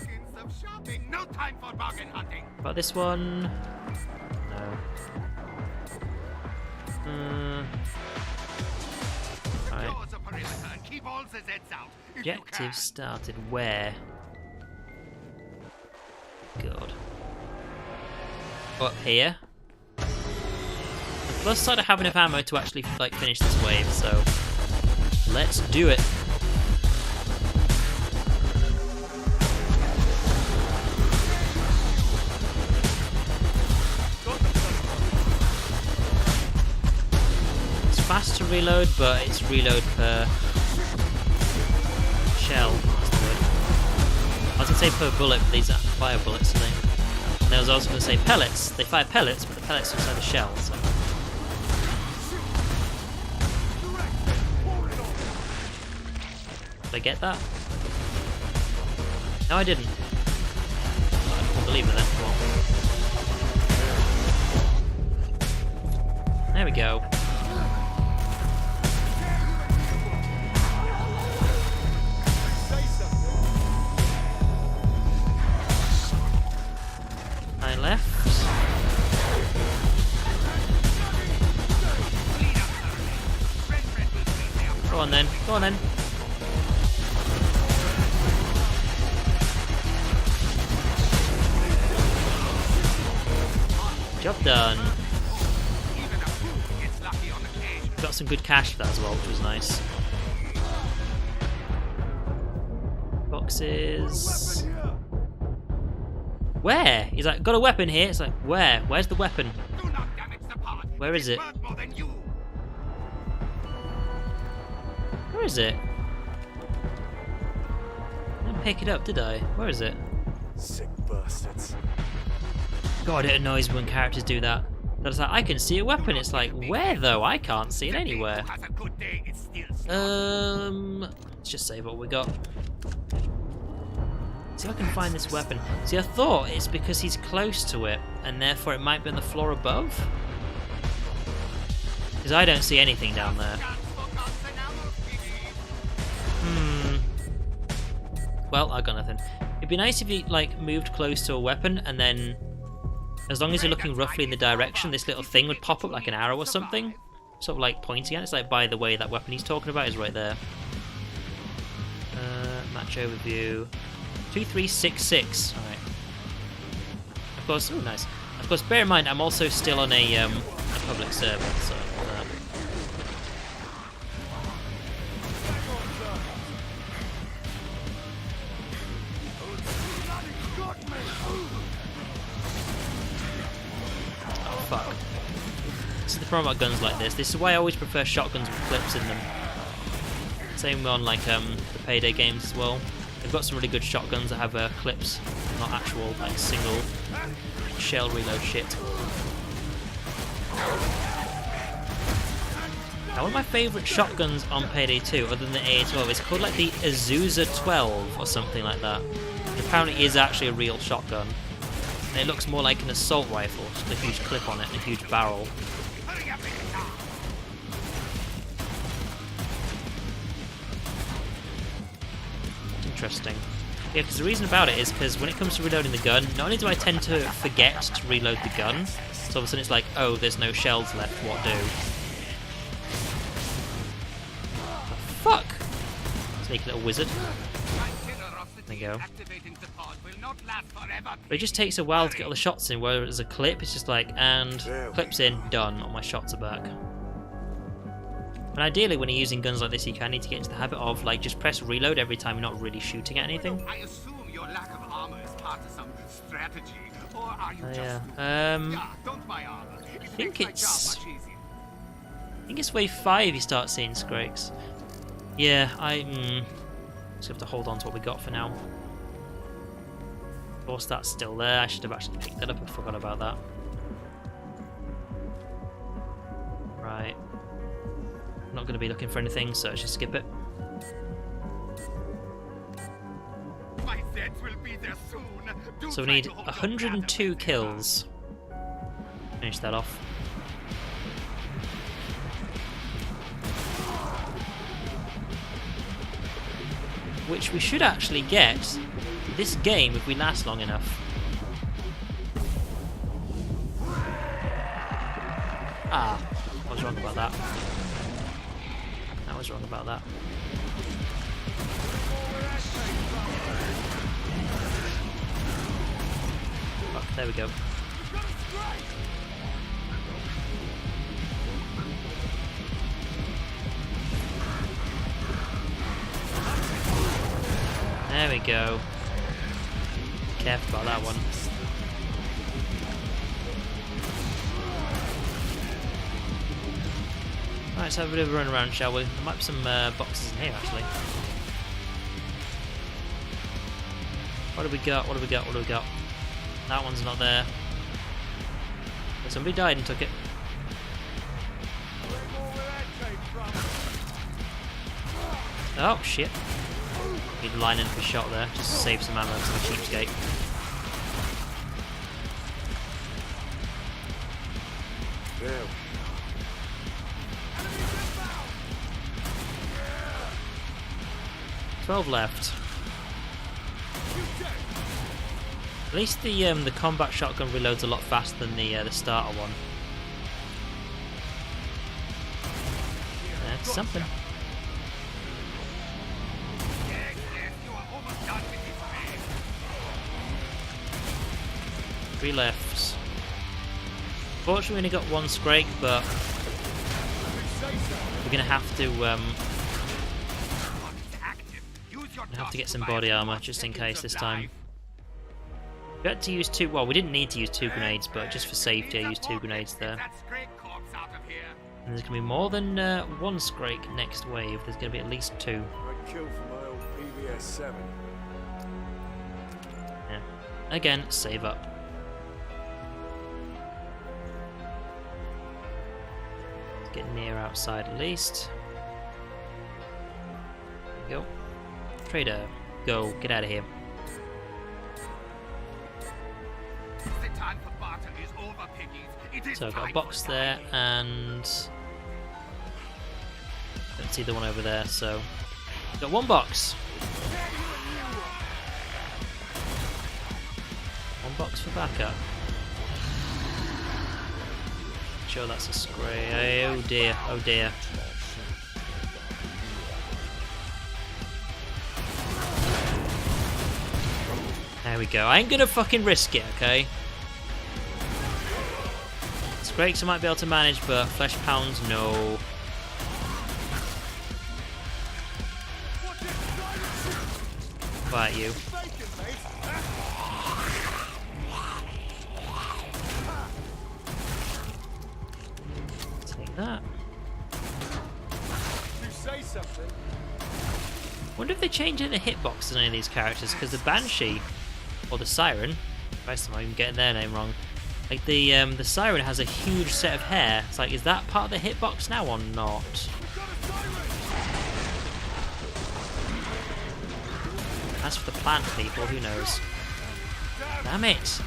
No time for bargain hunting. About this one? No. Alright. Keep all the Zeds out. Objective started where? God. Up here. The plus side, I have enough ammo to actually like finish this wave, so let's do it. It's fast to reload, but it's reload per shell. That's the word. I was gonna say per bullet, but these are fire bullets, I think. And I was also gonna say pellets. They fire pellets, but the pellets are inside the shell. So. Did I get that? No, I didn't. Oh, I can't believe it then. Come on. There we go. I left. Go on then. Go on then. Job done. Got some good cash for that as well, which was nice. Boxes. Where? He's like, got a weapon here. It's like, where? Where's the weapon? Where is it? Where is it? I didn't pick it up, did I? Where is it? Sick bastards. God, it annoys me when characters do that. That's like, I can see a weapon. It's like, where though? I can't see it anywhere. Let's just save what we got. See if I can find this weapon. See, I thought it's because he's close to it, and therefore it might be on the floor above. Because I don't see anything down there. Well, I got nothing. It'd be nice if you like moved close to a weapon, and then, as long as you're looking roughly in the direction, this little thing would pop up like an arrow or something, sort of like pointing at it. It's like, by the way, that weapon he's talking about is right there. Match overview. 2366. Alright. Of course, oh nice. Of course, bear in mind, I'm also still on a public server, so... Oh, fuck. This is the problem about guns like this. This is why I always prefer shotguns with clips in them. Same on, like, the Payday games as well. They've got some really good shotguns that have clips, not actual like single shell reload shit. Now, one of my favourite shotguns on Payday 2, other than the AA-12, is called like the Azusa 12 or something like that. It apparently is actually a real shotgun. And it looks more like an assault rifle, just a huge clip on it and a huge barrel. Interesting. Yeah, because the reason about it is because when it comes to reloading the gun, not only do I tend to forget to reload the gun, so all of a sudden it's like, oh, there's no shells left, what do? Fuck! Sneaky little wizard. There you go. not last forever. But it just takes a while to get all the shots in, whereas a clip, it's just like, and clips in, done, all my shots are back. And ideally, when you're using guns like this, you kind of need to get into the habit of, like, just press reload every time you're not really shooting at anything. I assume your lack of armor is part of some strategy, or are you just... Yeah, don't buy armor. It think makes my it's- job much easier. I think it's wave 5 you start seeing Scrakes. Yeah, just have to hold on to what we got for now. Of course, that's still there. I should have actually picked that up. I forgot about that. Right. Not going to be looking for anything, so let's just skip it. My Zeds will be there soon. Do So we try need to hold your 102 ground. kills. Finish that off. Which we should actually get this game if we last long enough. Ah, I was wrong about that. I was wrong about that. Fuck, there we go. There we go. Careful about that one. Right, let's have a bit of a run around, shall we? There might be some boxes in here, actually. What do we got? What do we got? What do we got? That one's not there. But somebody died and took it. Oh, shit. Need to line in for a shot there, just to save some ammo to the cheapskate. Damn. 12 left. At least the combat shotgun reloads a lot faster than the starter one. That's something. Yes, you are almost done with this man. 3 left. Fortunately, we only got 1 Scrake, but we're gonna have to get some body armor just in case this time. We had to use 2. Well, we didn't need to use 2 grenades, but just for safety, I used 2 grenades there. And there's gonna be more than 1 Scrake next wave. There's gonna be at least 2. I killed for my old PVS-7. Yeah. Again, save up. Let's get near outside at least. There we go. Trader, go, get out of here. The time for barter is over, piggies. It is So I've got a time box for there, time. and don't see the one over there, so got 1 box. 1 box for backup. Sure, that's a spray. Oh dear, oh dear. There we go. I ain't gonna fucking risk it, okay? Scrakes I might be able to manage, but flesh pounds, no. Fight you. Take that. You say something. Wonder if they change the hitbox in any of these characters, because the Banshee, or the Siren, Christ, I'm even getting their name wrong. Like the Siren has a huge set of hair. It's like, is that part of the hitbox now or not? As for the plant people, who knows? Damn it!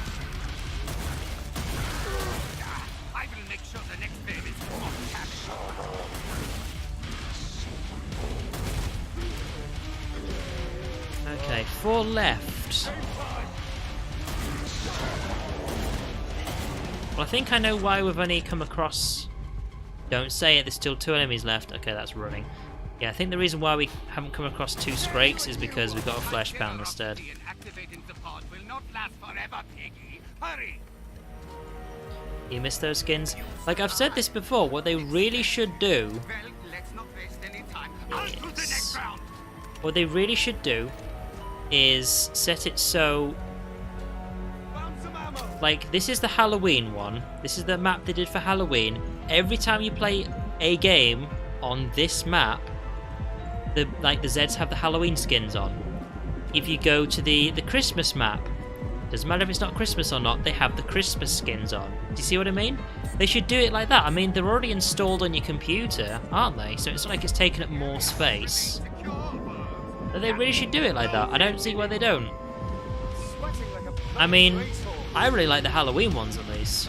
I will make sure the next wave is full of cash. Okay, 4 left. Well, I think I know why we've only come across... Don't say it, there's still 2 enemies left. Okay, that's running. Yeah, I think the reason why we haven't come across 2 Scrakes is because we've got a Flesh Pound instead. Activating the pod will not last forever, piggy. Hurry! You missed those skins? Like I've said this before, what they really should do... Well, let's not waste any time. On to the next round! What they really should do is set it so... Like, this is the Halloween one. This is the map they did for Halloween. Every time you play a game on this map, the Zeds have the Halloween skins on. If you go to the Christmas map, doesn't matter if it's not Christmas or not, they have the Christmas skins on. Do you see what I mean? They should do it like that. I mean, they're already installed on your computer, aren't they? So it's not like it's taking up more space. But they really should do it like that. I don't see why they don't. I mean, I really like the Halloween ones at least.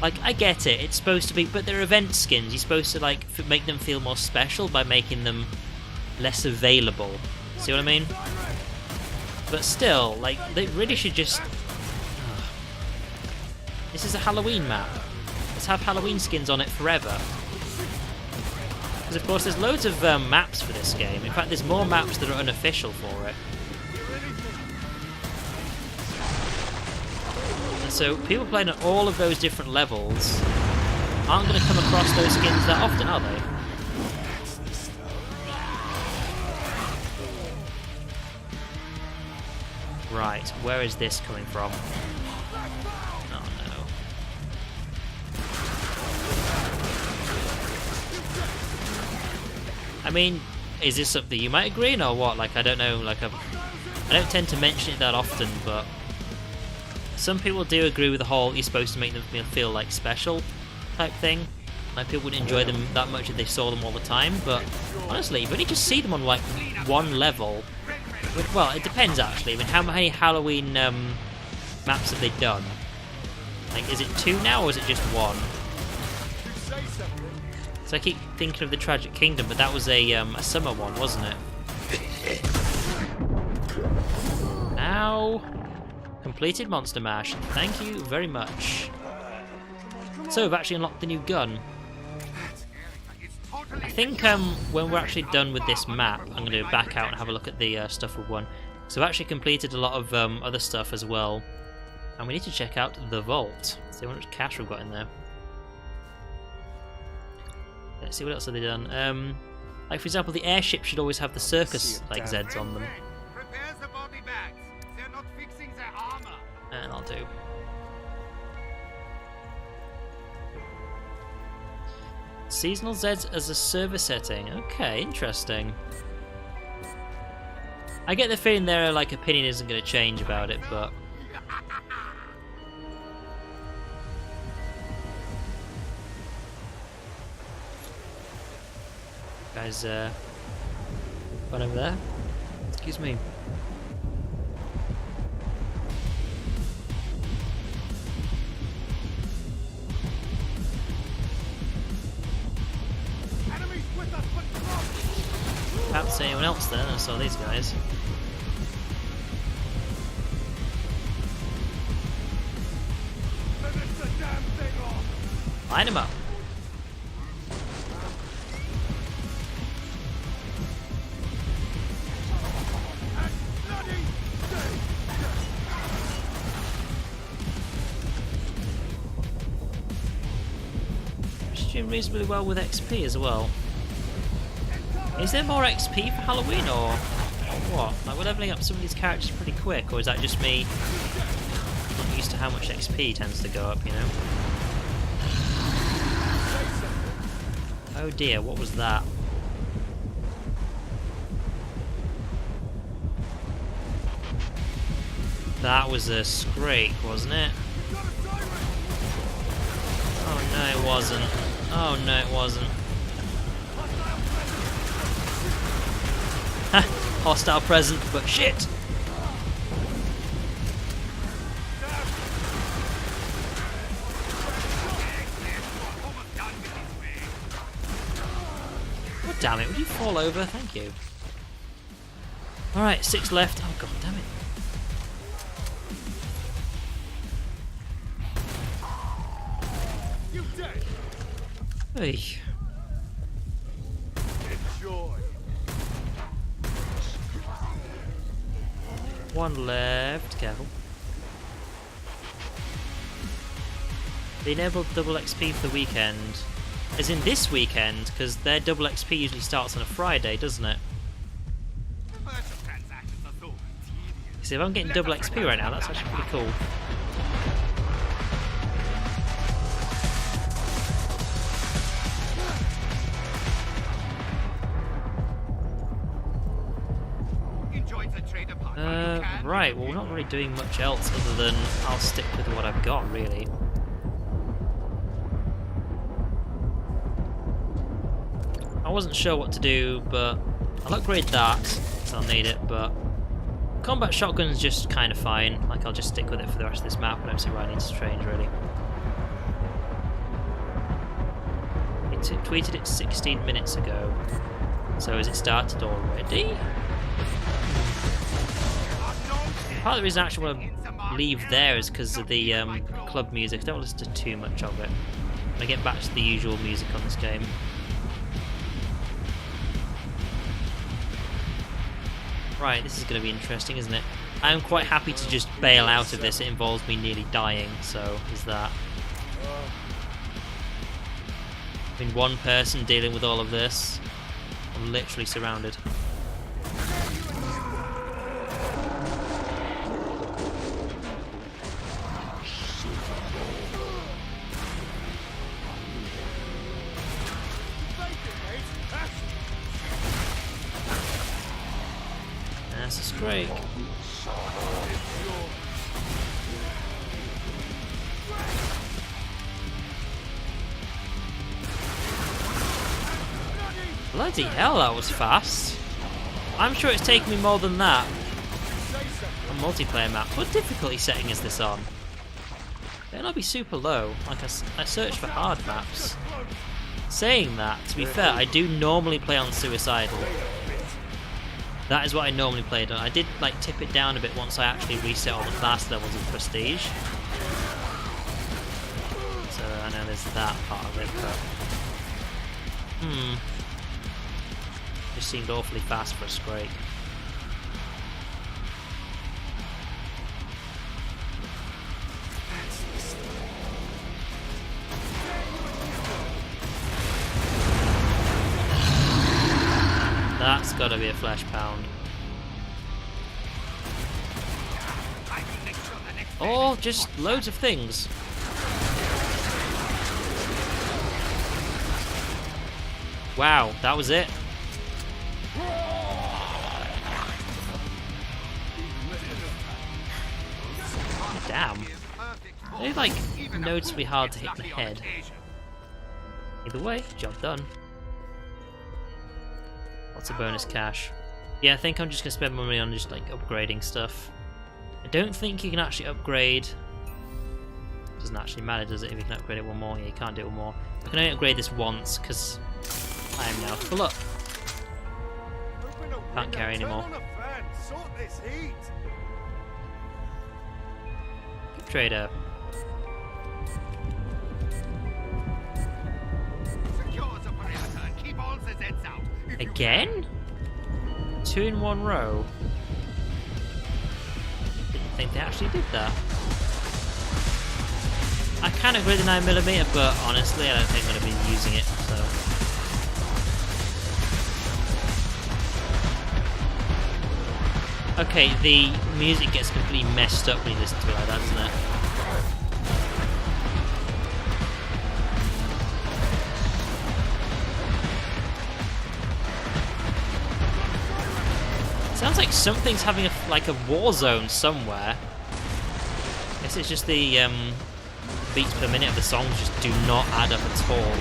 Like, I get it, it's supposed to be, but they're event skins. You're supposed to, like, make them feel more special by making them less available. See what I mean? But still, like, they really should just... This is a Halloween map. Let's have Halloween skins on it forever. Because, of course, there's loads of maps for this game. In fact, there's more maps that are unofficial for it. So people playing at all of those different levels aren't going to come across those skins that often, are they? Right, where is this coming from? Oh no. I mean, is this something you might agree on or what? Like, I don't know, like I don't tend to mention it that often, but some people do agree with the whole you're supposed to make them feel like special type thing. Like people wouldn't enjoy them that much if they saw them all the time, but honestly, you only just see them on like one level. Well, it depends actually. I mean, how many Halloween maps have they done? Like, is it 2 now or is it just 1? So I keep thinking of the Tragic Kingdom, but that was a summer one, wasn't it? Ow! Completed Monster Mash. Thank you very much. So we've actually unlocked the new gun. I think when we're actually done with this map, I'm going to back out and have a look at the stuff we've won. So we've actually completed a lot of other stuff as well. And we need to check out the vault. See how much cash we've got in there. Let's see what else have they done. Like for example, the airship should always have the circus like Zeds on them. Prepare the body bags. They're not fixing their armor. And I'll do. Seasonal Zeds as a server setting. Okay, interesting. I get the feeling their like opinion isn't going to change about it, but guys, one over there. Excuse me. Perhaps anyone else then? I saw these guys. Line them up. She's doing reasonably well with XP as well. Is there more XP for Halloween or what? Like we're leveling up some of these characters pretty quick, or is that just me not used to how much XP tends to go up, you know? Oh dear, what was that? That was a Scrake, wasn't it? Oh no it wasn't. Oh no it wasn't. Hostile present, but shit! Oh damn it, would you fall over? Thank you. Alright, 6 left. Oh god damn it. Hey. Enjoy. One left. Careful. They enabled double XP for the weekend. As in this weekend, because their double XP usually starts on a Friday, doesn't it? Commercial transactions are so tedious. So if I'm getting double XP right now, that's actually pretty cool. Enjoyed the trader part. Right, well we're not really doing much else other than I'll stick with what I've got, really. I wasn't sure what to do, but I'll upgrade that, so I'll need it, but combat shotgun's just kind of fine. Like, I'll just stick with it for the rest of this map. I don't see why I need to change, really. It tweeted it 16 minutes ago, so has it started already? Part of the reason I actually want to leave there is because of the club music. I don't listen to too much of it. I get back to the usual music on this game. Right, this is going to be interesting, isn't it? I'm quite happy to just bail out of this. It involves me nearly dying, so is that. I mean, one person dealing with all of this. I'm literally surrounded. That's a strike. Bloody hell, that was fast. I'm sure it's taken me more than that. On multiplayer maps. What difficulty setting is this on? Better not be super low. Like, I searched for hard maps. Saying that, to be fair, I do normally play on Suicidal. That is what I normally played on. I did like tip it down a bit once I actually reset all the class levels of Prestige. So I know there's that part of it, but just seemed awfully fast for a Scrake. That's gotta be a flesh pound. Or just loads of things. Wow, that was it. Damn. They're like noticeably hard to hit in the head. Either way, job done. Lots of bonus cash. Yeah, I think I'm just gonna spend my money on just like upgrading stuff. I don't think you can actually upgrade. Doesn't actually matter, does it? If you can upgrade it one more, yeah, you can't do it one more. I can only upgrade this once because I am now full up. Can't carry anymore. Trader. Again? 2 in 1 row? Didn't think they actually did that. I can upgrade the 9mm, but honestly I don't think I'm going to be using it, so. Okay, the music gets completely messed up when you listen to it like that, doesn't it? Sounds like something's having like a war zone somewhere. I guess it's just the beats per minute of the songs just do not add up at all.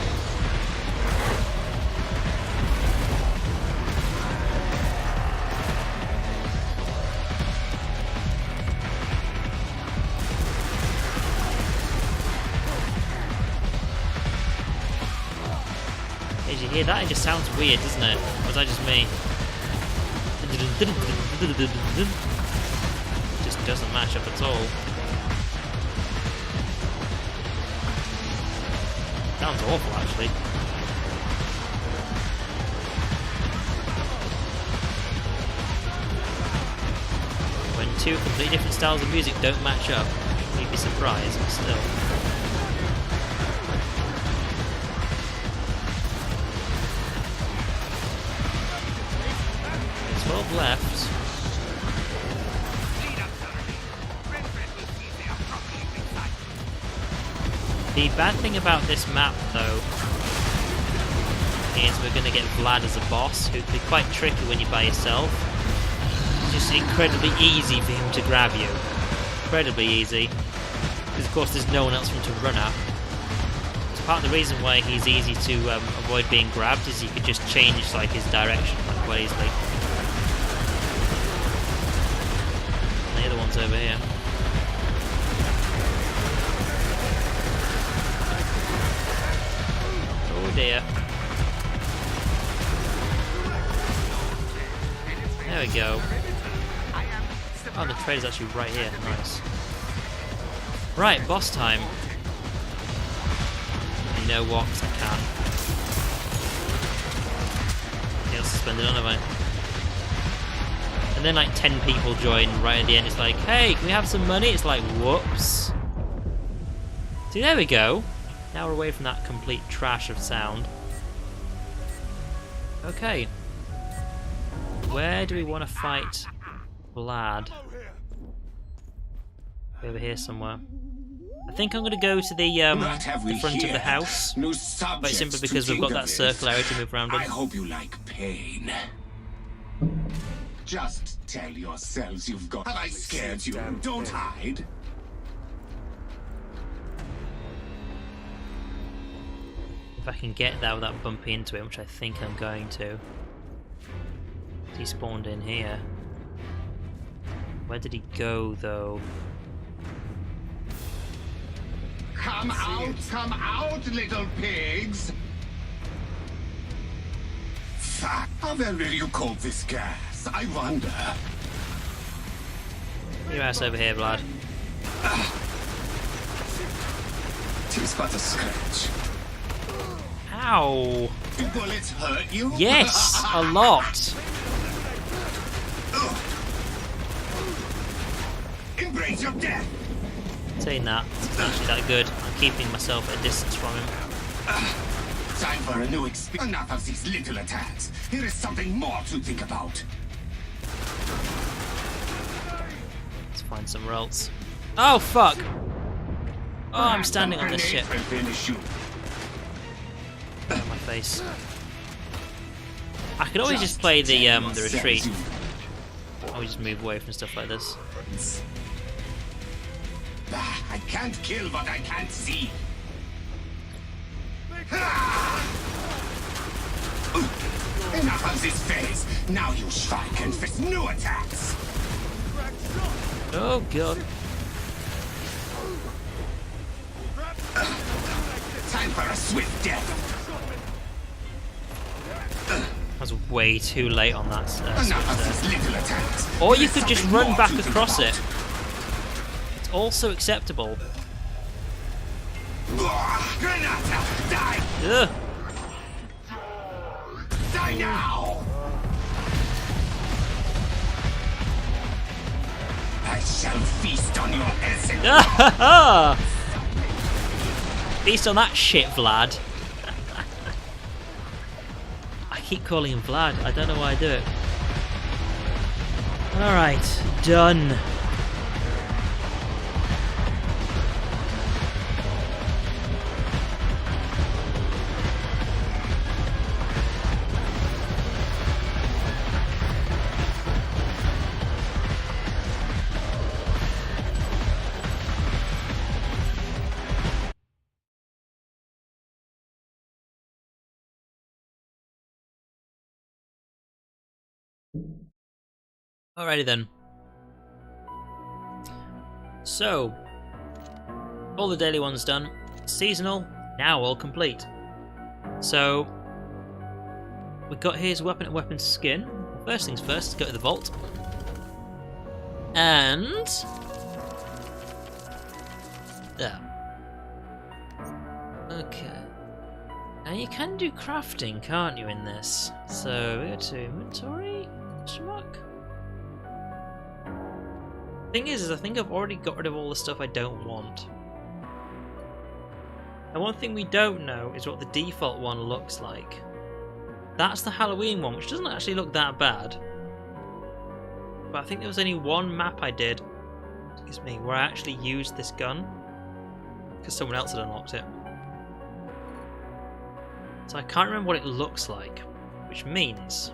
Did you hear that? It just sounds weird, doesn't it? Or was that just me? Just doesn't match up at all. Sounds awful, actually. two completely different styles of music don't match up. You'd be surprised, but still. 12 left. The bad thing about this map, though, is we're going to get Vlad as a boss, who can be quite tricky when you're by yourself. It's just incredibly easy for him to grab you. Incredibly easy. Because, of course, there's no one else for him to run at. It's part of the reason why he's easy to avoid being grabbed, is he could just change like his direction quite easily. And the other one's over here. Oh dear. There we go. Oh, the trader's actually right here. Nice. Right, boss time. You know what? 'Cause I can. Feel suspended on, have I? And then like 10 people join right at the end. It's like, hey, can we have some money? It's like, whoops. See, there we go. Now we're away from that complete trash of sound. Okay. Where do we want to fight Vlad? Over here somewhere. I think I'm going to go to the front of the house. Quite simply because we've got that circularity to move around in. I hope you like pain. Just tell yourselves you've got. Have I scared you? Don't hide. If I can get there without bumping into him, which I think I'm going to. He spawned in here. Where did he go, though? Come out, little pigs! Fuck, how well will you cope this gas? I wonder. Your ass over here, Vlad. Tis but a scratch. Ow! Do bullets hurt you? Yes, a lot. Embrace your death! Saying that, it's actually that good. I'm keeping myself at a distance from him. Time for a new experience. Enough of these little attacks. Here is something more to think about. Let's find somewhere else. Oh, fuck! Oh, I'm standing on this shit. Oh, my face. I could always just play the retreat. Or just move away from stuff like this. I can't kill what I can't see. Enough of this phase. Now you try and face new attacks. Oh god. Time for a swift death. I was way too late on that. Enough of these little attacks. Or you could just run back across it. It's also acceptable. Granata, die! Ugh. Die now! I shall feast on your essence. Feast on that shit, Vlad. I keep calling him Vlad. I don't know why I do it. Alright, done. Alrighty then. So, all the daily ones done. Seasonal, now all complete. So, we got his weapon and weapon skin. First things first, go to the vault. And... there. Okay. Now you can do crafting, can't you, in this? So, we go to inventory? Question mark? Thing is I think I've already got rid of all the stuff I don't want. And one thing we don't know is what the default one looks like. That's the Halloween one, which doesn't actually look that bad. But I think there was only one map I did, excuse me, where I actually used this gun. Because someone else had unlocked it. So I can't remember what it looks like. Which means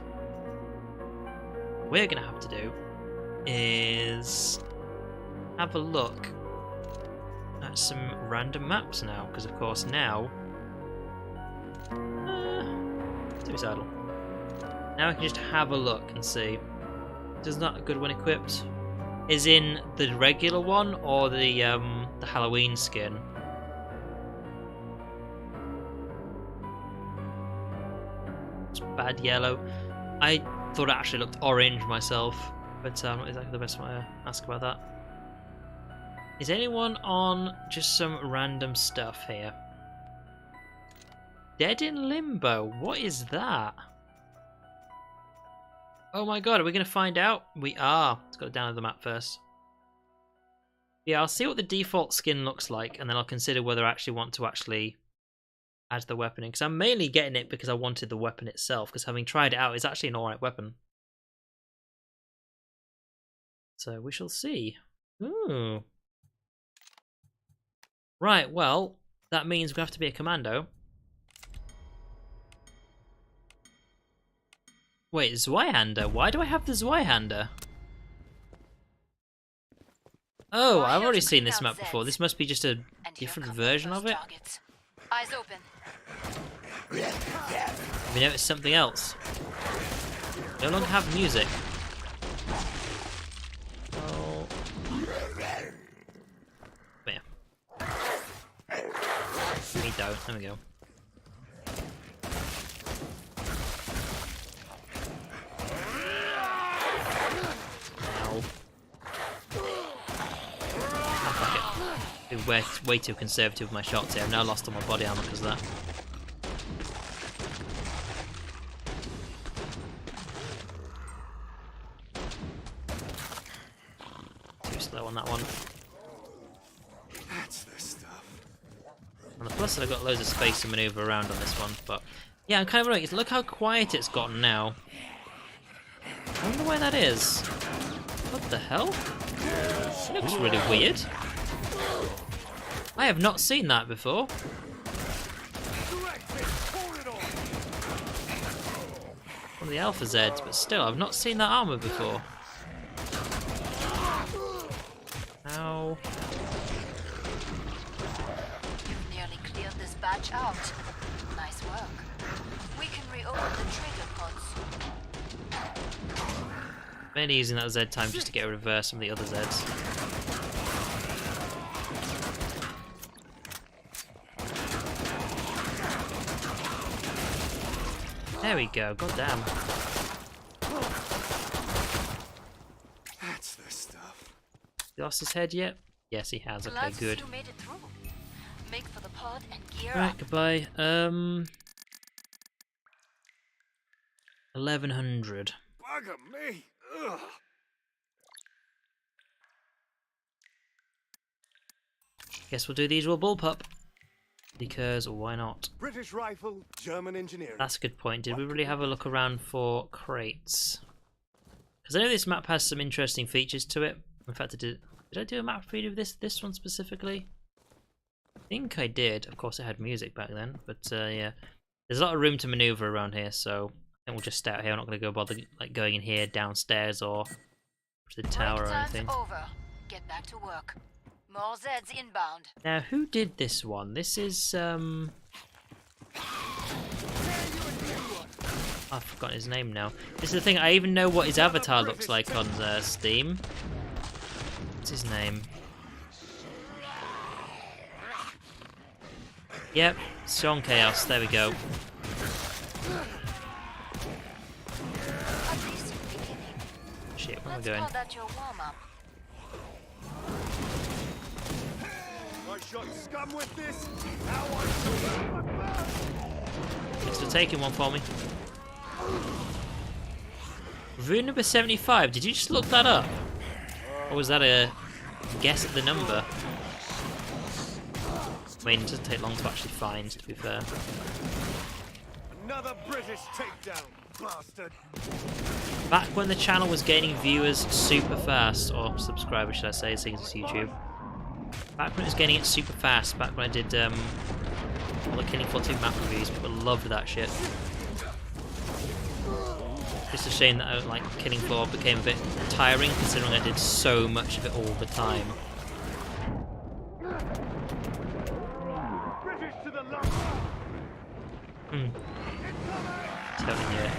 what we're going to have to do is have a look at some random maps now. Because of course now... suicidal. Now I can just have a look and see. Does not a good one equipped? Is in the regular one or the Halloween skin? It's bad yellow. I thought it actually looked orange myself, but I'm not exactly the best one to ask about that. Is anyone on just some random stuff here? Dead in Limbo. What is that? Oh my god, are we going to find out? We are. Let's go down to the map first. Yeah, I'll see what the default skin looks like, and then I'll consider whether I actually want to add the weapon in. Because I'm mainly getting it because I wanted the weapon itself, because having tried it out, it's actually an alright weapon. So we shall see. Ooh. Right, well, that means we have to be a commando. Wait, Zweihander? Why do I have the Zweihander? Oh, I've already seen this map before. This must be just a different version of it. Eyes open. Have you noticed something else? No longer have music. Oh. Come here. We don't. There we go. Way too conservative with my shots here. I've now lost all my body armor because of that. Too slow on that one. That's the stuff. On the plus side, I've got loads of space to maneuver around on this one, but yeah, I'm kind of like, look how quiet it's gotten now. I wonder why that is. What the hell? It looks really weird. I have not seen that before. One of the Alpha Zeds, but still, I've not seen that armor before. Ow. You've nearly cleared this batch out. Nice work. We can reopen the trigger pods. Mainly using that Z time just to get rid of some of the other Zeds. There we go, goddamn. That's the stuff. He lost his head yet? Yes, he has. Okay, Glad to see good. you made it through. Make for the pod and gear Right, up. goodbye. 1100. Bugger me. Ugh. Guess we'll do the usual bullpup. Because why not? British rifle, German engineering. That's a good point. Did we really have a look around for crates? Because I know this map has some interesting features to it. In fact, did I do a map feed of this one specifically? I think I did. Of course, it had music back then. But yeah, there's a lot of room to maneuver around here, so I think we'll just stay out here. I'm not going to go bother like going in here, downstairs, or to the tower or anything. Break time's over. Get back to work. More Zeds inbound. Now, who did this one? This is I've forgotten his name now. This is the thing, I even know what his avatar looks like on Steam. What's his name? Yep, Sean Chaos, there we go. At least you're beginning. Shit, where am I Let's going? call that your warm-up. I shot scum with this. Now I shall. Thanks for taking one for me. Review number 75, did you just look that up? Or was that a guess at the number? I mean, it doesn't take long to actually find, to be fair. Another British takedown, bastard. Back when the channel was gaining viewers super fast, or subscribers should I say, seeing as it's YouTube. Back when it was gaining it super fast, back when I did all the Killing Floor 2 map reviews, people loved that shit. Just a shame that like Killing Floor became a bit tiring, considering I did so much of it all the time. British to the left. Telling you.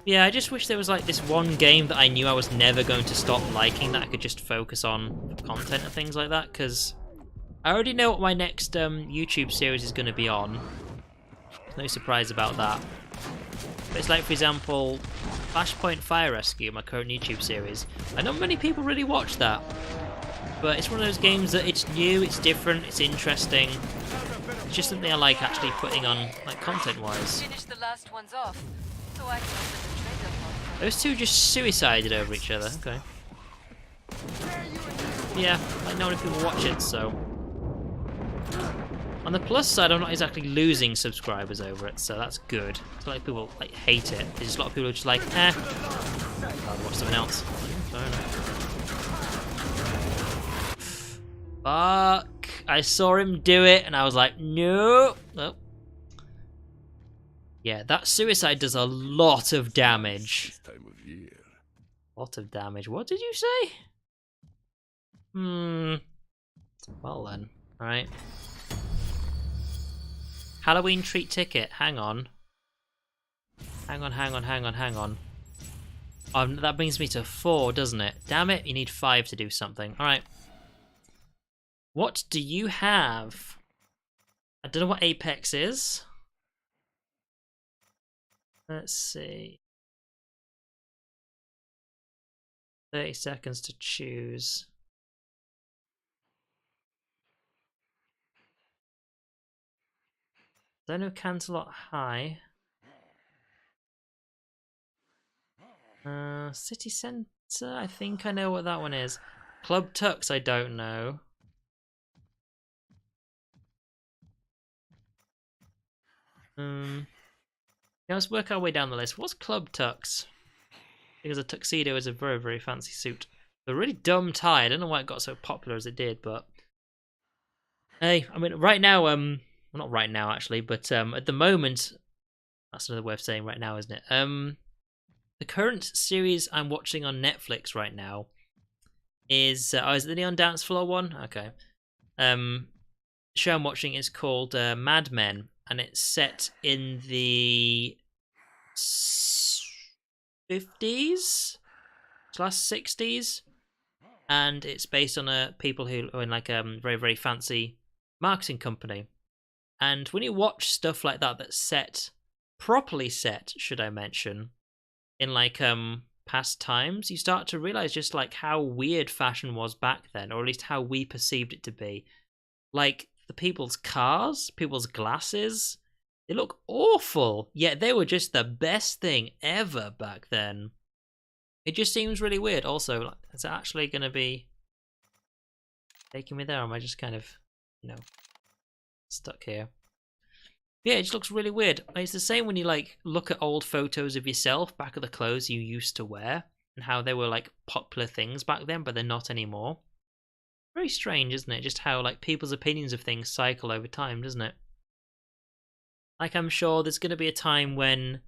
Yeah, I just wish there was like this one game that I knew I was never going to stop liking, that I could just focus on content and things like that, because I already know what my next YouTube series is going to be on. No surprise about that. But it's like, for example, Flashpoint Fire Rescue, my current YouTube series. I know many people really watch that, but it's one of those games that it's new, it's different, it's interesting. It's just something I like actually putting on, like, content-wise. Finish the last ones off, so I can open the trader pod. Those two just suicided over each other. Okay. Yeah, like no many people watch it, so. On the plus side, I'm not exactly losing subscribers over it, so that's good. It's not like people like hate it. There's just a lot of people who are just like, I'll watch something else. Fair enough. Fuck! I saw him do it, and I was like, no. Oh. Yeah, that suicide does a lot of damage. Time of year. Lot of damage. What did you say? Well then, alright. Halloween treat ticket. Hang on. Hang on. Oh, that brings me to 4, doesn't it? Damn it, you need 5 to do something. Alright. What do you have? I don't know what Apex is. Let's see. 30 seconds to choose. Don't know Canterlot High. City Centre, I think I know what that one is. Club Tux, I don't know. Yeah, let's work our way down the list. What's Club Tux? Because a tuxedo is a very, very fancy suit. A really dumb tie. I don't know why it got so popular as it did, but hey, I mean, right now, well, not right now actually, but at the moment, that's another way of saying right now, isn't it? The current series I'm watching on Netflix right now is is it the Neon Dance Floor one? Okay. The show I'm watching is called Mad Men, and it's set in the 50s / 60s, and it's based on people who are in like a very, very fancy marketing company. And when you watch stuff like that that's set, properly set, should I mention, in like past times, you start to realize just like how weird fashion was back then, or at least how we perceived it to be. Like the people's cars, people's glasses, they look awful, yet they were just the best thing ever back then. It just seems really weird. Also, like, is it actually going to be taking me there, or am I just kind of, you know, stuck here? Yeah, it just looks really weird. It's the same when you like look at old photos of yourself back at the clothes you used to wear and how they were like popular things back then, but they're not anymore. Very strange, isn't it? Just how like people's opinions of things cycle over time, doesn't it? Like, I'm sure there's going to be a time when,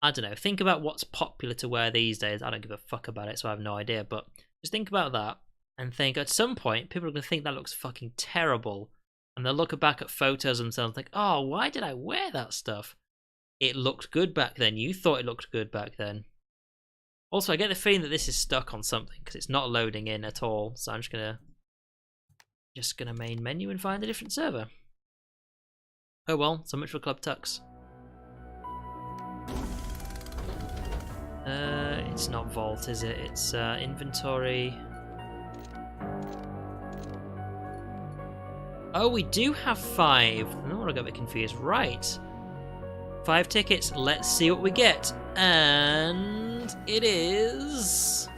I don't know, think about what's popular to wear these days. I don't give a fuck about it, so I have no idea, but just think about that and think at some point people are going to think that looks fucking terrible. And they'll look back at photos of themselves and think, oh, why did I wear that stuff? It looked good back then. You thought it looked good back then. Also, I get the feeling that this is stuck on something because it's not loading in at all. So I'm just gonna main menu and find a different server. Oh well, so much for Club Tux. It's not Vault, is it? It's inventory. Oh, we do have 5. I don't want to get a bit confused. Right. 5 tickets. Let's see what we get. And And it is...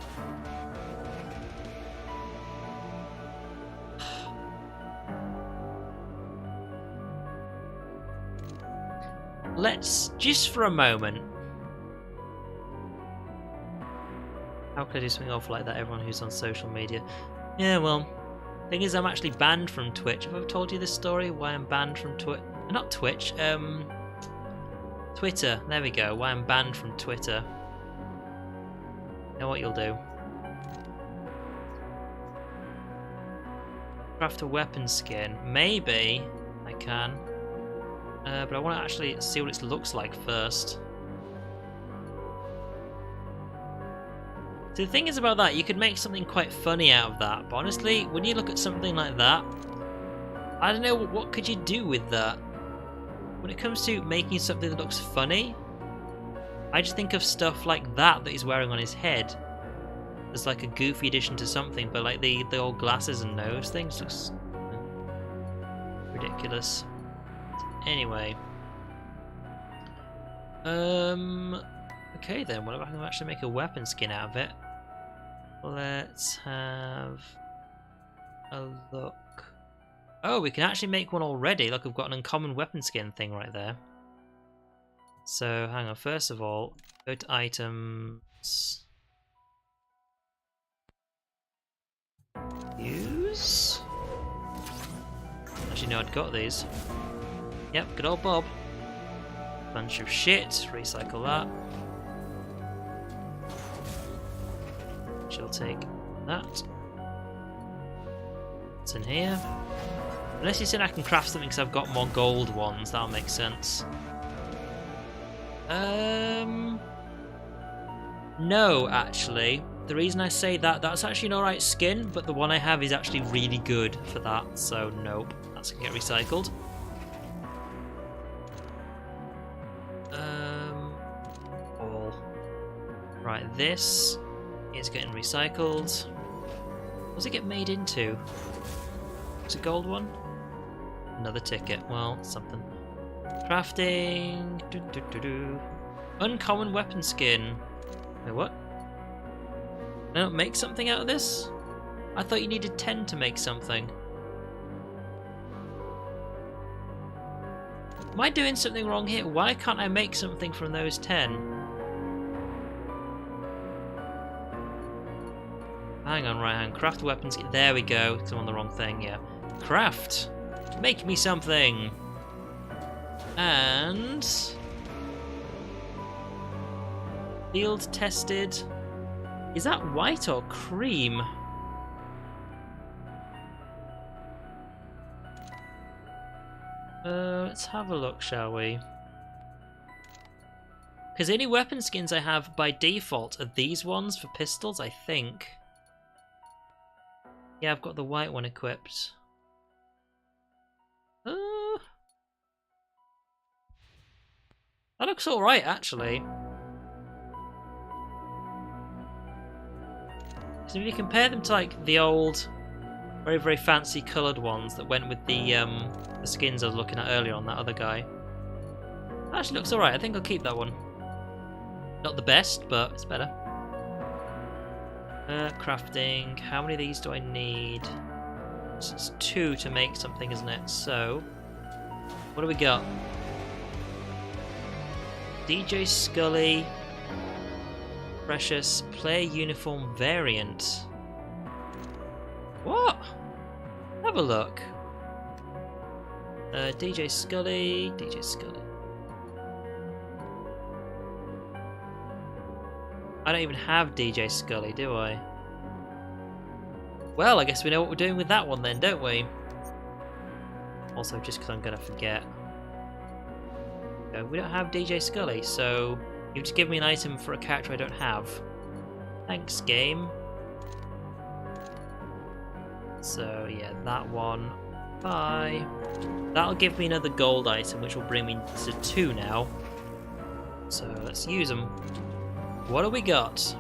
Let's, just for a moment... How could I do something awful like that, everyone who's on social media? Yeah, well, thing is I'm actually banned from Twitch. Have I ever told you this story? Why I'm banned from Twitch? Not Twitch, Twitter. There we go, why I'm banned from Twitter. You know what you'll do? Craft a weapon skin. Maybe I can. But I want to actually see what it looks like first. So the thing is about that, you could make something quite funny out of that, but honestly, when you look at something like that, I don't know, what could you do with that? When it comes to making something that looks funny, I just think of stuff like that he's wearing on his head as like a goofy addition to something, but like the old glasses and nose things looks ridiculous. Anyway. Okay then, what if I can actually make a weapon skin out of it? Let's have a look. Oh, we can actually make one already. Look, I've got an uncommon weapon skin thing right there. So, hang on. First of all, go to items. Use? Actually, no, I'd got these. Yep, good old Bob. Bunch of shit. Recycle that. She'll take that. What's in here? Unless you said I can craft something because I've got more gold ones, that'll make sense. No, actually. The reason I say that, that's actually an alright skin, but the one I have is actually really good for that, so nope. That's gonna get recycled. All. Right, this is getting recycled. What does it get made into? Is it gold one? Another ticket. Well, something. Crafting. Uncommon weapon skin. Wait, what? Can I not make something out of this? I thought you needed 10 to make something. Am I doing something wrong here? Why can't I make something from those 10? Hang on, right hand. Craft weapons. There we go. Because I'm on the wrong thing, yeah. Craft. Make me something. And... field tested. Is that white or cream? Let's have a look, shall we? Because the only weapon skins I have by default are these ones for pistols, I think. Yeah, I've got the white one equipped. That looks alright, actually. So if you compare them to like the old, very, very fancy coloured ones that went with the skins I was looking at earlier on that other guy. That actually looks alright. I think I'll keep that one. Not the best, but it's better. Crafting. How many of these do I need? It's 2 to make something, isn't it? So, what do we got? DJ Scully. Precious player uniform variant. What? Have a look. DJ Scully. DJ Scully. I don't even have DJ Scully, do I? Well, I guess we know what we're doing with that one then, don't we? Also, just because I'm going to forget. No, we don't have DJ Scully, so you've just given me an item for a character I don't have. Thanks, game. So, yeah, that one. Bye. That'll give me another gold item, which will bring me to 2 now. So, let's use them. What do we got?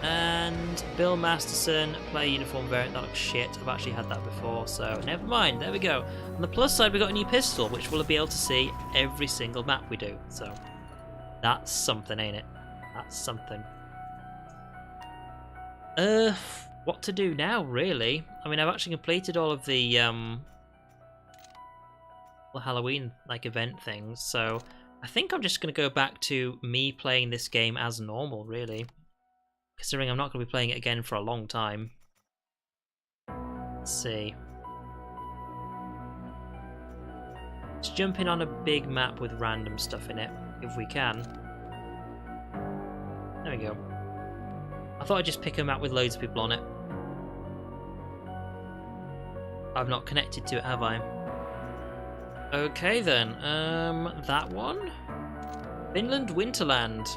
And Bill Masterson, player uniform variant. That looks shit. I've actually had that before, so never mind. There we go. On the plus side, we got a new pistol, which we'll be able to see every single map we do. So That's something, ain't it? That's something. What to do now, really? I mean, I've actually completed all of the Halloween like event things, so I think I'm just gonna go back to me playing this game as normal, really. Considering I'm not gonna be playing it again for a long time. Let's see. Let's jump in on a big map with random stuff in it, if we can. There we go. I thought I'd just pick a map with loads of people on it. I've not connected to it, have I? Okay then, that one? Finland Winterland.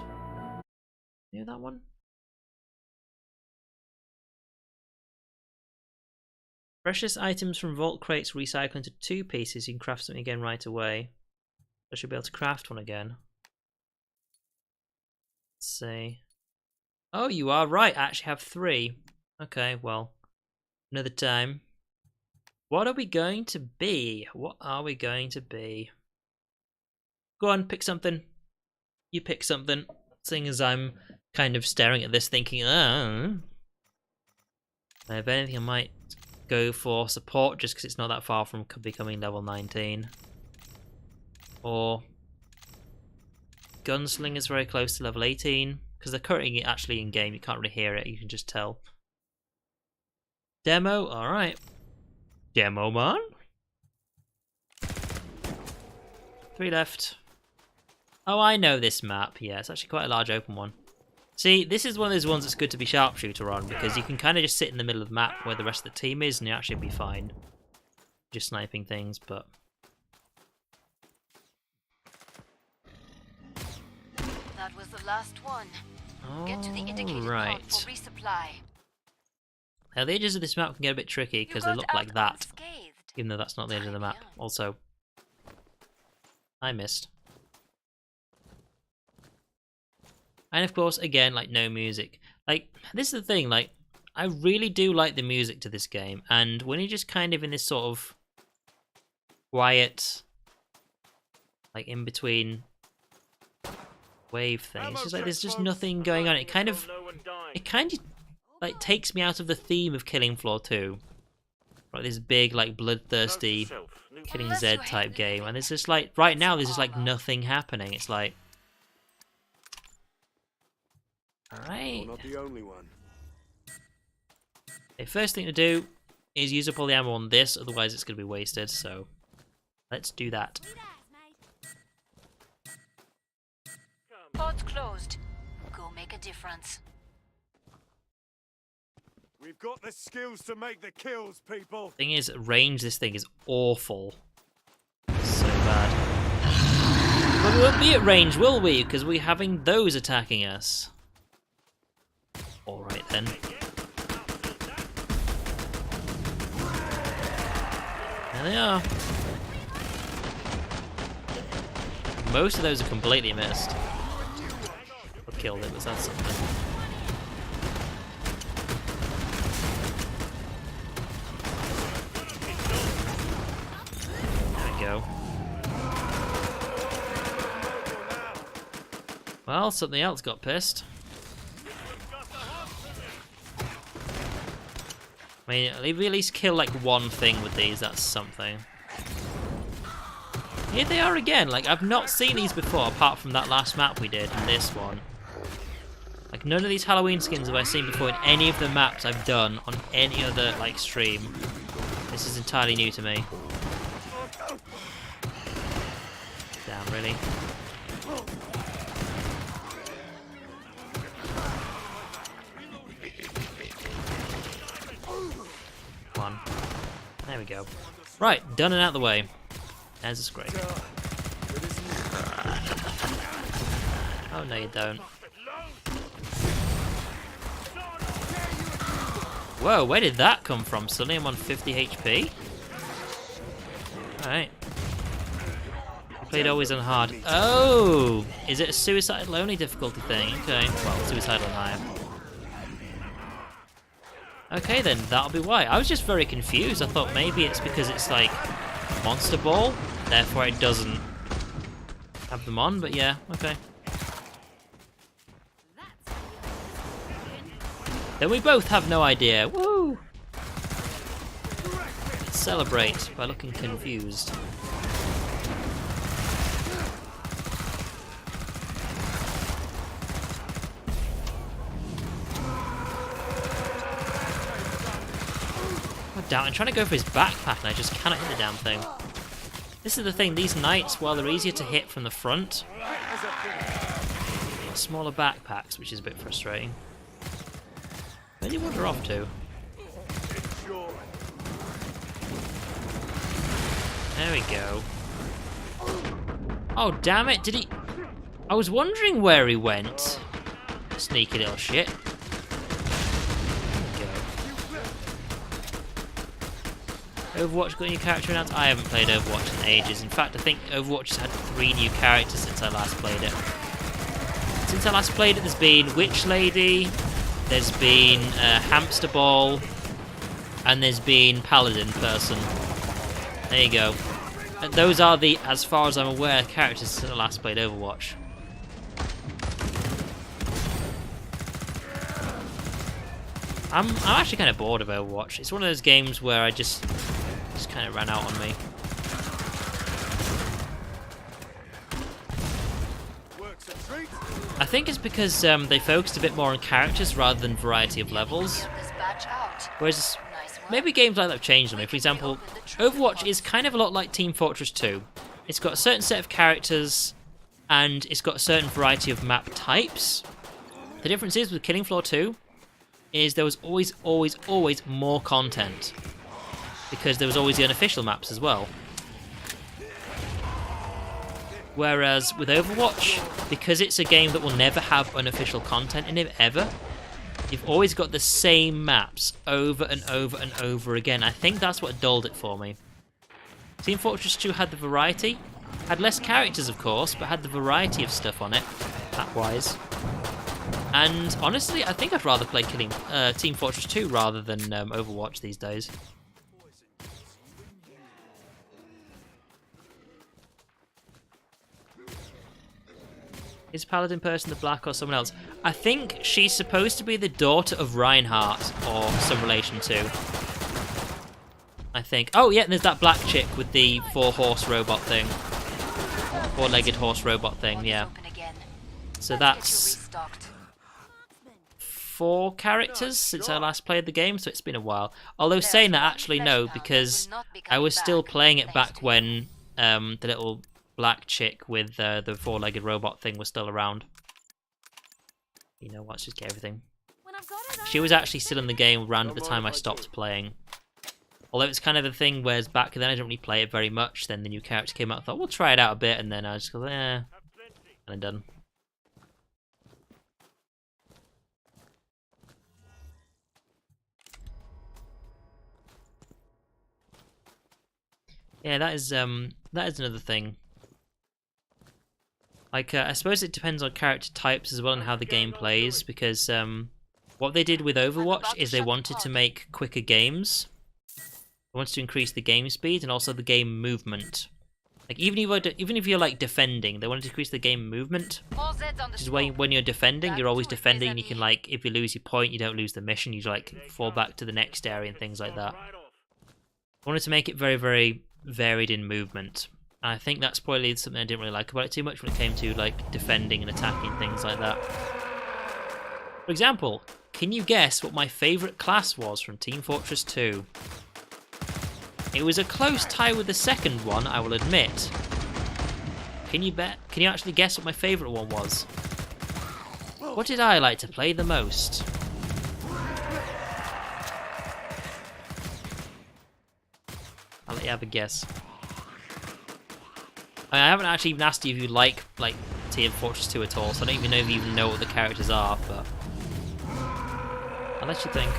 You know that one? Precious items from vault crates recycle into 2 pieces. You can craft something again right away. I should be able to craft one again. Let's see. Oh, you are right. I actually have 3. Okay, well, another time. What are we going to be? What are we going to be? Go on, pick something. You pick something. Seeing as I'm kind of staring at this thinking, if anything, I might go for support just because it's not that far from becoming level 19. Or Gunslinger's very close to level 18. Because they're currently actually in game, you can't really hear it, you can just tell. Demo, alright. Demo man. 3 left. Oh, I know this map. Yeah, it's actually quite a large open one. See, this is one of those ones that's good to be sharpshooter on, because you can kind of just sit in the middle of the map where the rest of the team is, and you actually be fine. Just sniping things, but... That was the last one. Get to the indicated right. pod for resupply. Now, the edges of this map can get a bit tricky because they You look got like out that, unscathed. even though that's not the edge of the map. Also, I missed. And of course, again, like, no music. Like, this is the thing, like, I really do like the music to this game, and when you're just kind of in this sort of quiet, like, in between wave thing, it's just like there's just nothing going on. It kind of like takes me out of the theme of Killing Floor 2. Like this big, like, bloodthirsty Killing Z type game, and it's just like right now there's just like nothing happening. It's like, alright. Not the only one. The first thing to do is use up all the ammo on this, otherwise it's going to be wasted, so let's do that. Pod's closed. Go make a difference. We've got the skills to make the kills, people. Thing is, range this thing is awful. So bad. But we won't be at range, will we? Because we're having those attacking us. Alright then. There they are. Most of those are completely missed. I killed it, but that's something. There we go. Well, something else got pissed. I mean, we at least kill like one thing with these, that's something. Here they are again, like I've not seen these before apart from that last map we did and this one. Like none of these Halloween skins have I seen before in any of the maps I've done on any other like stream. This is entirely new to me. Damn, really? Come on. There we go. Right, done and out of the way. There's a scrape. Oh no, you don't. Whoa, where did that come from? Suddenly I'm on 50 HP? Alright. Played always on hard. Oh! Is it a suicidal only difficulty thing? Okay, well, suicidal and higher. Okay then, that'll be why. I was just very confused. I thought maybe it's because it's like Monster Ball, therefore it doesn't have them on, but yeah, okay. Then we both have no idea. Woo! Let's celebrate by looking confused. God damn, I'm trying to go for his backpack and I just cannot hit the damn thing. This is the thing, these knights, while they're easier to hit from the front, smaller backpacks, which is a bit frustrating. Where do you wander off to? There we go. Oh, damn it, did he... I was wondering where he went. Sneaky little shit. There we go. Overwatch got a new character announced? I haven't played Overwatch in ages. In fact, I think Overwatch has had 3 new characters since I last played it. Since I last played it, there's been Witch Lady, there's been Hamster Ball, and there's been Paladin Person. There you go. And those are the, as far as I'm aware, characters since I last played Overwatch. I'm actually kind of bored of Overwatch. It's one of those games where I just kind of ran out on me. I think it's because they focused a bit more on characters rather than variety of levels. Whereas maybe games like that have changed on me. For example, Overwatch is kind of a lot like Team Fortress 2. It's got a certain set of characters and it's got a certain variety of map types. The difference is with Killing Floor 2 is there was always more content because there was always the unofficial maps as well. Whereas with Overwatch, because it's a game that will never have unofficial content in it ever, you've always got the same maps over and over and over again. I think that's what dulled it for me. Team Fortress 2 had the variety, had less characters of course, but had the variety of stuff on it, map-wise. And honestly, I think I'd rather play Team Fortress 2 rather than Overwatch these days. Is Paladin Person the Black or someone else? I think she's supposed to be the daughter of Reinhardt or some relation to. I think. Oh yeah, there's that black chick with the 4-horse robot thing. 4-legged horse robot thing, yeah. So that's 4 characters since I last played the game, so it's been a while. Although saying that, actually no, because I was still playing it back when the little black chick with the 4-legged robot thing was still around. You know what, just get everything. She was actually still in the game around at the time I stopped playing. Although it's kind of the thing whereas back then I didn't really play it very much, then the new character came out, I thought we'll try it out a bit, and then I just go, and I'm done. Yeah, that is another thing. Like, I suppose it depends on character types as well and how the game plays, because what they did with Overwatch is they wanted to make quicker games. They wanted to increase the game speed and also the game movement. Like, even if you're like defending, they wanted to increase the game movement. Which is when you're defending, you're always defending. You can, like, if you lose your point, you don't lose the mission. You like fall back to the next area and things like that. I wanted to make it very, very varied in movement. And I think that's probably something I didn't really like about it too much when it came to like defending and attacking, things like that. For example, can you guess what my favourite class was from Team Fortress 2? It was a close tie with the second one, I will admit. Can you actually guess what my favourite one was? What did I like to play the most? I'll let you have a guess. I haven't actually even asked you if you like Team Fortress 2 at all, so I don't even know if you even know what the characters are, but I'll let you think.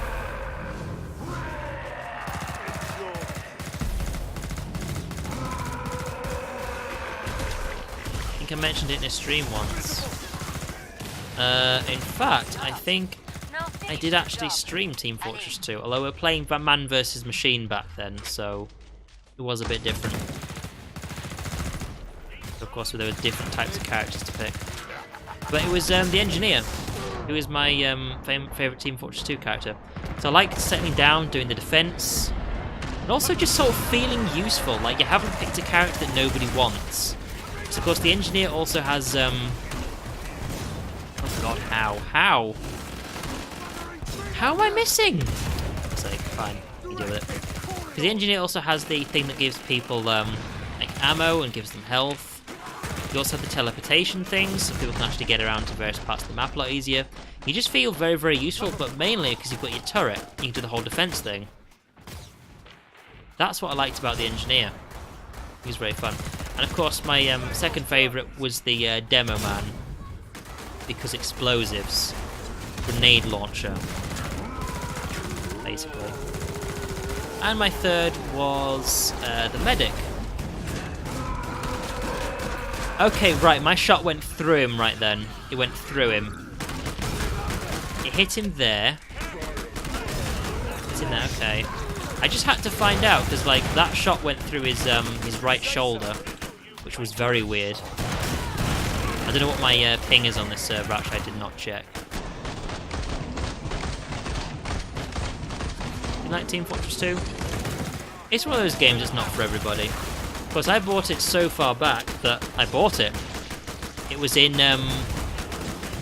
I think I mentioned it in a stream once. In fact, I think I did actually stream Team Fortress 2, although we were playing man versus machine back then, so it was a bit different. Of course, there were different types of characters to pick. But it was the engineer. It who is my favourite Team Fortress 2 character. So I like settling down, doing the defence, and also just sort of feeling useful, like you haven't picked a character that nobody wants. So of course the engineer also has, oh god, how? How am I missing? It's like, fine, you deal with it. Because the engineer also has the thing that gives people, like ammo and gives them health. You also have the teleportation things, so people can actually get around to various parts of the map a lot easier. You just feel very, very useful, but mainly because you've got your turret. You can do the whole defense thing. That's what I liked about the engineer. He was very fun. And of course, my second favourite was the demo man, because explosives, grenade launcher, basically. And my third was the medic. Okay, right, my shot went through him right then. It went through him. It hit him there. Hit him there, okay. I just had to find out, because, like, that shot went through his right shoulder, which was very weird. I don't know what my ping is on this server, actually, I did not check. You like Team Fortress 2? It's one of those games that's not for everybody. Of course, I bought it so far back that I bought it. It was in, they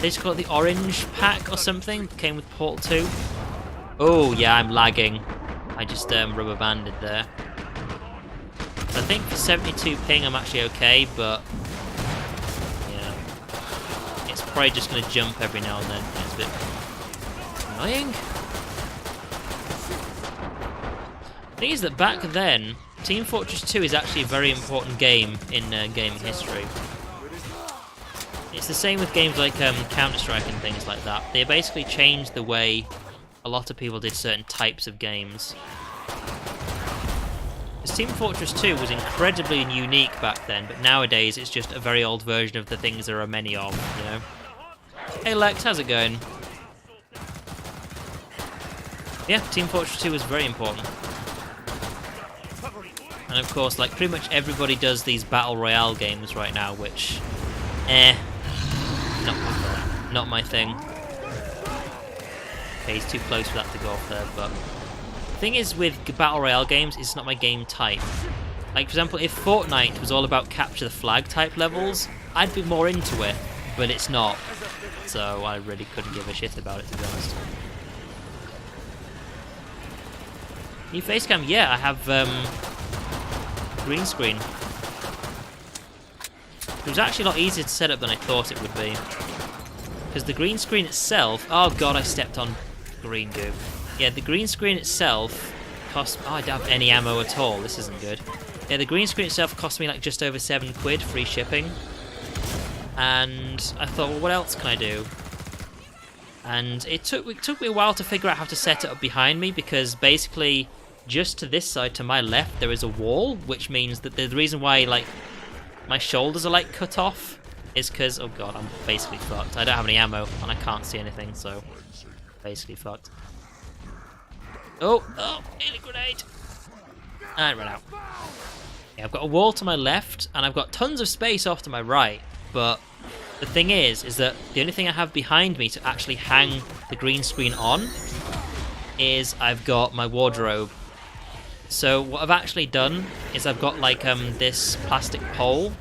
just call it the Orange Pack or something. It came with Portal 2. Oh, yeah, I'm lagging. I just rubber banded there. So I think for 72 ping I'm actually okay, but yeah, it's probably just going to jump every now and then. It's a bit annoying. The thing is that back then, Team Fortress 2 is actually a very important game in gaming history. It's the same with games like Counter-Strike and things like that. They basically changed the way a lot of people did certain types of games. Because Team Fortress 2 was incredibly unique back then, but nowadays it's just a very old version of the things there are many of, you know? Hey Lex, how's it going? Yeah, Team Fortress 2 was very important. And of course, like, pretty much everybody does these Battle Royale games right now, which, not my thing. Okay, he's too close for that to go off there, but the thing is with Battle Royale games, it's not my game type. Like, for example, if Fortnite was all about capture the flag type levels, I'd be more into it, but it's not. So I really couldn't give a shit about it, to be honest. New facecam? Yeah, I have, green screen. It was actually a lot easier to set up than I thought it would be. Because the green screen itself... Oh god, I stepped on green goo. Yeah, the green screen itself cost... Oh, I don't have any ammo at all. This isn't good. Yeah, the green screen itself cost me like just over £7 free shipping. And I thought, well, what else can I do? And it took me a while to figure out how to set it up behind me, because basically just to this side, to my left, there is a wall, which means that the reason why, like, my shoulders are, like, cut off is because, oh god, I'm basically fucked. I don't have any ammo, and I can't see anything, so basically fucked. Oh, alien grenade! And run out. Yeah, I've got a wall to my left, and I've got tons of space off to my right, but the thing is that the only thing I have behind me to actually hang the green screen on is I've got my wardrobe. So what I've actually done is I've got like this plastic pole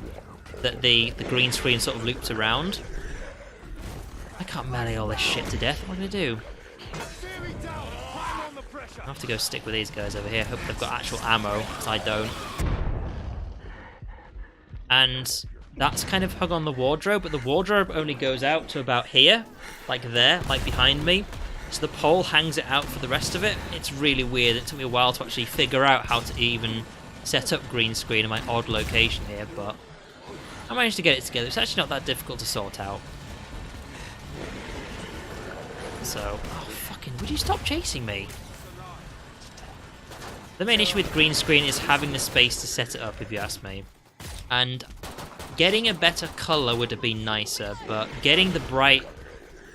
that the green screen sort of loops around. I can't melee all this shit to death. What am I gonna do? I'll have to go stick with these guys over here. Hope they've got actual ammo, because I don't. And that's kind of hung on the wardrobe, but the wardrobe only goes out to about here, like there, like behind me. So the pole hangs it out for the rest of it. It's really weird. It took me a while to actually figure out how to even set up green screen in my odd location here, but I managed to get it together. It's actually not that difficult to sort out. So, oh fucking, would you stop chasing me? The main issue with green screen is having the space to set it up, if you ask me. And getting a better colour would have been nicer, but getting the bright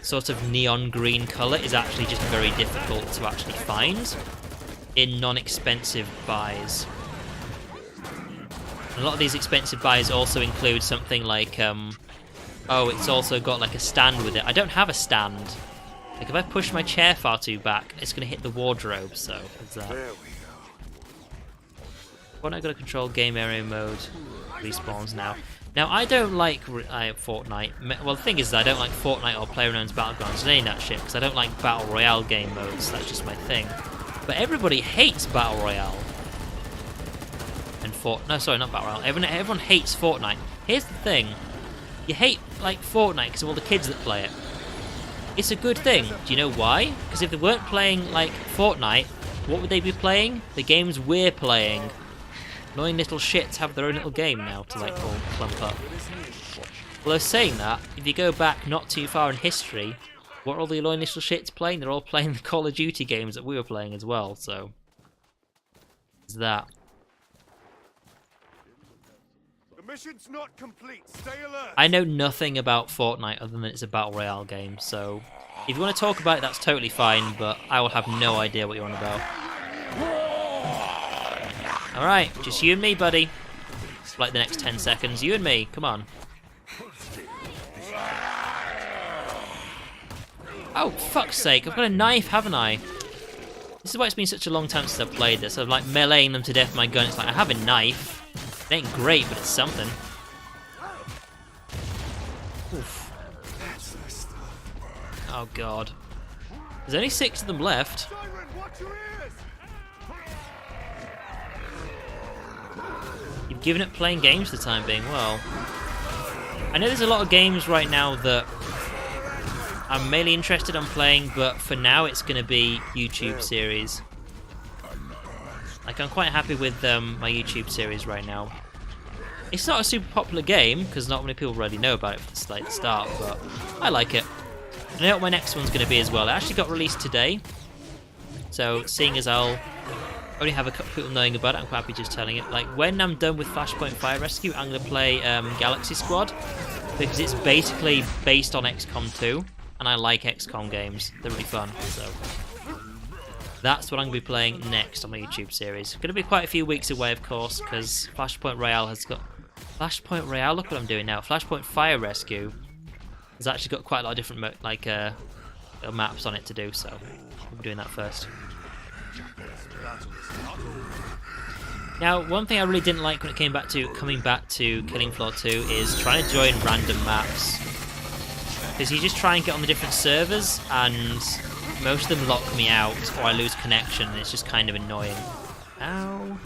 sort of neon green colour is actually just very difficult to actually find in non-expensive buys. And a lot of these expensive buys also include something like Oh, it's also got like a stand with it. I don't have a stand. Like if I push my chair far too back, it's gonna hit the wardrobe. So there's that. There we go. Fortnite got to control game area mode respawns now. Now I don't like Fortnite. Well, the thing is, I don't like Fortnite or PlayerUnknown's Battlegrounds and any of that shit because I don't like battle royale game modes. That's just my thing. But everybody hates battle royale. And no, sorry, not battle royale. Everyone hates Fortnite. Here's the thing: you hate like Fortnite because of all the kids that play it. It's a good thing. Do you know why? Because if they weren't playing like Fortnite, what would they be playing? The games we're playing. Annoying little shits have their own little game now to like all clump up. Although saying that, if you go back not too far in history, what are all the annoying little shits playing? They're all playing the Call of Duty games that we were playing as well, so... There's that. The mission's not complete. Stay alert. I know nothing about Fortnite other than it's a Battle Royale game, so... If you want to talk about it, that's totally fine, but I will have no idea what you're on about. Alright, just you and me, buddy. It's like the next 10 seconds. You and me, come on. Oh, fuck's sake, I've got a knife, haven't I? This is why it's been such a long time since I've played this. I'm like meleeing them to death with my gun. It's like, I have a knife. It ain't great, but it's something. Oof. Oh, God. There's only 6 of them left. Siren, watch your ears. You've given up playing games for the time being. Well, I know there's a lot of games right now that I'm mainly interested in playing, but for now it's going to be YouTube series. Like, I'm quite happy with my YouTube series right now. It's not a super popular game, because not many people really know about it from the start, but I like it. I know what my next one's going to be as well. It actually got released today, so seeing as I'll only have a couple people knowing about it, I'm quite happy just telling it. Like, when I'm done with Flashpoint Fire Rescue, I'm going to play Galaxy Squad, because it's basically based on XCOM 2, and I like XCOM games. They're really fun, so that's what I'm going to be playing next on my YouTube series. Going to be quite a few weeks away, of course, because Flashpoint Royale has got... Flashpoint Royale, look what I'm doing now. Flashpoint Fire Rescue has actually got quite a lot of different maps on it to do, so we'll be doing that first. Now, one thing I really didn't like when it came back to coming back to Killing Floor 2 is trying to join random maps. Because you just try and get on the different servers, and most of them lock me out, or I lose connection, and it's just kind of annoying. Ow.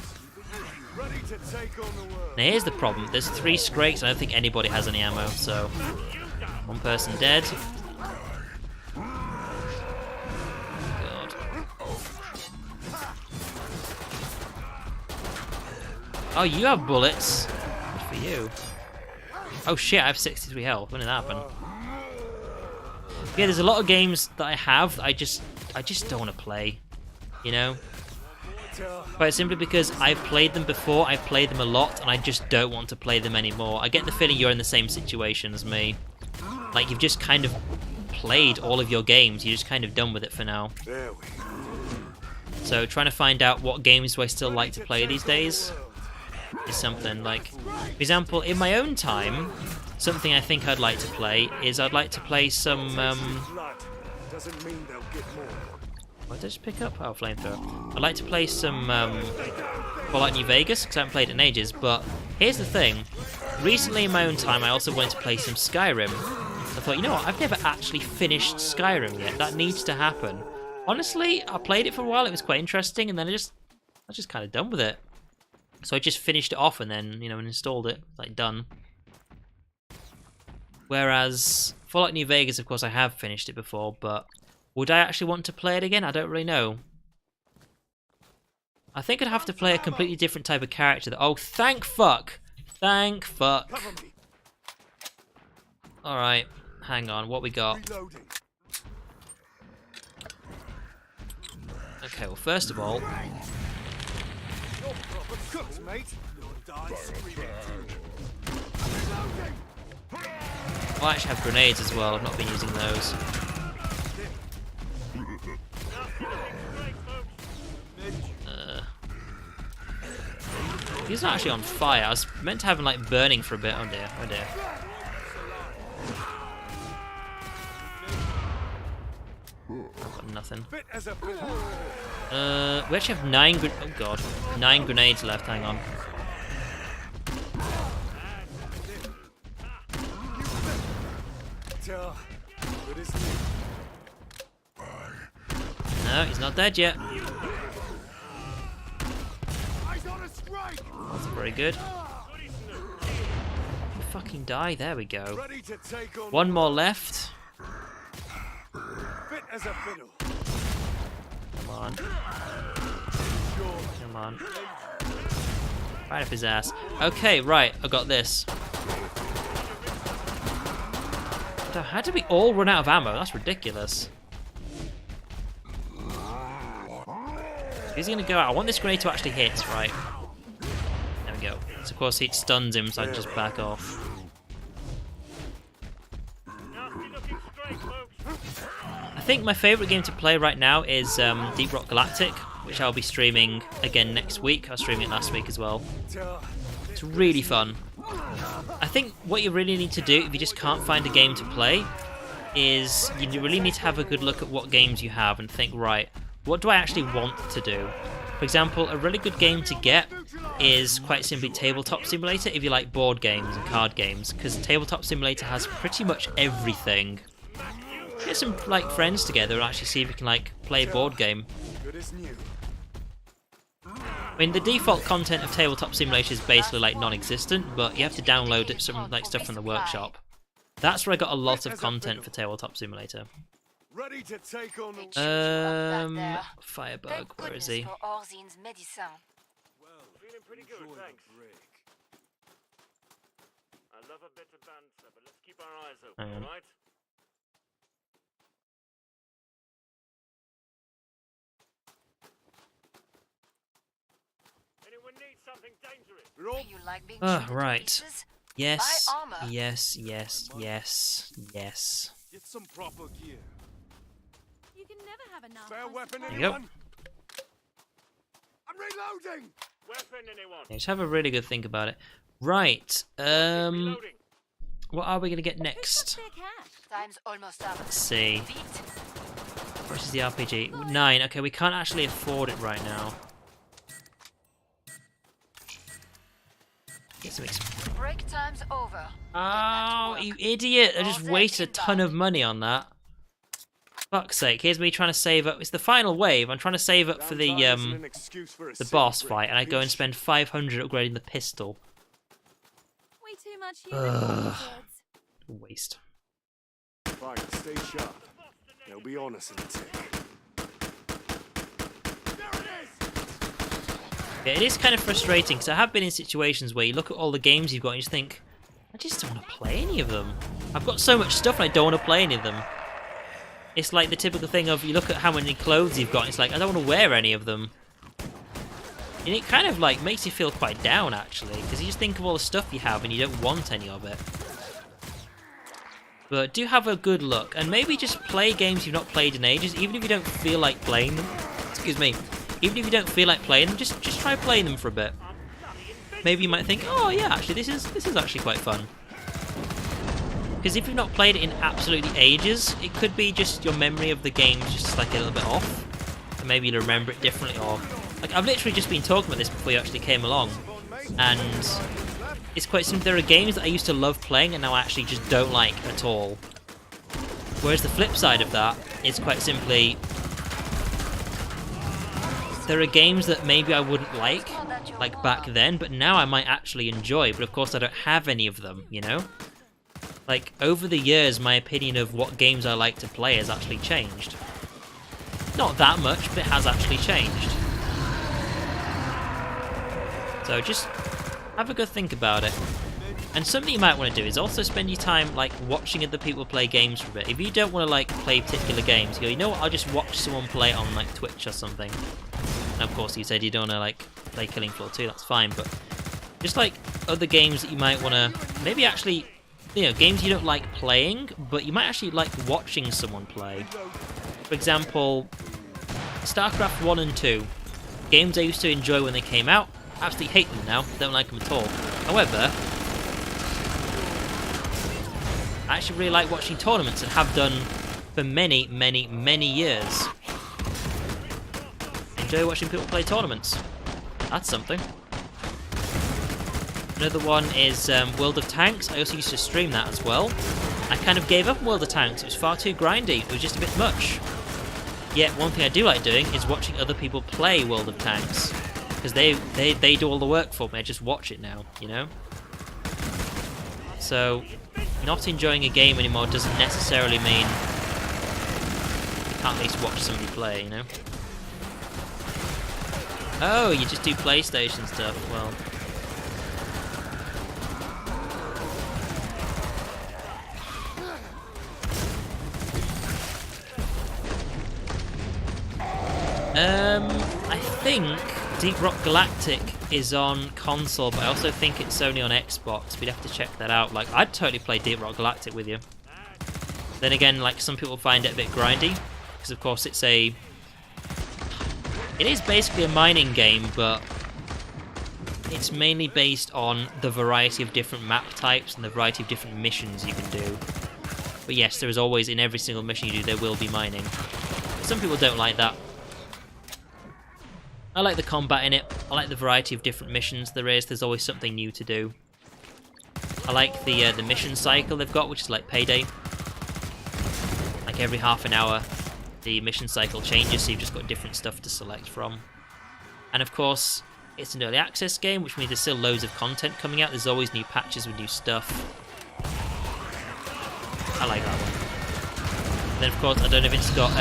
Ready to take on the world. Now here's the problem, there's 3 Scrakes, and I don't think anybody has any ammo, so... One person dead. God. Oh, you have bullets. Good for you. Oh shit, I have 63 health. When did that happen? Yeah, there's a lot of games that I have that I just don't want to play. You know? Quite simply because I've played them before, I've played them a lot, and I just don't want to play them anymore. I get the feeling you're in the same situation as me. Like, you've just kind of played all of your games, you're just kind of done with it for now. There we go. So trying to find out what games do I still like to play these days is something. Like, for example, in my own time, something I think I'd like to play is I'd like to play some... Blood doesn't mean they'll get more. What did I just pick up? Oh, flamethrower. I'd like to play some Fallout New Vegas, because I haven't played it in ages, but here's the thing. Recently in my own time, I also wanted to play some Skyrim. I thought, you know what, I've never actually finished Skyrim yet. That needs to happen. Honestly, I played it for a while, it was quite interesting, and then I was just kind of done with it. So I just finished it off and then, you know, installed it, like, done. Whereas Fallout New Vegas, of course, I have finished it before, but would I actually want to play it again? I don't really know. I think I'd have to play a completely different type of character. Oh, thank fuck! Thank fuck. Alright, hang on, what we got? Reloading. Okay, well, first of all... You're proper cooked, mate. You'll die screaming. I actually have grenades as well, I've not been using those. He's not actually on fire. I was meant to have him like burning for a bit. Oh dear, oh dear. Got nothing. Fit as a fiddle. We actually have 9 grenades left. Hang on. Good as new. No, he's not dead yet. Eyes on a strike. That's very good. Fucking die. There we go. Ready to take on. One more left. Fit as a fiddle. Come on. Come on. Right up his ass. Okay, right. I got this. So how did we all run out of ammo? That's ridiculous. He's gonna go out. I want this grenade to actually hit, right? There we go. So of course it stuns him, so I can just back off. I think my favourite game to play right now is Deep Rock Galactic, which I'll be streaming again next week. I was streaming it last week as well. It's really fun. I think what you really need to do if you just can't find a game to play is you really need to have a good look at what games you have and think, right, what do I actually want to do? For example, a really good game to get is quite simply Tabletop Simulator if you like board games and card games, because Tabletop Simulator has pretty much everything. Get some like friends together and actually see if you can like play a board game. Good as new. I mean, the default content of Tabletop Simulator is basically like non-existent, but you have to download some like stuff from the workshop. That's where I got a lot of content for Tabletop Simulator. Ready to take on the. Firebug, where is he? For Orzine's medicine. Well, feeling pretty good, thanks. I love a bit of banter, but let's keep our eyes open, Hang on. alright? Anyone need something dangerous? You like being Oh, treated to right. pieces? Yes, Buy armor. yes, yes, yes, yes. Get some proper gear. You can never have enough. Spare I weapon, suppose. you go. anyone? I'm reloading. Weapon, anyone? Yeah, just have a really good think about it. Right, Reloading. what are we gonna get Who's got next? spare cash? Time's almost up. Let's see. Beat. Which is the RPG? 9. Okay, we can't actually afford it right now. Get some Break time's over. Oh, you idiot! I just wasted a ton of money on that. Fuck's sake, here's me trying to save up. It's the final wave. I'm trying to save up for the boss fight, and I go and spend 500 upgrading the pistol. Way too much human kids. Waste. Fine, stay sharp. They'll be on us in a tick. There it is. Yeah, it is kind of frustrating, because I have been in situations where you look at all the games you've got and you just think, I just don't want to play any of them. I've got so much stuff and I don't want to play any of them. It's like the typical thing of you look at how many clothes you've got and it's like, I don't want to wear any of them. And it kind of like makes you feel quite down actually, because you just think of all the stuff you have and you don't want any of it. But do have a good look, and maybe just play games you've not played in ages, even if you don't feel like playing them. Excuse me. Even if you don't feel like playing them, just try playing them for a bit. Maybe you might think, oh yeah, actually this is actually quite fun. Because if you've not played it in absolutely ages, it could be just your memory of the game is just like a little bit off. And maybe you'll remember it differently, or like I've literally just been talking about this before you actually came along. And it's quite simple. There are games that I used to love playing and now I actually just don't like at all. Whereas the flip side of that is quite simply, there are games that maybe I wouldn't like back then, but now I might actually enjoy, but of course I don't have any of them, you know? Like, over the years, my opinion of what games I like to play has actually changed. Not that much, but it has actually changed. So just have a good think about it. And something you might want to do is also spend your time, like, watching other people play games for a bit. If you don't want to, like, play particular games, you go, you know what, I'll just watch someone play it on, like, Twitch or something. And of course, you said you don't want to, like, play Killing Floor 2, that's fine, but just, like, other games that you might want to maybe actually, you know, games you don't like playing, but you might actually like watching someone play. For example, StarCraft 1 and 2. Games I used to enjoy when they came out, absolutely hate them now, don't like them at all. However, I actually really like watching tournaments and have done for many, many, many years. Enjoy watching people play tournaments. That's something. Another one is World of Tanks. I also used to stream that as well. I kind of gave up World of Tanks. It was far too grindy. It was just a bit much. Yet one thing I do like doing is watching other people play World of Tanks. Because they do all the work for me. I just watch it now, you know? So, not enjoying a game anymore doesn't necessarily mean you can't at least watch somebody play, you know? Oh, you just do PlayStation stuff. Well... I think Deep Rock Galactic is on console, but I also think it's only on Xbox. We'd have to check that out. Like, I'd totally play Deep Rock Galactic with you. Then again, like, some people find it a bit grindy, because of course it is basically a mining game, but it's mainly based on the variety of different map types and the variety of different missions you can do. But yes, there is always, in every single mission you do, there will be mining. Some people don't like that. I like the combat in it. I like the variety of different missions there is. There's always something new to do. I like the mission cycle they've got, which is like Payday. Like every half an hour, the mission cycle changes, so you've just got different stuff to select from. And of course, it's an early access game, which means there's still loads of content coming out. There's always new patches with new stuff. I like that one. And then of course, I don't know if it's got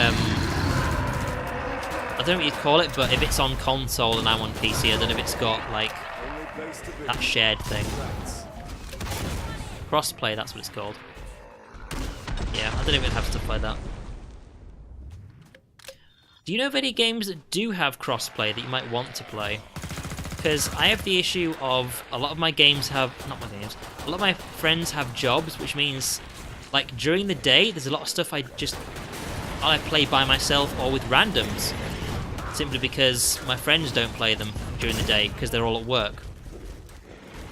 I don't know what you'd call it, but if it's on console and I'm on PC, I don't know if it's got, like, that shared thing. Crossplay, that's what it's called. Yeah, I don't even have stuff like that. Do you know of any games that do have crossplay that you might want to play? Because I have the issue of a lot of my games have... Not my games. A lot of my friends have jobs, which means, like, during the day, there's a lot of stuff I play by myself or with randoms. Simply because my friends don't play them during the day because they're all at work.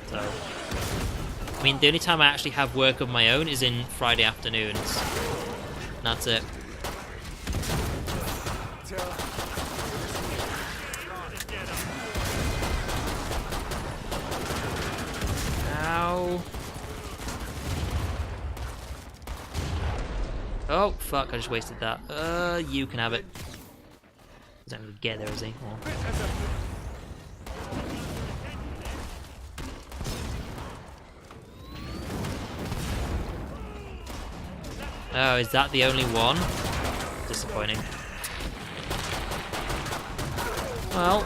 So, I mean, the only time I actually have work of my own is in Friday afternoons. And that's it. Ow. Oh, fuck, I just wasted that. You can have it. Doesn't really get there, is he? Oh, is that the only one? Disappointing. Well,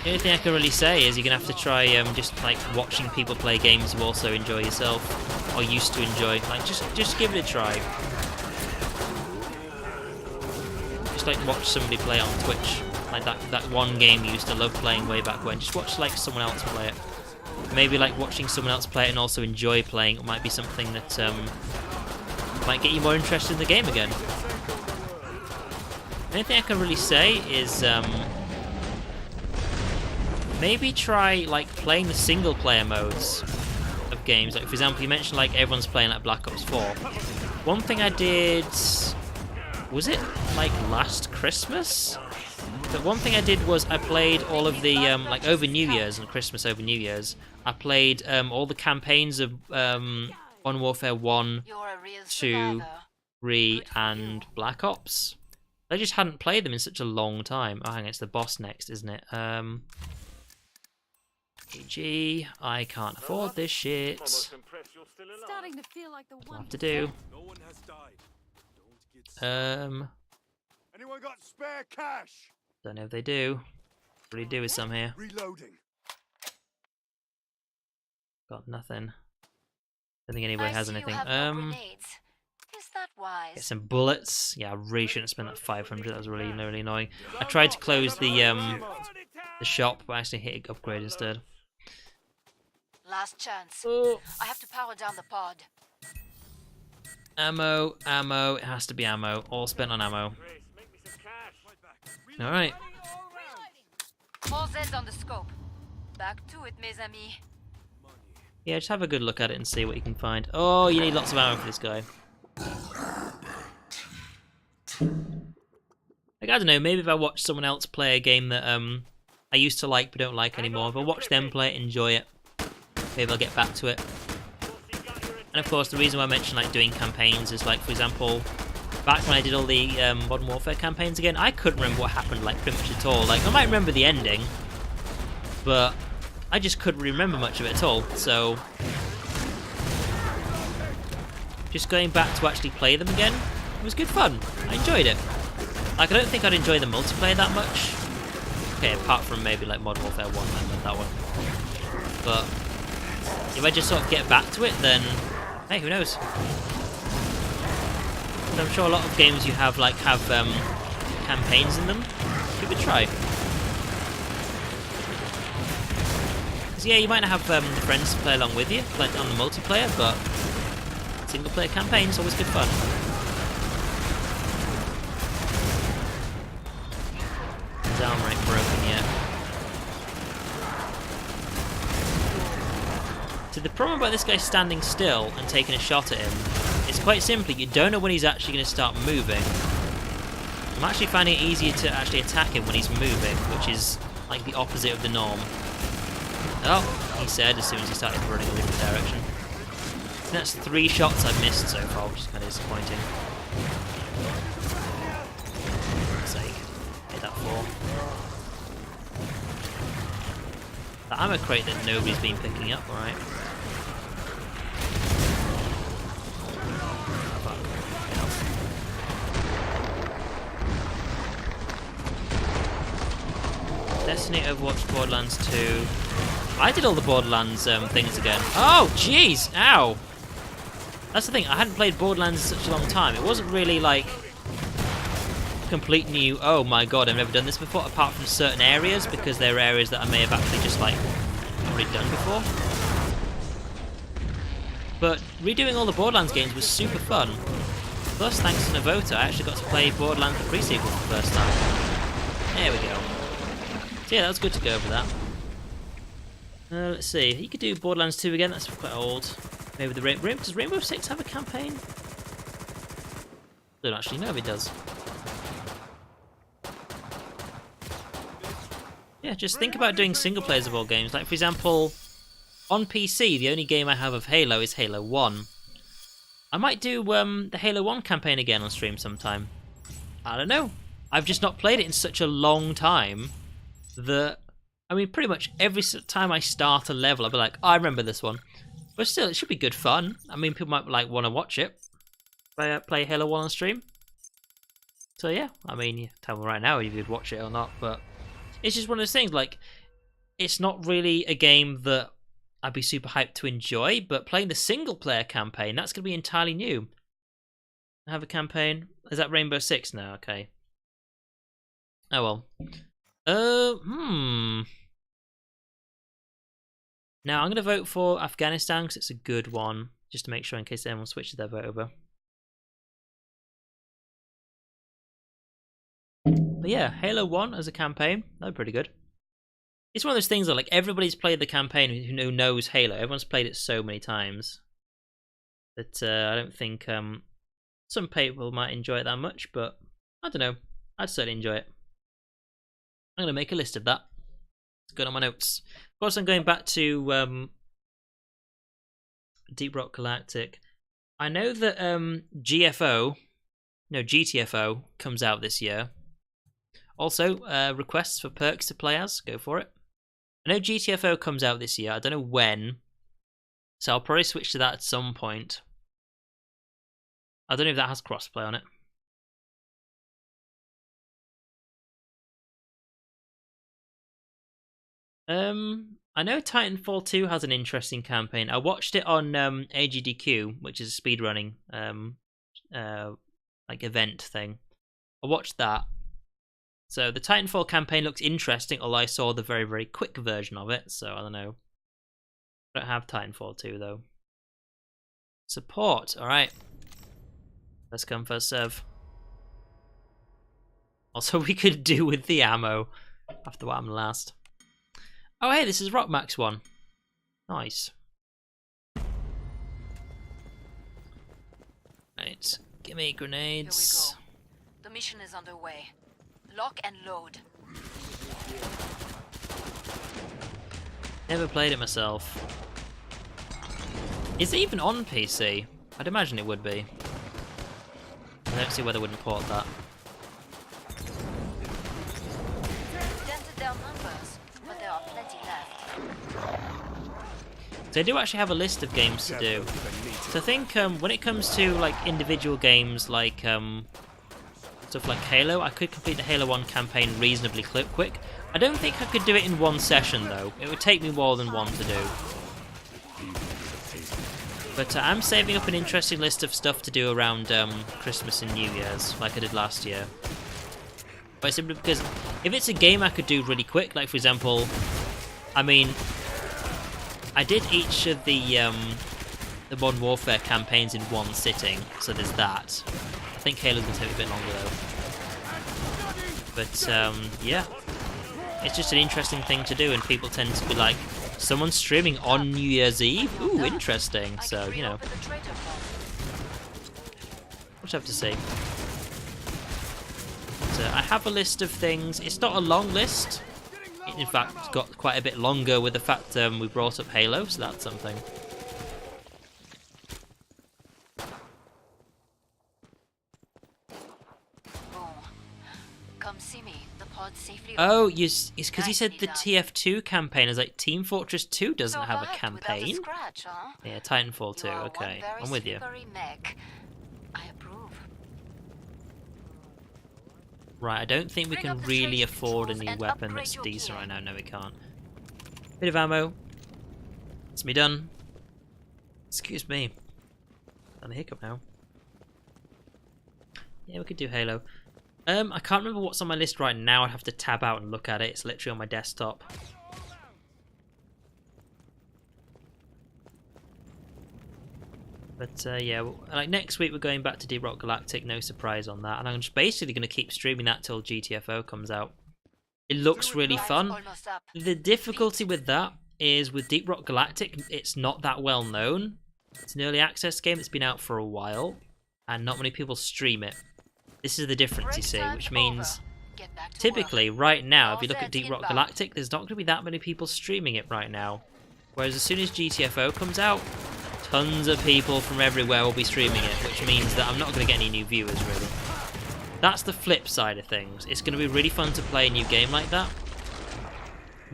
the only thing I can really say is you're gonna have to try just like watching people play games you also enjoy yourself, or used to enjoy. Like just give it a try. Just like watch somebody play on Twitch, like that one game you used to love playing way back when. Just watch like someone else play it. Maybe like watching someone else play it and also enjoy playing it might be something that might get you more interested in the game again. The only thing I can really say is maybe try like playing the single player modes of games. Like for example, you mentioned like everyone's playing like Black Ops 4. One thing I did, was it like last Christmas? But one thing I did was I played all of the like over New Year's and Christmas over New Year's. I played all the campaigns of Modern Warfare 1, 2, 3, and Black Ops. I just hadn't played them in such a long time. Oh, hang on, it's the boss next, isn't it? GG, I can't afford this shit. Starting to feel like the What do I one have to do? No one has died. Don't get Anyone got spare cash? Don't know if they do. Really do with some here. Reloading. Got nothing. Don't think anybody has anything. Is that wise? Get some bullets. Yeah, I really shouldn't have spent that 500. That was really, really annoying. I tried to close the shop, but I actually hit upgrade instead. Last chance. Oh. I have to power down the pod. Ammo, ammo. It has to be ammo. All spent on ammo. All right. All Z's on the scope. Back to it, mes amis. Yeah, just have a good look at it and see what you can find. Oh, you need lots of ammo for this guy. Like, I don't know, maybe if I watch someone else play a game that I used to like but don't like anymore, if I watch them play it, enjoy it, maybe I'll get back to it. And of course, the reason why I mentioned like doing campaigns is like, for example, back when I did all the Modern Warfare campaigns again, I couldn't remember what happened like pretty much at all. Like, I might remember the ending, but I just couldn't remember much of it at all. So just going back to actually play them again, it was good fun. I enjoyed it. Like, I don't think I'd enjoy the multiplayer that much. Okay, apart from maybe like Modern Warfare 1, I love that one. But if I just sort of get back to it, then hey, who knows? So I'm sure a lot of games you have campaigns in them. Give it a try. Because yeah, you might not have friends to play along with you, like on the multiplayer, but single player campaigns always good fun. His armor ain't broken yet. So the problem about this guy standing still and taking a shot at him is quite simply, you don't know when he's actually going to start moving. I'm actually finding it easier to actually attack him when he's moving, which is like the opposite of the norm. Oh, he said as soon as he started running in a different direction. And that's 3 shots I've missed so far, which is kind of disappointing. For God's sake, hit that 4. The ammo crate that nobody's been picking up, alright. Destiny, Overwatch, Borderlands 2. I did all the Borderlands things again. Oh, jeez! Ow! That's the thing, I hadn't played Borderlands in such a long time. It wasn't really like complete new, oh my god, I've never done this before, apart from certain areas, because they're areas that I may have actually just like already done before. But redoing all the Borderlands games was super fun. Plus, thanks to Navota, I actually got to play Borderlands the pre-sequel for the first time. There we go. So yeah, that was good to go over that. Let's see, you could do Borderlands 2 again, that's quite old. Maybe the does Rainbow Six have a campaign? I don't actually know if it does. Yeah, just think about doing single players of all games. Like, for example, on PC, the only game I have of Halo is Halo 1. I might do the Halo 1 campaign again on stream sometime. I don't know. I've just not played it in such a long time that, I mean, pretty much every time I start a level, I'll be like, oh, I remember this one. But still, it should be good fun. I mean, people might like want to watch it. Play Halo 1 on stream. So yeah, I mean, you tell me right now if you'd watch it or not, but it's just one of those things, like, it's not really a game that I'd be super hyped to enjoy, but playing the single player campaign, that's going to be entirely new. I have a campaign. Is that Rainbow Six now? Okay. Oh well. Now I'm going to vote for Afghanistan because it's a good one, just to make sure in case anyone switches their vote over. But yeah, Halo 1 as a campaign, that'd be pretty good. It's one of those things that, like, everybody's played the campaign who knows Halo. Everyone's played it so many times that I don't think some people might enjoy it that much, but I don't know. I'd certainly enjoy it. I'm going to make a list of that. It's good on my notes. Of course, I'm going back to Deep Rock Galactic. I know that GTFO comes out this year. Also, requests for perks to play as. Go for it. I know GTFO comes out this year. I don't know when. So I'll probably switch to that at some point. I don't know if that has crossplay on it. I know Titanfall 2 has an interesting campaign. I watched it on AGDQ, which is a speedrunning like event thing. I watched that. So the Titanfall campaign looks interesting, although I saw the very, very quick version of it, so I don't know. I don't have Titanfall 2 though. Support, alright. First come, first serve. Also, we could do with the ammo after what happened last. Oh hey, this is Rockmax one. Nice. Right, give me grenades. Here we go. The mission is underway. Lock and load. Never played it myself. Is it even on PC? I'd imagine it would be. I don't see why they wouldn't port that. Dented their numbers, but there are plenty left. So I do actually have a list of games to do. So I think when it comes to like individual games like stuff like Halo, I could complete the Halo 1 campaign reasonably quick. I don't think I could do it in one session though. It would take me more than one to do. But I'm saving up an interesting list of stuff to do around Christmas and New Year's, like I did last year. But simply because if it's a game I could do really quick, like for example, I mean, I did each of the Modern Warfare campaigns in one sitting, so there's that. I think Halo's gonna take me a bit longer though. But yeah, it's just an interesting thing to do, and people tend to be like, someone's streaming on New Year's Eve? Ooh, interesting. So, you know, what do I have to say? So I have a list of things. It's not a long list. It, in fact, it's got quite a bit longer with the fact we brought up Halo, so that's something. Come see me. The pod's safely. Oh, it's because you said the TF2 campaign is like Team Fortress 2 doesn't have a Survived campaign. without a scratch, huh? Yeah, Titanfall 2. You are Okay, one very I'm with you. slippery mech. I approve. Right, I don't think we Bring can up the really trading afford a tools new and weapon upgrade that's your decent gear. right now. No, we can't. Bit of ammo. It's me done. Excuse me. I'm a hiccup now. Yeah, we could do Halo. I can't remember what's on my list right now. I'd have to tab out and look at it. It's literally on my desktop. But yeah, like next week we're going back to Deep Rock Galactic. No surprise on that. And I'm just basically going to keep streaming that till GTFO comes out. It looks really fun. Almost up. The difficulty with that is with Deep Rock Galactic, it's not that well known. It's an early access game that's been out for a while, and not many people stream it. This is the difference, you see, which means Get back to typically right now, if you look All at Deep set, Rock inbound. Galactic, there's not going to be that many people streaming it right now. Whereas as soon as GTFO comes out, tons of people from everywhere will be streaming it, which means that I'm not going to get any new viewers, really. That's the flip side of things. It's going to be really fun to play a new game like that,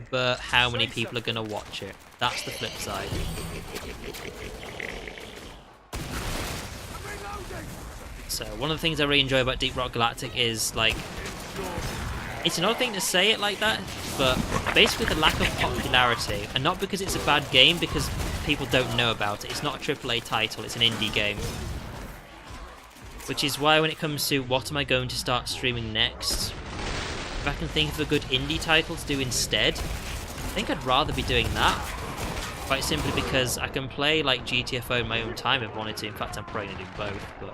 but how many people are going to watch it? That's the flip side. So one of the things I really enjoy about Deep Rock Galactic is, like, it's another thing to say it like that, but basically the lack of popularity, and not because it's a bad game, because people don't know about it. It's not a AAA title, it's an indie game. Which is why when it comes to what am I going to start streaming next, if I can think of a good indie title to do instead, I think I'd rather be doing that. Quite simply because I can play like GTFO in my own time if I wanted to. In fact, I'm probably going to do both, but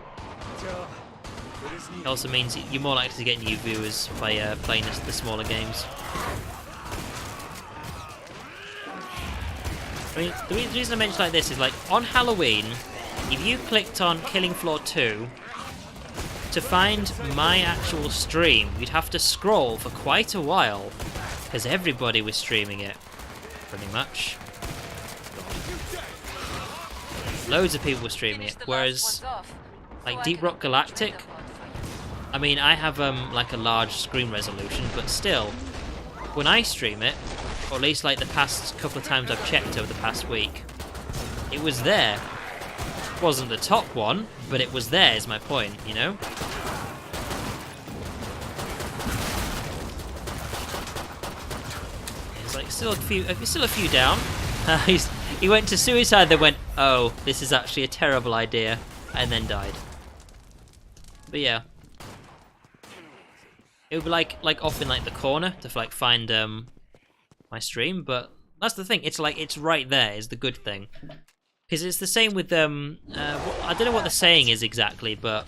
it also means you're more likely to get new viewers by playing the smaller games. I mean, the reason I mention like this is, like, on Halloween, if you clicked on Killing Floor 2, to find my actual stream, you'd have to scroll for quite a while, because everybody was streaming it, pretty much. Loads of people were streaming it, whereas, like, Deep Rock Galactic, I mean, I have, like, a large screen resolution, but still, when I stream it, or at least, like, the past couple of times I've checked over the past week, it was there. It wasn't the top one, but it was there, is my point, you know? It's like, still a few down. He went to suicide, then went, oh, this is actually a terrible idea, and then died. But yeah. It would be like off in like the corner to like find my stream, but that's the thing. It's like it's right there is the good thing, because it's the same with I don't know what the saying is exactly, but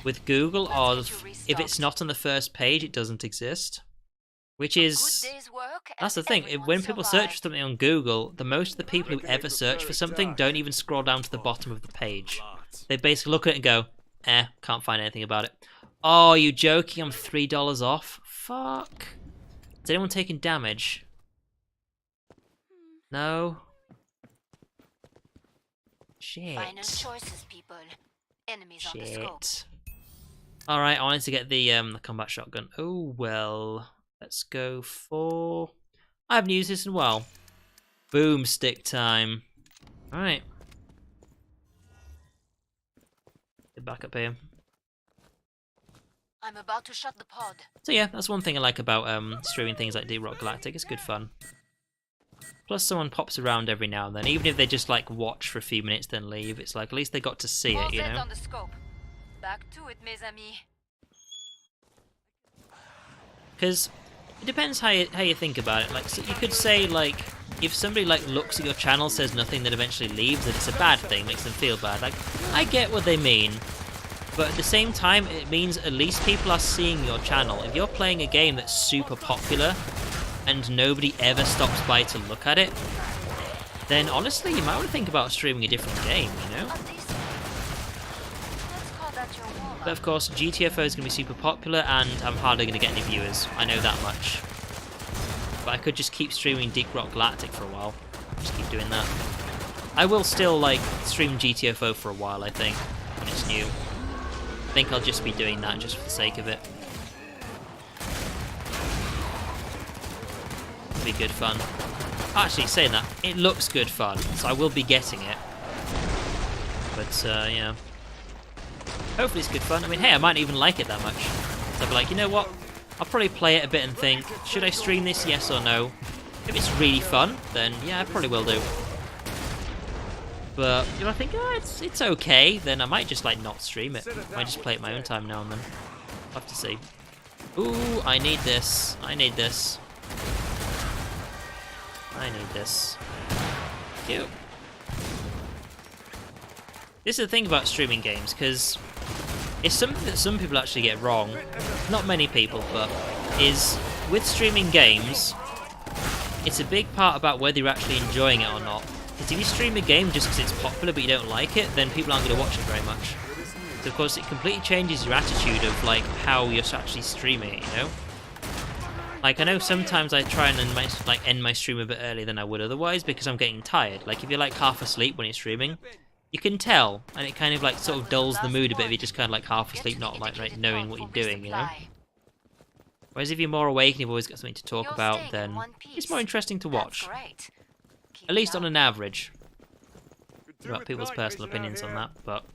with Google, or if it's not on the first page, it doesn't exist. Which is, that's the thing. When people search for something on Google, most of the people who ever search for something don't even scroll down to the bottom of the page. They basically look at it and go, can't find anything about it. Oh, you joking? I'm $3 off? Fuck. Is anyone taking damage? No? Shit. Final choices, people. Enemies on the scope. Shit. Alright, I wanted to get the combat shotgun. Oh, well. Let's go for... I haven't used this in a while. Boomstick time. Alright. Get back up here. I'm about to shut the pod. So yeah, that's one thing I like about streaming things like Deep Rock Galactic. It's good fun. Plus someone pops around every now and then, even if they just like watch for a few minutes then leave. It's like at least they got to see it, you know. On the scope. Back to it, mes amis. Because it depends how you think about it. Like, so you could say like if somebody like looks at your channel, says nothing, then eventually leaves, then it's a bad thing, makes them feel bad. Like, I get what they mean. But at the same time, it means at least people are seeing your channel. If you're playing a game that's super popular and nobody ever stops by to look at it, then honestly, you might want to think about streaming a different game, you know? But of course, GTFO is going to be super popular and I'm hardly going to get any viewers. I know that much. But I could just keep streaming Deep Rock Galactic for a while. Just keep doing that. I will still, like, stream GTFO for a while, I think, when it's new. I think I'll just be doing that just for the sake of it. It'll be good fun. Actually, saying that, it looks good fun, so I will be getting it. But, yeah. Hopefully it's good fun. I mean, hey, I might even like it that much. So I'll be like, you know what? I'll probably play it a bit and think, should I stream this, yes or no? If it's really fun, then yeah, I probably will do. But if I think, oh, it's okay, then I might just like not stream it. I might just play it my own time now and then. I'll have to see. Ooh, I need this. I need this. I need this. Cute. This is the thing about streaming games, because it's something that some people actually get wrong. Not many people, but is with streaming games, it's a big part about whether you're actually enjoying it or not. Because if you stream a game just because it's popular but you don't like it, then people aren't going to watch it very much. So of course it completely changes your attitude of like how you're actually streaming it, you know? Like I know sometimes I try and end my stream a bit earlier than I would otherwise because I'm getting tired. Like if you're like half asleep when you're streaming, you can tell, and it kind of like sort of dulls the mood a bit if you're just kind of like half asleep, not like knowing what you're doing, you know? Whereas if you're more awake and you've always got something to talk about, then it's more interesting to watch. At least on an average. About people's personal opinions on that, but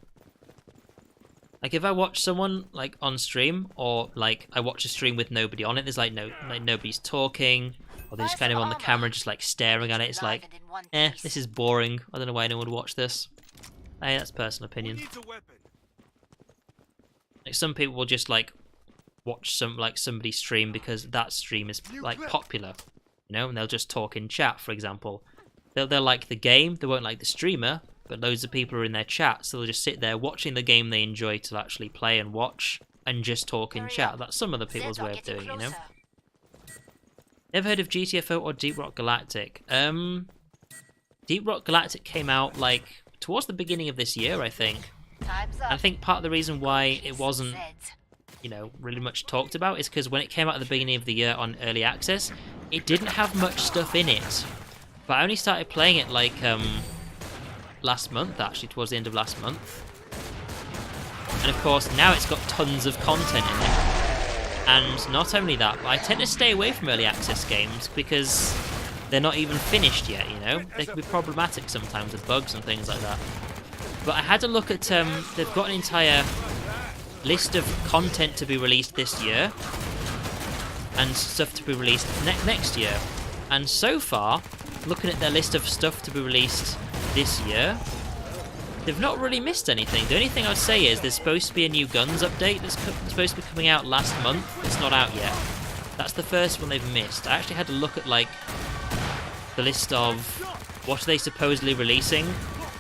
like if I watch someone like on stream, or like I watch a stream with nobody on it, there's like nobody's talking, or they're just kind of on the camera just like staring at it, it's like, this is boring. I don't know why anyone would watch this. Hey, that's personal opinion. Like some people will just like watch somebody stream because that stream is like popular, you know, and they'll just talk in chat, for example. They'll like the game, they won't like the streamer, but loads of people are in their chat, so they'll just sit there watching the game they enjoy to actually play and watch, and just talk in chat. That's some of the people's way of doing it, you know? Ever heard of GTFO or Deep Rock Galactic? Deep Rock Galactic came out, like, towards the beginning of this year, I think. I think part of the reason why it wasn't, you know, really much talked about is because when it came out at the beginning of the year on Early Access, it didn't have much stuff in it. But I only started playing it, like, last month, actually, towards the end of last month. And, of course, now it's got tons of content in it. And not only that, but I tend to stay away from Early Access games because they're not even finished yet, you know? They can be problematic sometimes with bugs and things like that. But I had a look at, they've got an entire list of content to be released this year. And stuff to be released next year. And so far, looking at their list of stuff to be released this year, they've not really missed anything. The only thing I'd say is there's supposed to be a new Guns update that's supposed to be coming out last month. It's not out yet. That's the first one they've missed. I actually had to look at, like, the list of what are they supposedly releasing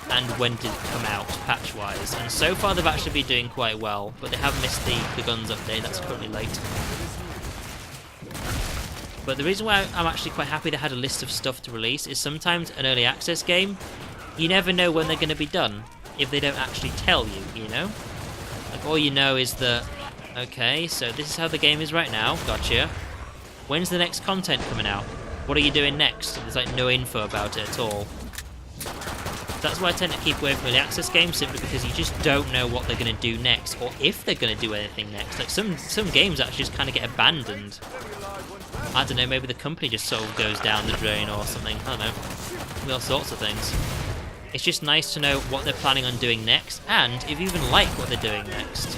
and when did it come out, patch-wise. And so far they've actually been doing quite well, but they have missed the Guns update. That's currently late. But the reason why I'm actually quite happy they had a list of stuff to release is sometimes an early access game, you never know when they're going to be done if they don't actually tell you, you know? Like all you know is that Okay, so this is how the game is right now. Gotcha. When's the next content coming out? What are you doing next? There's like no info about it at all. That's why I tend to keep away from early access games, simply because you just don't know what they're going to do next, or if they're going to do anything next. Like some games actually just kind of get abandoned. I don't know, maybe the company just sort of goes down the drain or something. I don't know. All sorts of things. It's just nice to know what they're planning on doing next, and if you even like what they're doing next.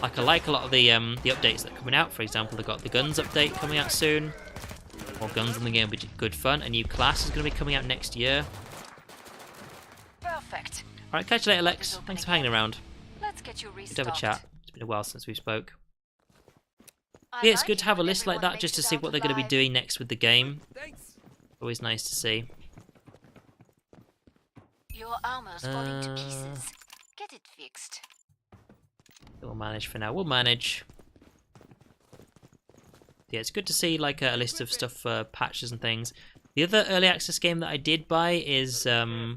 Like, I like a lot of the updates that are coming out. For example, they've got the guns update coming out soon. More guns in the game will be good fun. A new class is going to be coming out next year. Perfect. Alright, catch you later, Lex. Thanks for hanging around. Let's get you Good to have a restocked. chat. It's been a while since we spoke. Yeah, it's good to have a list like that just to see what they're going to be doing next with the game. Always nice to see. Your armor's falling to pieces. Get it fixed. We'll manage for now. We'll manage. Yeah, it's good to see like a list of stuff for patches and things. The other early access game that I did buy is the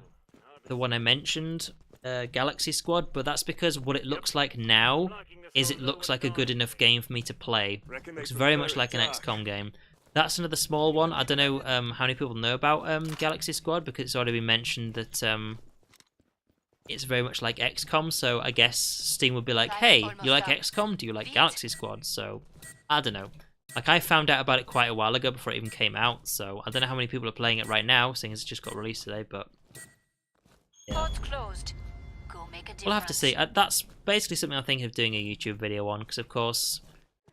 one I mentioned, Galaxy Squad, but that's because what it looks like now is it looks like a good enough game for me to play. It looks very much like an XCOM game. That's another small one. I don't know how many people know about Galaxy Squad, because it's already been mentioned that it's very much like XCOM, so I guess Steam would be like, hey, you like XCOM? Do you like Galaxy Squad? So, I don't know. Like, I found out about it quite a while ago before it even came out, so I don't know how many people are playing it right now, seeing as it just got released today, but yeah. Port's closed. Go make a difference. We'll have to see. That's basically something I'm thinking of doing a YouTube video on, because of course,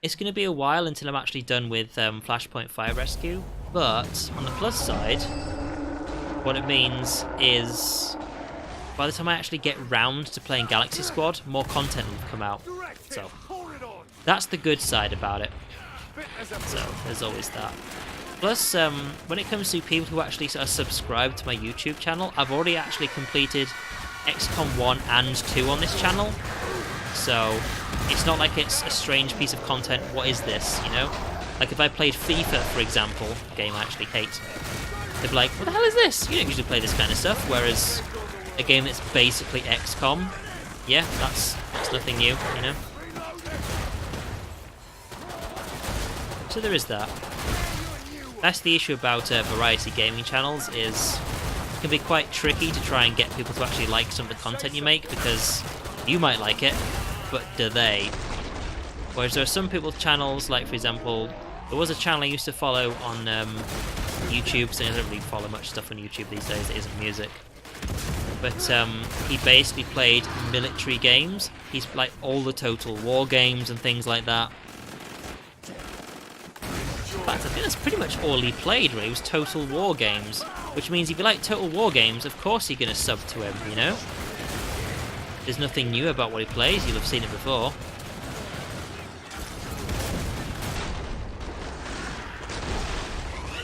it's going to be a while until I'm actually done with Flashpoint Fire Rescue, but on the plus side, what it means is by the time I actually get round to playing Galaxy Squad, more content will come out. So that's the good side about it. So there's always that. Plus, when it comes to people who actually sort of subscribe to my YouTube channel, I've already actually completed XCOM 1 and 2 on this channel. So it's not like it's a strange piece of content. What is this, you know? Like if I played FIFA, for example, a game I actually hate, they'd be like, what the hell is this? You don't usually play this kind of stuff. Whereas a game that's basically XCOM, yeah, that's nothing new, you know? So there is that. That's the issue about variety gaming channels, is it can be quite tricky to try and get people to actually like some of the content you make, because you might like it, but do they? Whereas there are some people's channels, like for example, there was a channel I used to follow on YouTube, so I don't really follow much stuff on YouTube these days, it isn't music. But he basically played military games. He's like all the Total War games and things like that. In fact, I think that's pretty much all he played, really, was Total War games. Which means if you like Total War games, of course you're going to sub to him, you know? There's nothing new about what he plays, you'll have seen it before.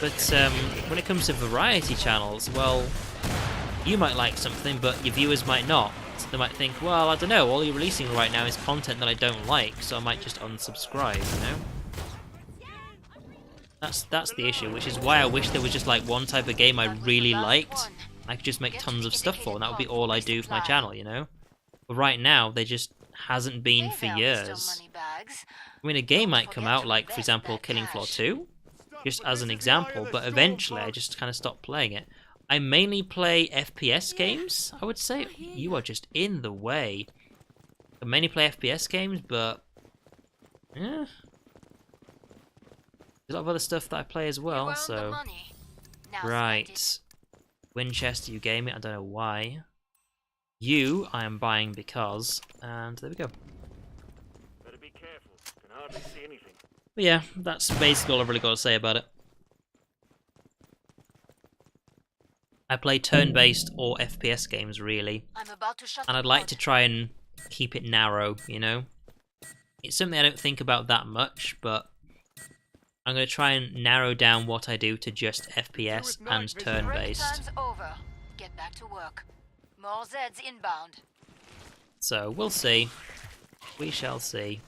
But when it comes to variety channels, well, you might like something, but your viewers might not. So they might think, well, I don't know, all you're releasing right now is content that I don't like, so I might just unsubscribe, you know? That's the issue, which is why I wish there was just like one type of game I really liked, I could just make tons of stuff for, and that would be all I do for my channel, you know? But right now, there just hasn't been for years. I mean, a game might come out, like, for example, Killing Floor 2, just as an example, but eventually I just kind of stopped playing it. I mainly play FPS games, I would say. You are just in the way. I mainly play FPS games, but yeah. There's a lot of other stuff that I play as well, so right. Winchester, you gave me, I don't know why. You, I am buying because, and there we go. Better be careful. Can hardly see anything. But yeah, that's basically all I've really got to say about it. I play turn-based or FPS games, really. And I'd like to try and keep it narrow, you know? It's something I don't think about that much, but I'm going to try and narrow down what I do to just FPS and turn-based. Get back to work. More Zeds inbound. So, we'll see. We shall see.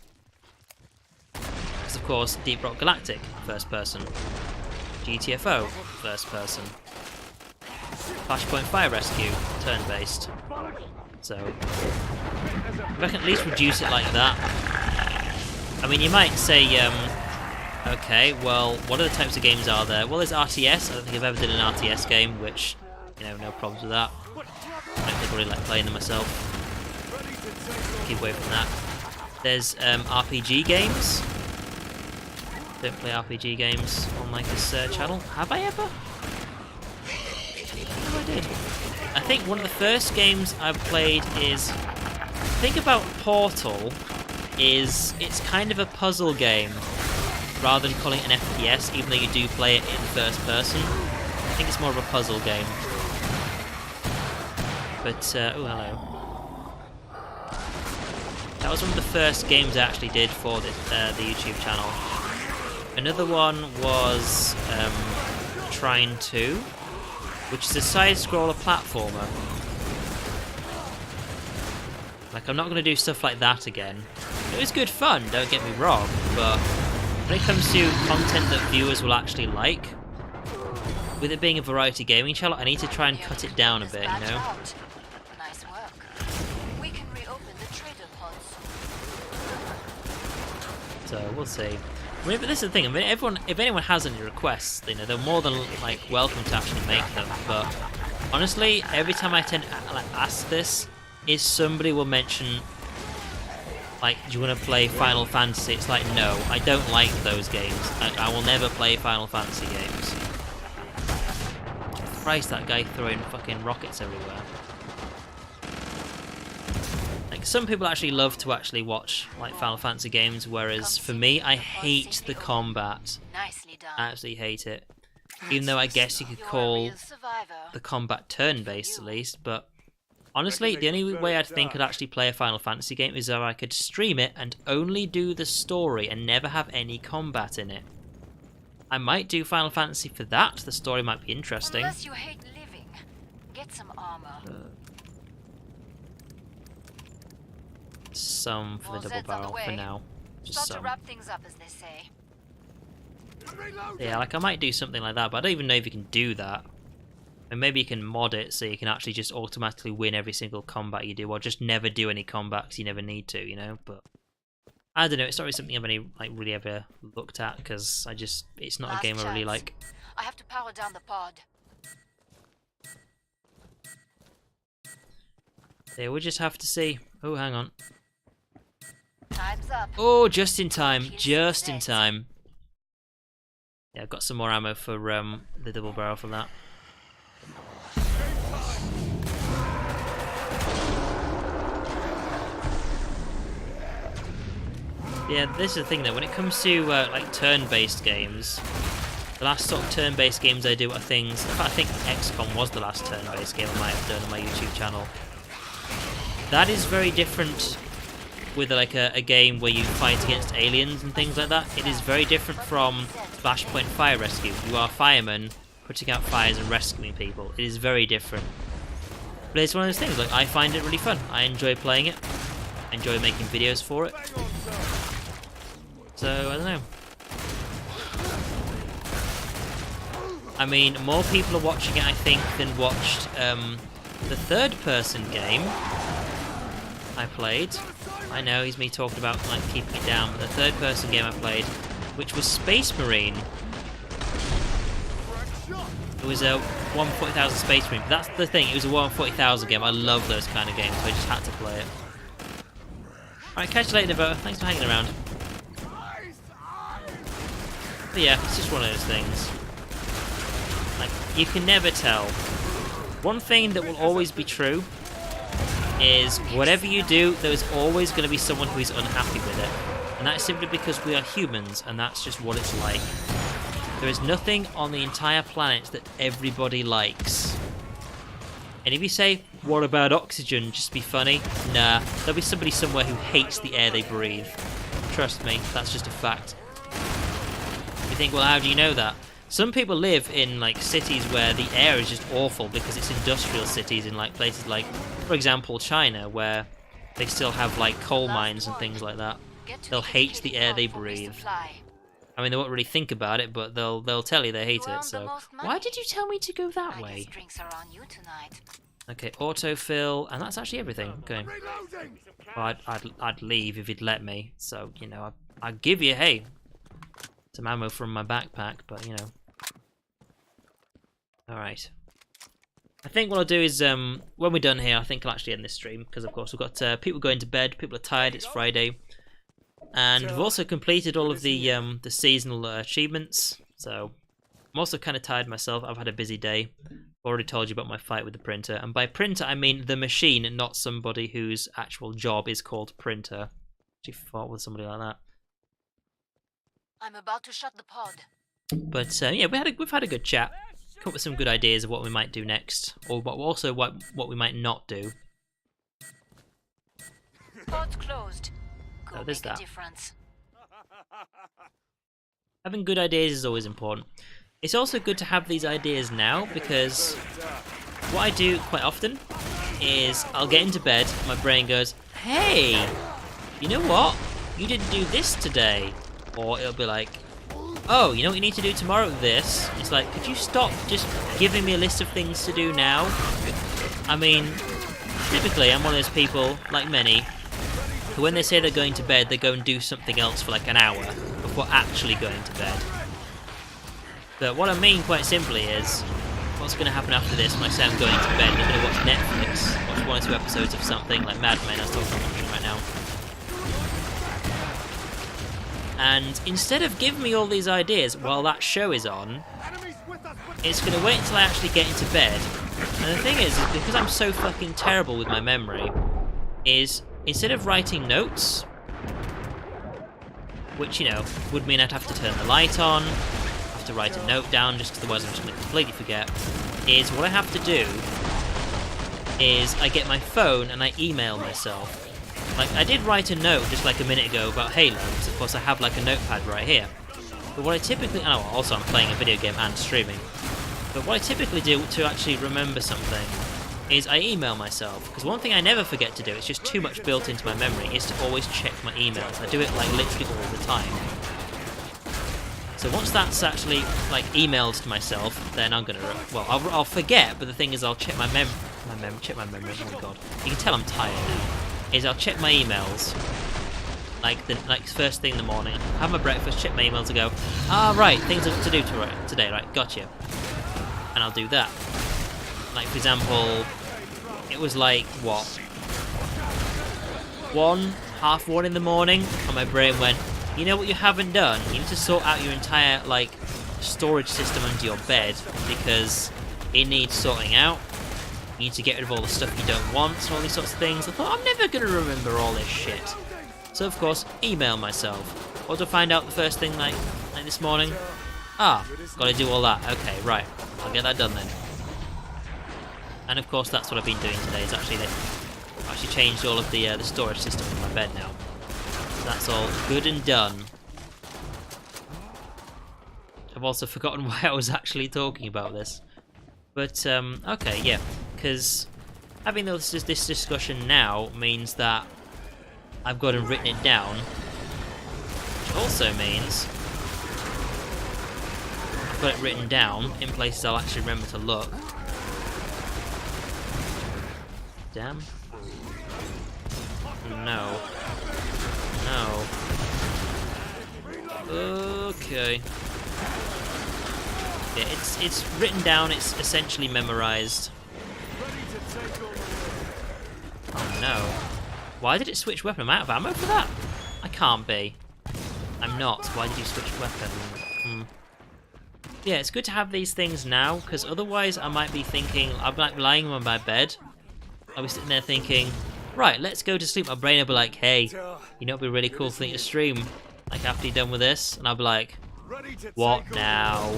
Because, of course, Deep Rock Galactic, first person. GTFO, first person. Flashpoint Fire Rescue, turn-based. So, if I can at least reduce it like that, I mean, you might say, okay, well, what other types of games are there? Well, there's RTS. I don't think I've ever done an RTS game, which, you know, no problems with that. I don't really like playing them myself. Keep away from that. There's RPG games. Don't play RPG games on like this channel. Have I ever? No, I did. I think one of the first games I've played is... The thing about Portal is it's kind of a puzzle game rather than calling it an FPS, even though you do play it in first person. I think it's more of a puzzle game. But, oh hello. That was one of the first games I actually did for the YouTube channel. Another one was Trine 2, which is a side-scroller platformer. Like, I'm not going to do stuff like that again. It was good fun, don't get me wrong, but when it comes to content that viewers will actually like, with it being a variety gaming channel, I need to try and cut it down a bit, you know? Nice work. We can reopen the trader pods. So, we'll see. I mean, but this is the thing. I mean, if anyone has any requests, you know, they're more than like welcome to actually make them. But honestly, every time I tend to like, ask this, is somebody will mention, like, do you want to play Final Fantasy? It's like, no, I don't like those games. I will never play Final Fantasy games. Christ, that guy throwing fucking rockets everywhere. Like, some people actually love to actually watch like Final Fantasy games, whereas for me, I hate the combat. Nicely done. I absolutely hate it. Even though I guess you could call the combat turn-based at least, but honestly, the only way I'd think I'd actually play a Final Fantasy game is if I could stream it and only do the story and never have any combat in it. I might do Final Fantasy for that. The story might be interesting. Unless you hate living, get some armor. Some for the double barrel for now. Just Start to some. wrap things up, as they say. Yeah, like I might do something like that, but I don't even know if you can do that. And maybe you can mod it so you can actually just automatically win every single combat you do, or just never do any combat because you never need to, you know? But I don't know, it's not really something I've really ever looked at, because it's not a game I really like. I have to power down the pod. Yeah, we'll just have to see. Oh, hang on. Time's up. Oh, just in time. Just in time. Yeah, I've got some more ammo for the double barrel for that. Yeah, this is the thing though, when it comes to like turn-based games, the last sort of turn-based games I do are things, in fact I think XCOM was the last turn-based game I might have done on my YouTube channel. That is very different with like a game where you fight against aliens and things like that. It is very different from Flashpoint Fire Rescue. You are firemen putting out fires and rescuing people. It is very different. But it's one of those things, like I find it really fun. I enjoy playing it. I enjoy making videos for it. So, I don't know. I mean, more people are watching it, I think, than watched the third-person game I played. I know, he's me talking about like keeping it down, but the third-person game I played, which was Space Marine. It was a 140,000 Space Marine, but that's the thing, it was a 140,000 game. I love those kind of games, so I just had to play it. Alright, catch you later, Devo. Thanks for hanging around. But yeah, it's just one of those things. Like, you can never tell. One thing that will always be true is whatever you do, there's always going to be someone who is unhappy with it. And that's simply because we are humans, and that's just what it's like. There is nothing on the entire planet that everybody likes. And if you say, what about oxygen, just be funny? Nah, there'll be somebody somewhere who hates the air they breathe. Trust me, that's just a fact. You think, well, how do you know that? Some people live in like cities where the air is just awful because it's industrial cities in like places like, for example, China, where they still have like coal mines and things like that. They'll hate the air they breathe. I mean, they won't really think about it, but they'll tell you they hate it. So why did you tell me to go that way? Okay, autofill, and that's actually everything. Okay. Well, I'd leave if you'd let me. So you know, I'll give you, hey, some ammo from my backpack, but you know. Alright. I think what I'll do is, when we're done here, I think I'll actually end this stream, because of course we've got people going to bed, people are tired, it's Friday. And we've also completed all of the seasonal achievements, so I'm also kind of tired myself. I've had a busy day. Already told you about my fight with the printer, and by printer I mean the machine, not somebody whose actual job is called printer. Actually fought with somebody like that. I'm about to shut the pod. But yeah, we've had a good chat. Come up with some good ideas of what we might do next, or also what we might not do. Pod's closed. Go Oh, there's make a that. difference. Having good ideas is always important. It's also good to have these ideas now, because what I do quite often is I'll get into bed, my brain goes, hey, you know what? You didn't do this today. Or it'll be like, oh, you know what you need to do tomorrow? This. It's like, could you stop just giving me a list of things to do now? I mean, typically I'm one of those people, like many, who when they say they're going to bed, they go and do something else for like an hour before actually going to bed. But what I mean quite simply is, what's going to happen after this when I say I'm going to bed? I'm going to watch Netflix, watch 1 or 2 episodes of something like Mad Men, I was talking about watching right now. And instead of giving me all these ideas while that show is on, it's going to wait until I actually get into bed. And the thing is because I'm so fucking terrible with my memory, is instead of writing notes, which, you know, would mean I'd have to turn the light on, have to write a note down just because otherwise I'm just going to completely forget, is what I have to do is I get my phone and I email myself. Like, I did write a note just like a minute ago about Halo, because of course I have like a notepad right here. But what I typically, oh, also I'm playing a video game and streaming. But what I typically do to actually remember something is I email myself. Because one thing I never forget to do, it's just too much built into my memory, is to always check my emails. I do it like literally all the time. So once that's actually like emailed to myself, then I'm gonna, well, I'll forget. But the thing is, I'll check my memory. Oh my god, you can tell I'm tired now. Is I'll check my emails, like first thing in the morning, have my breakfast, check my emails and go, right, things to do today, right, gotcha. And I'll do that. Like, for example, it was like, what? 1:30 in the morning, and my brain went, you know what you haven't done? You need to sort out your entire, like, storage system under your bed, because it needs sorting out. You need to get rid of all the stuff you don't want, all these sorts of things. I thought, I'm never going to remember all this shit. So, of course, email myself. What do I find out the first thing, like this morning? Gotta do all that. Okay, right. I'll get that done then. And, of course, that's what I've been doing today, is actually changed all of the storage system in my bed now. So that's all good and done. I've also forgotten why I was actually talking about this. But, okay, yeah. Because having this discussion now means that I've gone and written it down, which also means I've got it written down in places I'll actually remember to look. Damn. No. No. Okay. Yeah, it's written down, it's essentially memorized. Oh no. Why did it switch weapon? Am I out of ammo for that? I can't be. I'm not. Why did you switch weapon? Yeah, it's good to have these things now, because otherwise I might be thinking, I'm like lying on my bed, I'll be sitting there thinking, right, let's go to sleep. My brain will be like, hey, you know, it'd be a really cool thing to stream, like after you're done with this, and I'll be like, what now?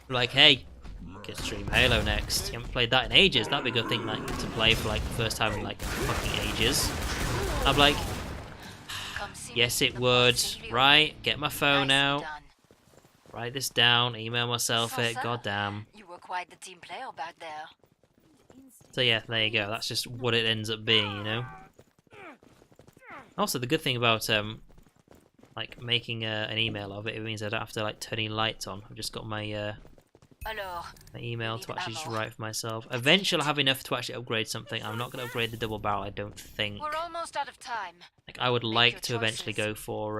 Like, hey, you can stream Halo next. You haven't played that in ages. That'd be a good thing, like, to play for like the first time in like fucking ages. I'm like, yes, it would. Right, get my phone out, write this down, email myself it. Goddamn. You were quite the team player back there. So yeah, there you go. That's just what it ends up being, you know. Also, the good thing about like making an email of it, it means I don't have to like turn any lights on. I've just got my Alors, My email need to actually just ammo. write for myself. Eventually I'll have enough to actually upgrade something. I'm not going to upgrade the double barrel, I don't think. we're almost out of time. Like, I would Make like your to eventually choices. go for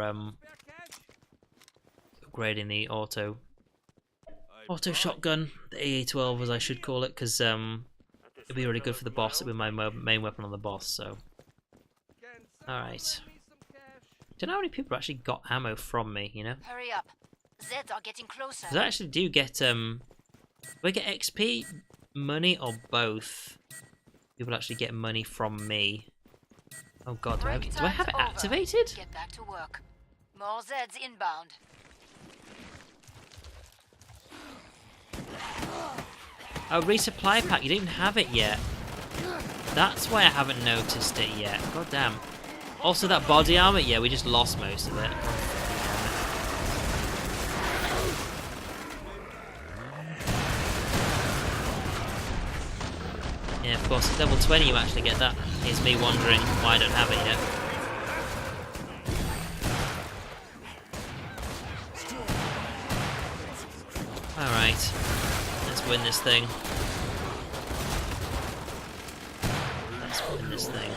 upgrading the auto shotgun, the AA-12 as I should call it, because it'd be really good for the boss. It'd be my main weapon on the boss. So, all right. Don't know how many people actually got ammo from me. You know, Hurry up. Zeds are getting closer. 'cause I actually do get do I get XP, money, or both? People actually get money from me. Oh god, do I Break have it time's over. activated? Get back to work. More Zeds inbound. Oh, resupply pack. You don't even have it yet. That's why I haven't noticed it yet. God damn. Also, that body armor. Yeah, we just lost most of it. Yeah, of course, at level 20 you actually get that. Here's me wondering why I don't have it yet. Alright, let's win this thing. Let's win this thing.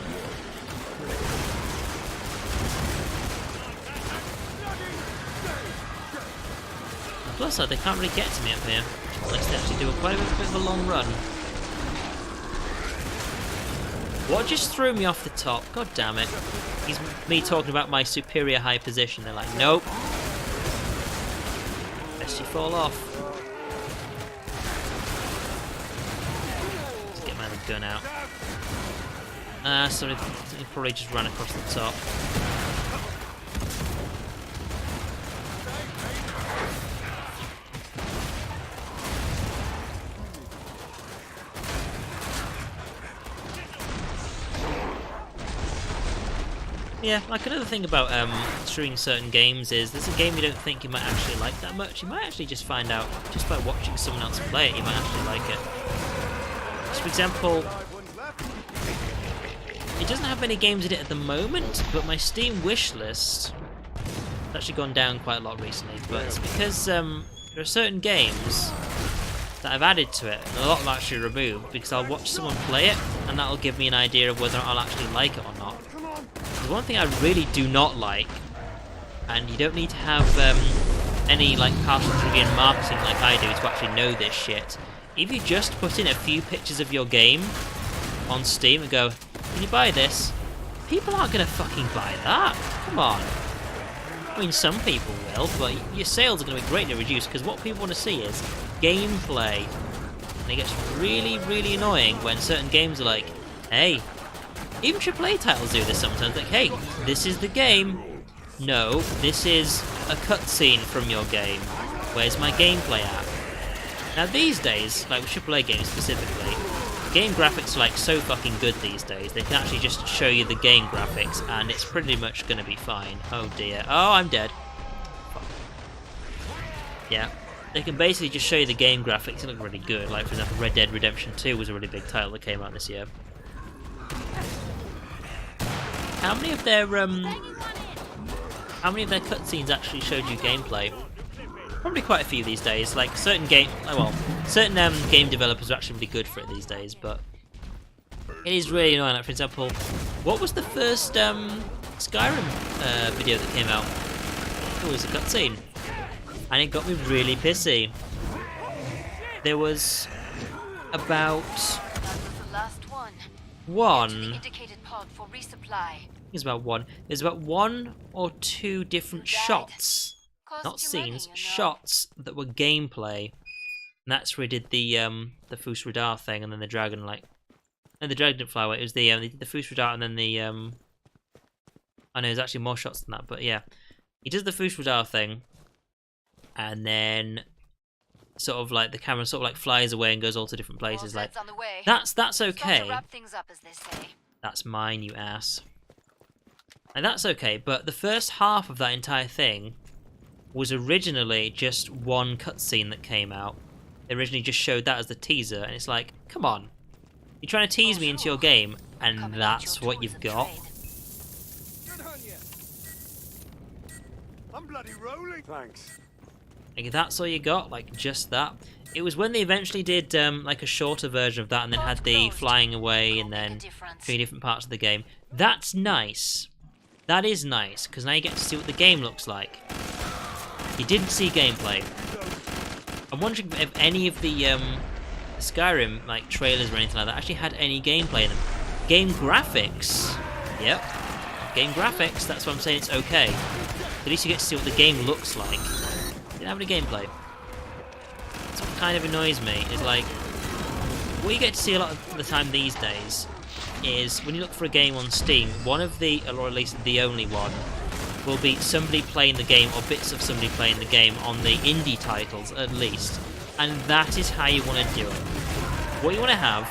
Plus, they can't really get to me up here. Unless they actually do quite a bit of a long run. What just threw me off the top? God damn it. He's me talking about my superior high position. They're like, nope. Best you fall off. Let's get my other gun out. Sorry, he probably just ran across the top. Yeah, like another thing about streaming certain games is there's a game you don't think you might actually like that much. You might actually just find out just by watching someone else play it, you might actually like it. So for example, it doesn't have many games in it at the moment, but my Steam wish list has actually gone down quite a lot recently. But it's because there are certain games that I've added to it, and a lot of them actually removed, because I'll watch someone play it, and that'll give me an idea of whether I'll actually like it or not. There's one thing I really do not like, and you don't need to have any like cartridge marketing like I do to actually know this shit. If you just put in a few pictures of your game on Steam and go, can you buy this? People aren't gonna fucking buy that. Come on. I mean, some people will, but your sales are gonna be greatly reduced because what people want to see is gameplay. And it gets really, really annoying when certain games are like, hey, even AAA titles do this sometimes, like, hey, this is the game. No, this is a cutscene from your game. Where's my gameplay at? Now these days, like with AAA games specifically, game graphics are like so fucking good these days, they can actually just show you the game graphics and it's pretty much gonna be fine. Oh dear. Oh, I'm dead. Fuck. Yeah. They can basically just show you the game graphics and look really good. Like for example, Red Dead Redemption 2 was a really big title that came out this year. How many of their cutscenes actually showed you gameplay? Probably quite a few these days. Like certain game developers are actually really good for it these days, but it is really annoying. Like for example, what was the first Skyrim video that came out? It was a cutscene, and it got me really pissy. There was about The last one. one. Indicated pod for resupply. There's about one. There's about one or two different Right. shots, Cost not you money, scenes, you know. shots that were gameplay. And that's where he did the Fus Radar thing, and then the dragon no, the dragon didn't fly away. It was they did the Fus Radar, and then the I know there's actually more shots than that, but yeah, he does the Fus Radar thing, and then sort of like the camera sort of like flies away and goes all to different places. More Like Zeds on the way. that's Start okay. to wrap things up, as they say. That's mine, you ass. And that's okay, but the first half of that entire thing was originally just one cutscene that came out. They originally just showed that as the teaser, and it's like, come on. You're trying to tease me into your game, and Coming at that's your what tools you've of got. trade. Good on you. I'm bloody rolling. Thanks. Like, that's all you got, like, just that. It was when they eventually did like a shorter version of that, and then had the flying away, and then 3 different parts of the game. That's nice. That is nice, because now you get to see what the game looks like. You didn't see gameplay. I'm wondering if any of the Skyrim like trailers or anything like that actually had any gameplay in them. Game graphics. Yep. Game graphics, that's why I'm saying it's okay. At least you get to see what the game looks like. Didn't have any gameplay. That's what kind of annoys me, is like, what you get to see a lot of the time these days is when you look for a game on Steam, one of the, or at least the only one, will be somebody playing the game or bits of somebody playing the game on the indie titles at least. And that is how you want to do it. What you want to have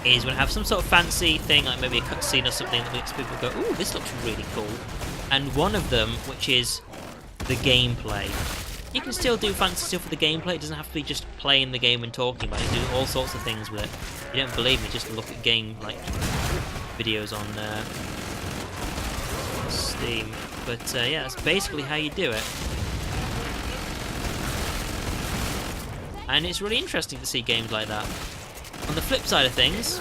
is when you have some sort of fancy thing, like maybe a cutscene or something that makes people go, ooh, this looks really cool. And one of them, which is the gameplay. You can still do fancy stuff with the gameplay, it doesn't have to be just playing the game and talking about it. You can do all sorts of things with it. If you don't believe me, just look at game like videos on Steam. But yeah, that's basically how you do it. And it's really interesting to see games like that. On the flip side of things,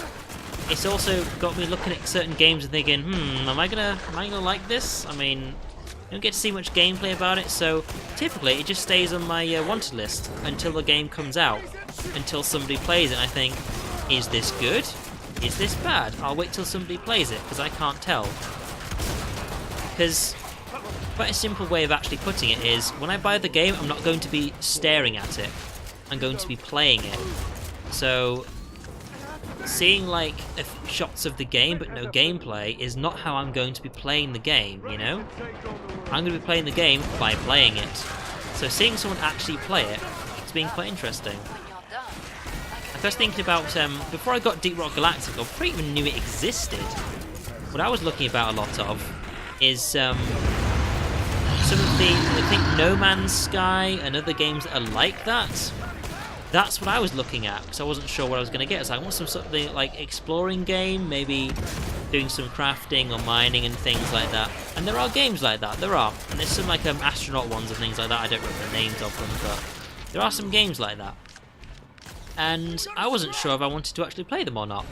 it's also got me looking at certain games and thinking, am I gonna like this? I mean, I don't get to see much gameplay about it, so typically it just stays on my wanted list until the game comes out, until somebody plays it. And I think, is this good? Is this bad? I'll wait till somebody plays it, because I can't tell. Because quite a simple way of actually putting it is, when I buy the game, I'm not going to be staring at it. I'm going to be playing it. So seeing like shots of the game but no gameplay is not how I'm going to be playing the game, you know? I'm going to be playing the game by playing it. So seeing someone actually play it, it's been quite interesting. I was thinking about, before I got Deep Rock Galactic, I before I even knew it existed, what I was looking about a lot of is some of the, I think, No Man's Sky and other games that are like that. That's what I was looking at, because I wasn't sure what I was going to get. So I want some sort of like exploring game, maybe doing some crafting or mining and things like that. And there are games like that, there are. And there's some like astronaut ones and things like that. I don't remember the names of them, but there are some games like that. And I wasn't sure if I wanted to actually play them or not.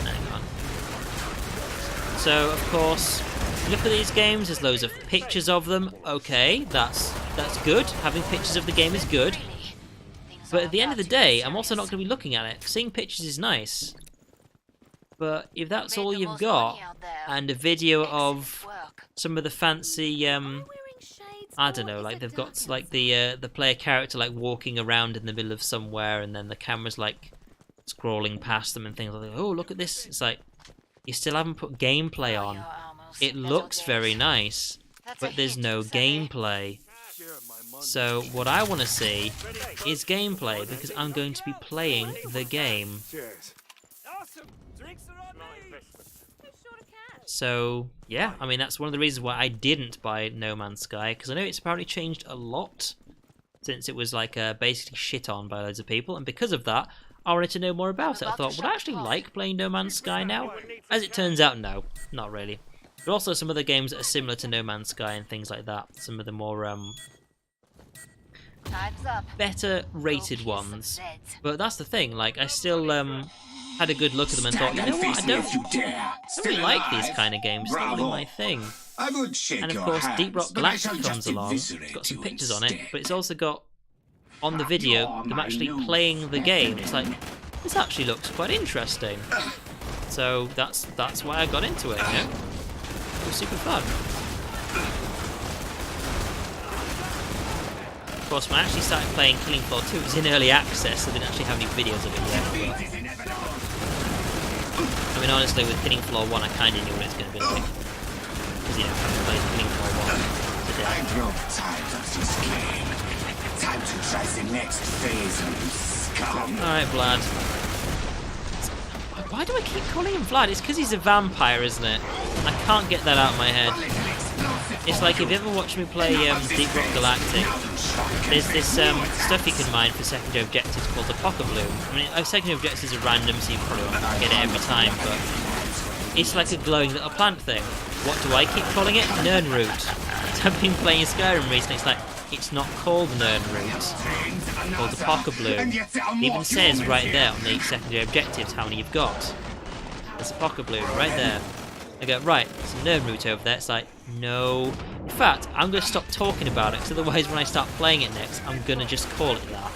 Hang on. So, of course, look at these games, there's loads of pictures of them. Okay, that's good. Having pictures of the game is good. But at the end of the day, I'm also not going to be looking at it. Seeing pictures is nice. But if that's all you've got, and a video of some of the fancy, I don't know, like they've got like the player character like walking around in the middle of somewhere, and then the camera's like scrolling past them and things like that. Oh, look at this. It's like, you still haven't put gameplay on. It looks very nice, but there's no gameplay. So what I want to see is gameplay, because I'm going to be playing the game. So yeah, I mean, that's one of the reasons why I didn't buy No Man's Sky, because I know it's apparently changed a lot since it was like basically shit on by loads of people, and because of that I wanted to know more about it. I thought, would I actually like playing No Man's Sky now? As it turns out, no, not really. There are also some other games that are similar to No Man's Sky and things like that. Some of the more better rated ones. But that's the thing, like, I still had a good look at them and thought, you know what, I don't really like these kind of games. It's not really my thing. And of course, Deep Rock Galactic comes along. It's got some pictures on it, but it's also got, on the video, them actually playing the game. It's like, this actually looks quite interesting. So that's why I got into it, you know? It was super fun. Of course, when I actually started playing Killing Floor 2, it was in early access, so I didn't actually have any videos of it yet. But I mean, honestly, with Killing Floor 1, I kind of knew what it was going to be like. Because, you know, I haven't played Killing Floor 1 today. I grow tired of this game. Time to try the next phase of scum. Alright, Vlad. Why do I keep calling him Vlad? It's because he's a vampire, isn't it? I can't get that out of my head. It's like, if you ever watch me play Deep Rock Galactic, there's this stuff you can mine for secondary objectives called apocalyptic. I mean, secondary objectives are random, so you probably won't get it every time, but it's like a glowing little plant thing. What do I keep calling it? Nernroot. I've been playing Skyrim recently, it's like, it's not called Nern Route, it's called Apocalyptic. It even says right there on the secondary objectives how many you've got. There's Apocalyptic right there. I go, right, there's a Nern Route over there. It's like, no. In fact, I'm going to stop talking about it, because otherwise when I start playing it next, I'm going to just call it that.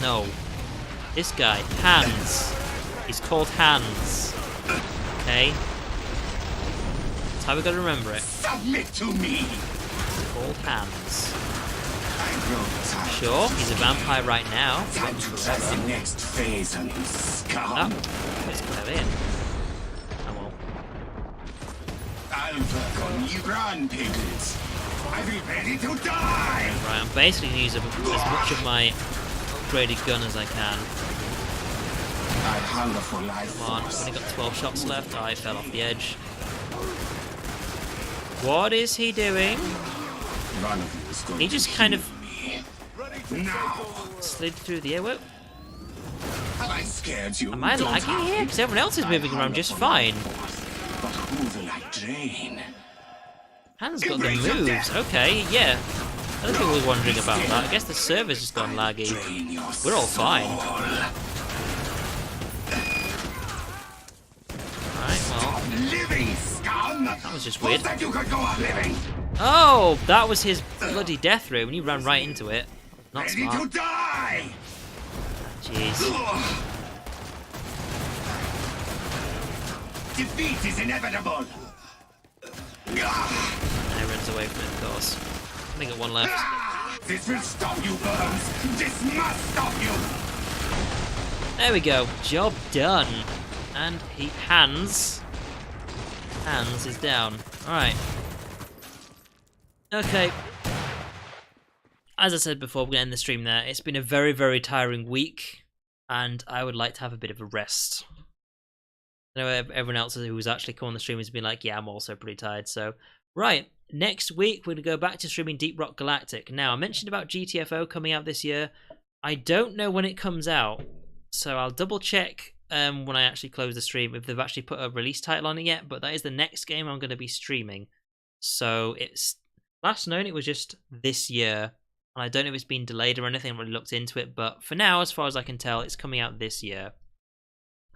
No. This guy, Hans. He's called Hans. Okay? That's how we got to remember it. Submit to me. It's called Hans. I grow tired. Sure, he's a vampire right now. Time to try the next phase on you, Oh, scum. let's put him in. Oh well. I'll work on you, run, piglets. I'll be ready to die. Right, I'm basically going to use as much of my upgraded gun as I can. I hunger for life. Come on, I've only got 12 shots left. I fell off the edge. What is he doing? One of you is going He to just kind of kill me. Now. slid through the air. Whoa. Have I scared you? Am I Don't lagging hide. here? Because everyone else is moving around just fine. But who will I drain? Hans got the moves. Okay, yeah. Other people were wondering about that. I guess the server's just gone laggy. Drain your We're all fine. soul. Alright, well. Living scum! That was just Who weird. said you could go on living? Oh, that was his bloody death room, and you ran right into it. Not Ready to smart. die! Jeez. Ugh. Defeat is inevitable. Ugh. And he runs away from it, of course. I think got one left. Ah! This will stop you, Burns. This must stop you. There we go. Job done. And Hans is down. Alright. Okay. As I said before, we're going to end the stream there. It's been a very, very tiring week, and I would like to have a bit of a rest. I know everyone else who was actually come on the stream has been like, yeah, I'm also pretty tired. So, right, next week we're going to go back to streaming Deep Rock Galactic. Now, I mentioned about GTFO coming out this year. I don't know when it comes out, so I'll double check when I actually close the stream if they've actually put a release title on it yet, but that is the next game I'm going to be streaming. So, it's last known it was just this year. And I don't know if it's been delayed or anything, I haven't really looked into it, but for now, as far as I can tell, it's coming out this year.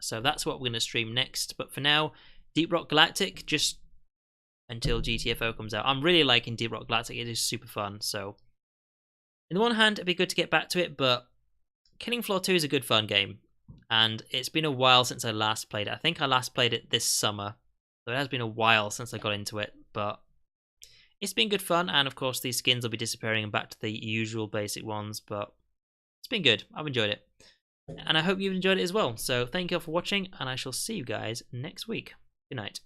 So that's what we're going to stream next. But for now, Deep Rock Galactic, just until GTFO comes out. I'm really liking Deep Rock Galactic, it is super fun. So, on the one hand, it'd be good to get back to it, but Killing Floor 2 is a good fun game. And it's been a while since I last played it. I think I last played it this summer. So it has been a while since I got into it, but it's been good fun, and of course these skins will be disappearing and back to the usual basic ones, but it's been good. I've enjoyed it. And I hope you've enjoyed it as well. So thank you all for watching, and I shall see you guys next week. Good night.